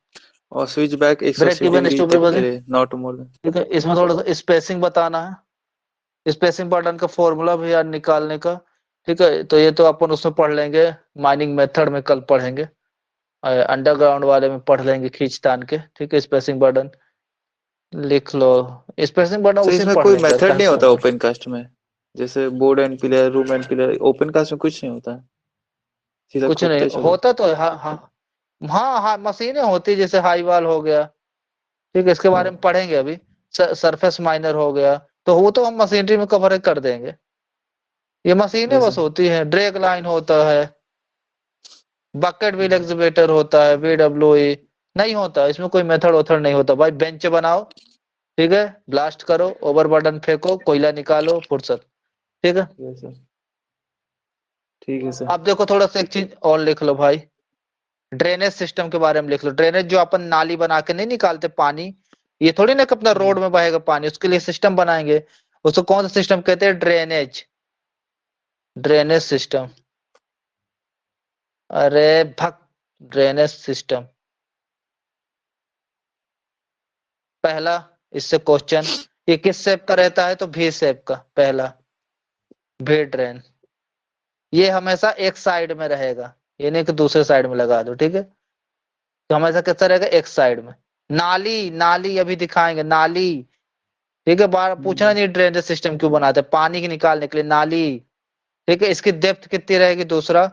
Speaker 2: और switch back
Speaker 1: break
Speaker 2: 180
Speaker 1: even
Speaker 2: degree
Speaker 1: stop
Speaker 2: तक
Speaker 1: इवन,
Speaker 2: के लिए नॉट मोर।
Speaker 1: ठीक है। इसमें थोड़ा सा स्पेसिंग बताना है, स्पेसिंग पैटर्न का फॉर्मूला भी याद निकालने का, ठीक है। तो ये तो अपन उसमें पढ़ लेंगे, माइनिंग मेथड में कल पढ़ेंगे, अंडरग्राउंड वाले में पढ़ लेंगे खींचतान के, ठीक है। स्पेसिंग बर्डन लिख लो, स्पेसिंग बर्डन
Speaker 2: सर
Speaker 1: उसी में
Speaker 2: इसमें
Speaker 1: पढ़
Speaker 2: कोई
Speaker 1: लेंगे,
Speaker 2: मेथड
Speaker 1: कहीं
Speaker 2: नहीं
Speaker 1: पढ़
Speaker 2: होता ओपन कास्ट में? जैसे bord and pillar, room and pillar, open cast में कुछ नहीं होता, सीधा
Speaker 1: कुछ नहीं
Speaker 2: खोदते चलो।
Speaker 1: होता तो हाँ हाँ हाँ हाँ, मशीनें होती है जैसे हाई वाल हो गया, ठीक है। इसके बारे में पढ़ेंगे अभी। सरफेस माइनर हो गया, तो वो तो हम मशीनरी में कवर कर देंगे। ये मशीनें
Speaker 2: जैसे
Speaker 1: बस होती हैं, ड्रैग लाइन होता है, बकेट व्हील एक्सीवेटर होता है, बीडब्ल्यूई नहीं होता इसमें, कोई मेथड वेथड नहीं होता भाई। बेंच बनाओ, ठीक है, ब्लास्ट करो, ओवरबर्डन फेंको, कोयला निकालो, फुर्सत, ठीक है।
Speaker 2: ये सर, ठीक है सर।
Speaker 1: अब देखो थोड़ा सा एक चीज और लिख लो भाई, ड्रेनेज सिस्टम के बारे में लिख लो। ड्रेनेज जो अपन नाली बना के नहीं निकालते पानी, ये थोड़ी ना कि अपना रोड में बहेगा पानी, उसके लिए सिस्टम बनाएंगे। उसको कौन सा सिस्टम कहते हैं? Drainage, drainage system. अरे भक, ड्रेनेज सिस्टम। पहला इससे क्वेश्चन, ये किस शेप का रहता है? तो भी शेप का, पहला भी ड्रेन। ये हमेशा एक साइड में रहेगा, ये नहीं कि दूसरे साइड में लगा दो, ठीक है। तो हमेशा कैसा रहेगा? एक साइड में। नाली, नाली अभी दिखाएंगे, नाली, ठीक है। बार पूछना नहीं ड्रेनेज सिस्टम क्यों बनाते हैं, पानी की निकालने के लिए नाली, ठीक है। इसकी डेप्थ कितनी रहेगी? दूसरा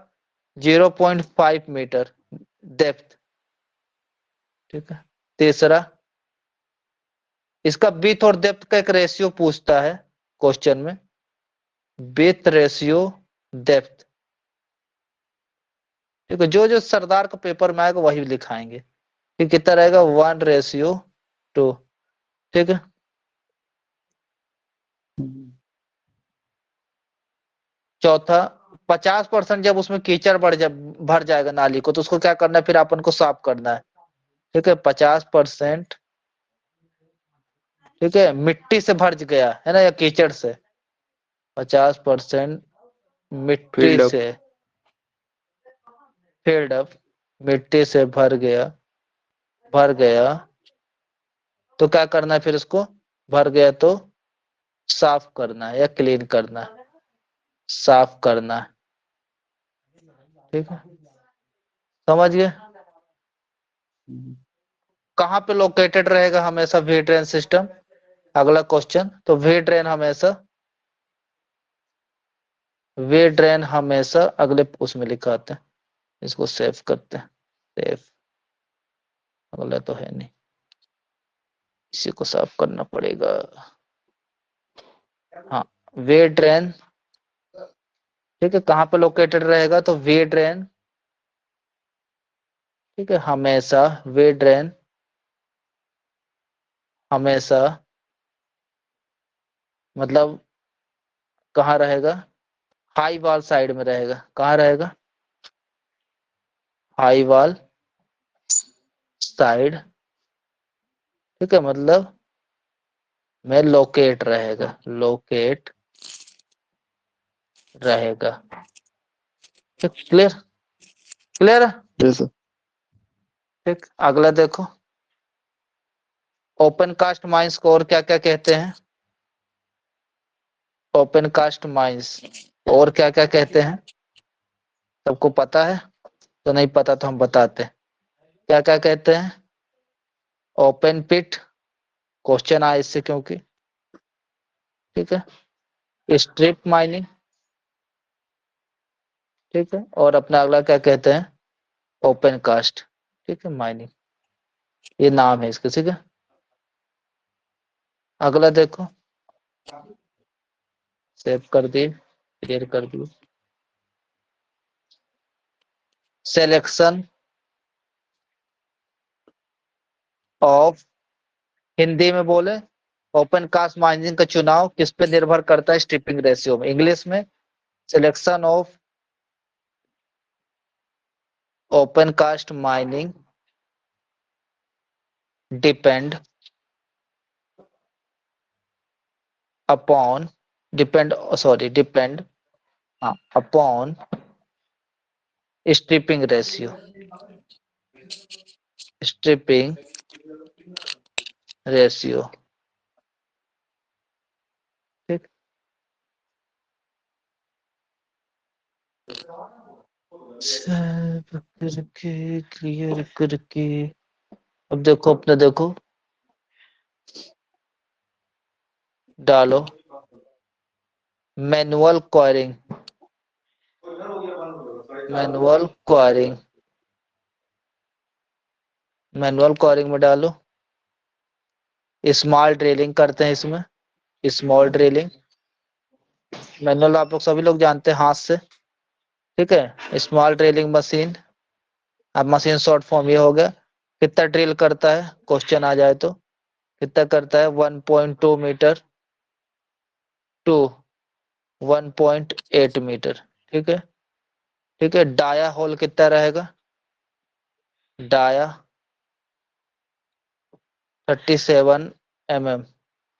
Speaker 1: 0.5 मीटर डेप्थ, ठीक है। तीसरा इसका विड्थ और डेप्थ का एक रेशियो पूछता है क्वेश्चन में, विड्थ रेशियो डेप्थ, ठीक है। जो जो सरदार का पेपर में आएगा वही लिखाएंगे कि कितना रहेगा, 1:2, ठीक है। चौथा 50% जब उसमें कीचड़ भर जाएगा नाली को, तो उसको क्या करना है? फिर अपन को साफ करना है, ठीक है। 50%, ठीक है, मिट्टी से भर गया है ना, या कीचड़ से। 50% मिट्टी
Speaker 2: फील्ड अप।
Speaker 1: से फील्ड अप, मिट्टी से भर गया, भर गया तो क्या करना है? फिर इसको भर गया तो साफ करना है या क्लीन करना है, साफ करना है, ठीक है। समझ गए? कहाँ पे लोकेटेड रहेगा हमेशा वी ड्रेन सिस्टम? अगला क्वेश्चन, तो वी ड्रेन हमेशा, वी ड्रेन हमेशा अगले उसमें लिखाते हैं, इसको सेव करते हैं, सेव। अगला तो है नहीं, इसी को साफ करना पड़ेगा। हाँ, वे ड्रेन, ठीक है, कहाँ पे लोकेटेड रहेगा? तो वे ड्रेन, ठीक है, हमेशा वे ड्रेन हमेशा मतलब कहाँ रहेगा? हाई वॉल साइड में रहेगा। कहाँ रहेगा? हाई वॉल साइड, ठीक है, मतलब में लोकेट रहेगा, लोकेट रहेगा, क्लियर? क्लियर है?
Speaker 2: Yes sir.
Speaker 1: ठीक, अगला देखो, ओपन कास्ट माइंस को और क्या क्या कहते हैं? ओपन कास्ट माइंस और क्या क्या कहते हैं? सबको पता है? तो नहीं पता तो हम बताते हैं। क्या क्या कहते हैं? ओपन पिट, क्वेश्चन आया इससे क्योंकि, ठीक है। स्ट्रिप माइनिंग, ठीक है। और अपना अगला क्या कहते हैं? ओपन कास्ट, ठीक है, माइनिंग। ये नाम है इसके, ठीक है। अगला देखो, सेव कर दिए, क्लियर कर दिए। सिलेक्शन ऑफ, हिंदी में बोले ओपन कास्ट माइनिंग का चुनाव किस पे निर्भर करता है? स्ट्रिपिंग रेशियो में। इंग्लिश में selection of open cast mining depend upon, depend upon stripping ratio, stripping ratio, ठीक। सेव करके क्लियर करके, अब देखो अपने देखो, डालो manual quarrying, manual quarrying, manual quarrying में डालो। स्मॉल ड्रिलिंग करते हैं इसमें, स्मॉल ड्रिलिंग। मैनुअल आप लोग सभी लोग जानते हैं हाथ से, ठीक है। स्मॉल ड्रिलिंग मशीन, अब मशीन शॉर्ट फॉर्म ये हो गया। कितना ड्रिल करता है क्वेश्चन आ जाए तो, कितना करता है? 1.2 मीटर टू 1.8 मीटर, ठीक है, ठीक है। डाया होल कितना रहेगा? डाया 37 mm,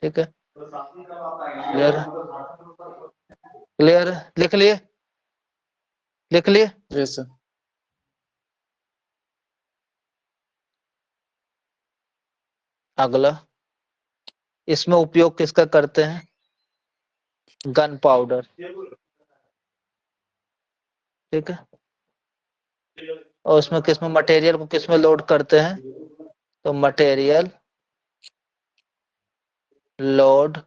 Speaker 1: ठीक है। क्लियर, क्लियर, लिख लिए, लिख लिए।
Speaker 2: Yes sir.
Speaker 1: अगला, इसमें उपयोग किसका करते हैं? गन पाउडर, ठीक है। और उसमें किसमें मटेरियल को किसमें लोड करते हैं? तो मटेरियल लोड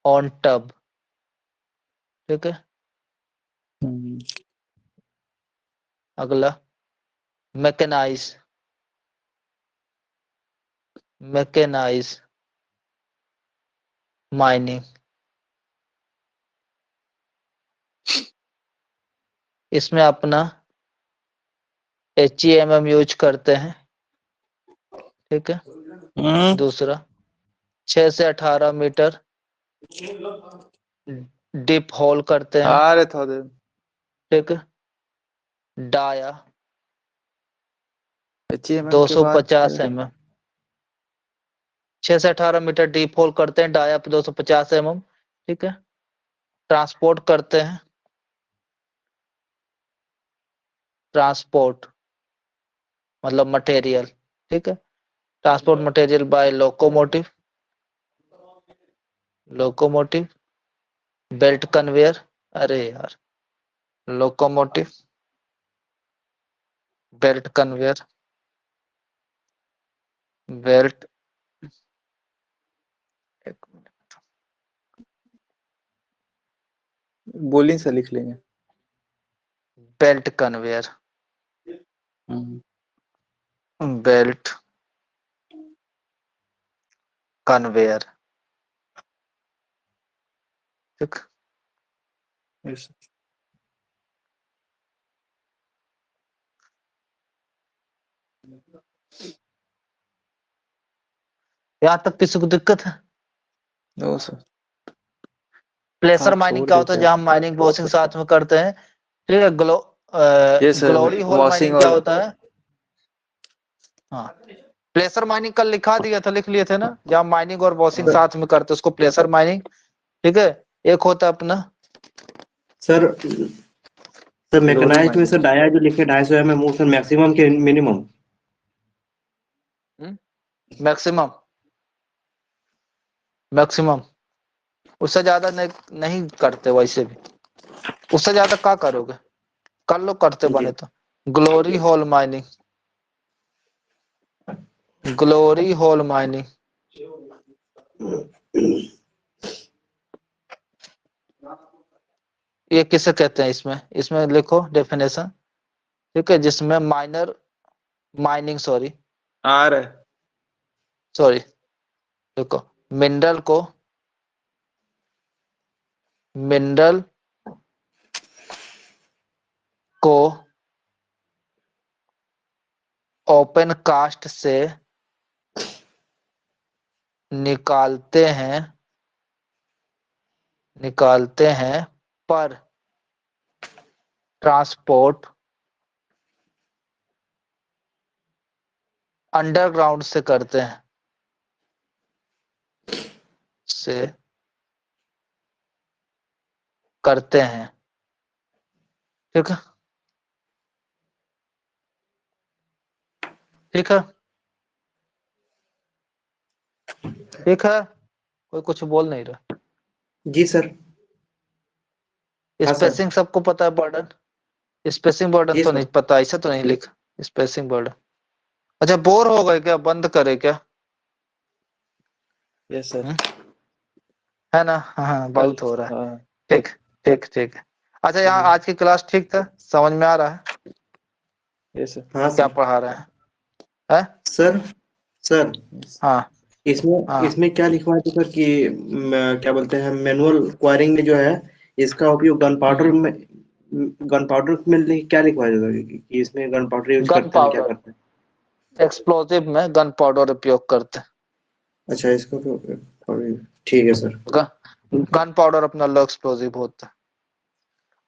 Speaker 1: ऑन टब, ठीक है। अगला, मैकेनाइज, मैकेनाइज माइनिंग, इसमें अपना HEMM यूज करते हैं, ठीक है। दूसरा, 6 से 18 मीटर डिप होल करते हैं,
Speaker 2: आ रहे थोड़ा देर।
Speaker 1: ठीक है। डाया
Speaker 2: HMM के बाद
Speaker 1: 250 mm, 6 से 18 मीटर डीप होल करते हैं, डाया पे 250 mm, ठीक है। ट्रांसपोर्ट करते हैं, ट्रांसपोर्ट मतलब मटेरियल, ठीक है। Transport material by locomotive, locomotive belt conveyor, अरे यार, लोकोमोटिव बेल्ट कन्वेयर, बेल्ट, एक मिनट,
Speaker 2: बोलिए सर, लिख लेंगे।
Speaker 1: बेल्ट कन्वेयर, बेल्ट कन्वेयर, ठीक।
Speaker 2: यस।
Speaker 1: यहाँ तक किसी को दिक्कत है?
Speaker 2: No sir.
Speaker 1: प्लेसर
Speaker 2: हाँ,
Speaker 1: माइनिंग
Speaker 2: छोड़
Speaker 1: क्या होता है?
Speaker 2: देते हैं।
Speaker 1: जहाँ माइनिंग वॉशिंग साथ में करते हैं, ठीक है।
Speaker 2: ये sir,
Speaker 1: glory hole
Speaker 2: washing
Speaker 1: mining क्या
Speaker 2: और
Speaker 1: होता है? हाँ, प्लेसर माइनिंग कल लिखा दिया था, लिख लिए थे ना, जहाँ माइनिंग और वॉशिंग साथ में करते हैं उसको प्लेसर माइनिंग, ठीक है। एक होता है अपना
Speaker 7: सर सर
Speaker 2: ग्लोरी
Speaker 7: मैकेनाइज्ड में
Speaker 2: माइनिंग।
Speaker 7: सर डाया जो लिखे 250 mm, सर मैक्सिमम के मिनिमम?
Speaker 1: मैक्सिमम, मैक्सिमम उससे ज्यादा नहीं करते वैसे भी। उससे ज्यादा क्या करोगे, कर लो करते बने तो। Glory hole mining, glory hole mining, ये किसे कहते हैं? इसमें लिखो डेफिनेशन, ठीक है, जिसमें माइनर माइनिंग, सॉरी देखो, मिनरल को ओपन कास्ट से निकालते हैं पर ट्रांसपोर्ट अंडरग्राउंड से करते हैं, ठीक है, ठीक है, ठीक है। कोई कुछ बोल नहीं रहा।
Speaker 7: जी सर। हाँ सर।
Speaker 1: स्पेसिंग सबको पता है, बर्डन, स्पेसिंग बर्डन
Speaker 7: जी
Speaker 1: तो
Speaker 7: सर।
Speaker 1: नहीं पता, ऐसा तो नहीं लिखा स्पेसिंग बर्डन। अच्छा, बोर हो गए क्या, बंद करे क्या?
Speaker 2: Yes sir.
Speaker 1: है ना? हाँ,
Speaker 2: कल
Speaker 1: बहुत हो रहा है।
Speaker 2: हाँ
Speaker 1: ठीक, ठीक, ठीक है। अच्छा, यहाँ
Speaker 7: जी।
Speaker 1: आज की क्लास ठीक था, समझ में आ रहा है
Speaker 2: यस सर।
Speaker 7: हाँ
Speaker 1: क्या
Speaker 7: सर।
Speaker 1: पढ़ा रहे हैं?
Speaker 7: सर सर
Speaker 1: हाँ,
Speaker 7: इसमें
Speaker 1: हाँ।
Speaker 7: इसमें क्या लिखा है तो सर कि क्या बोलते हैं, मैनुअल क्वायरिंग में जो है इसका उपयोग गन पाउडर में, क्या लिखा है सर कि इसमें गन पाउडर यूज
Speaker 1: गन
Speaker 7: करते हैं, क्या
Speaker 1: पाउडर,
Speaker 7: करते हैं?
Speaker 1: एक्सप्लोजिव में गन पाउडर उपयोग करते हैं।
Speaker 7: अच्छा, इसका तो ठीक है सर।
Speaker 1: गन पाउडर अपना अलग एक्सप्लोजिव होता है।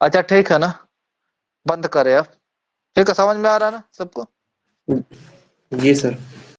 Speaker 1: अच्छा, ठीक है ना, बंद करें अब। ठीक है, समझ में आ रहा है ना सबको?
Speaker 7: जी सर।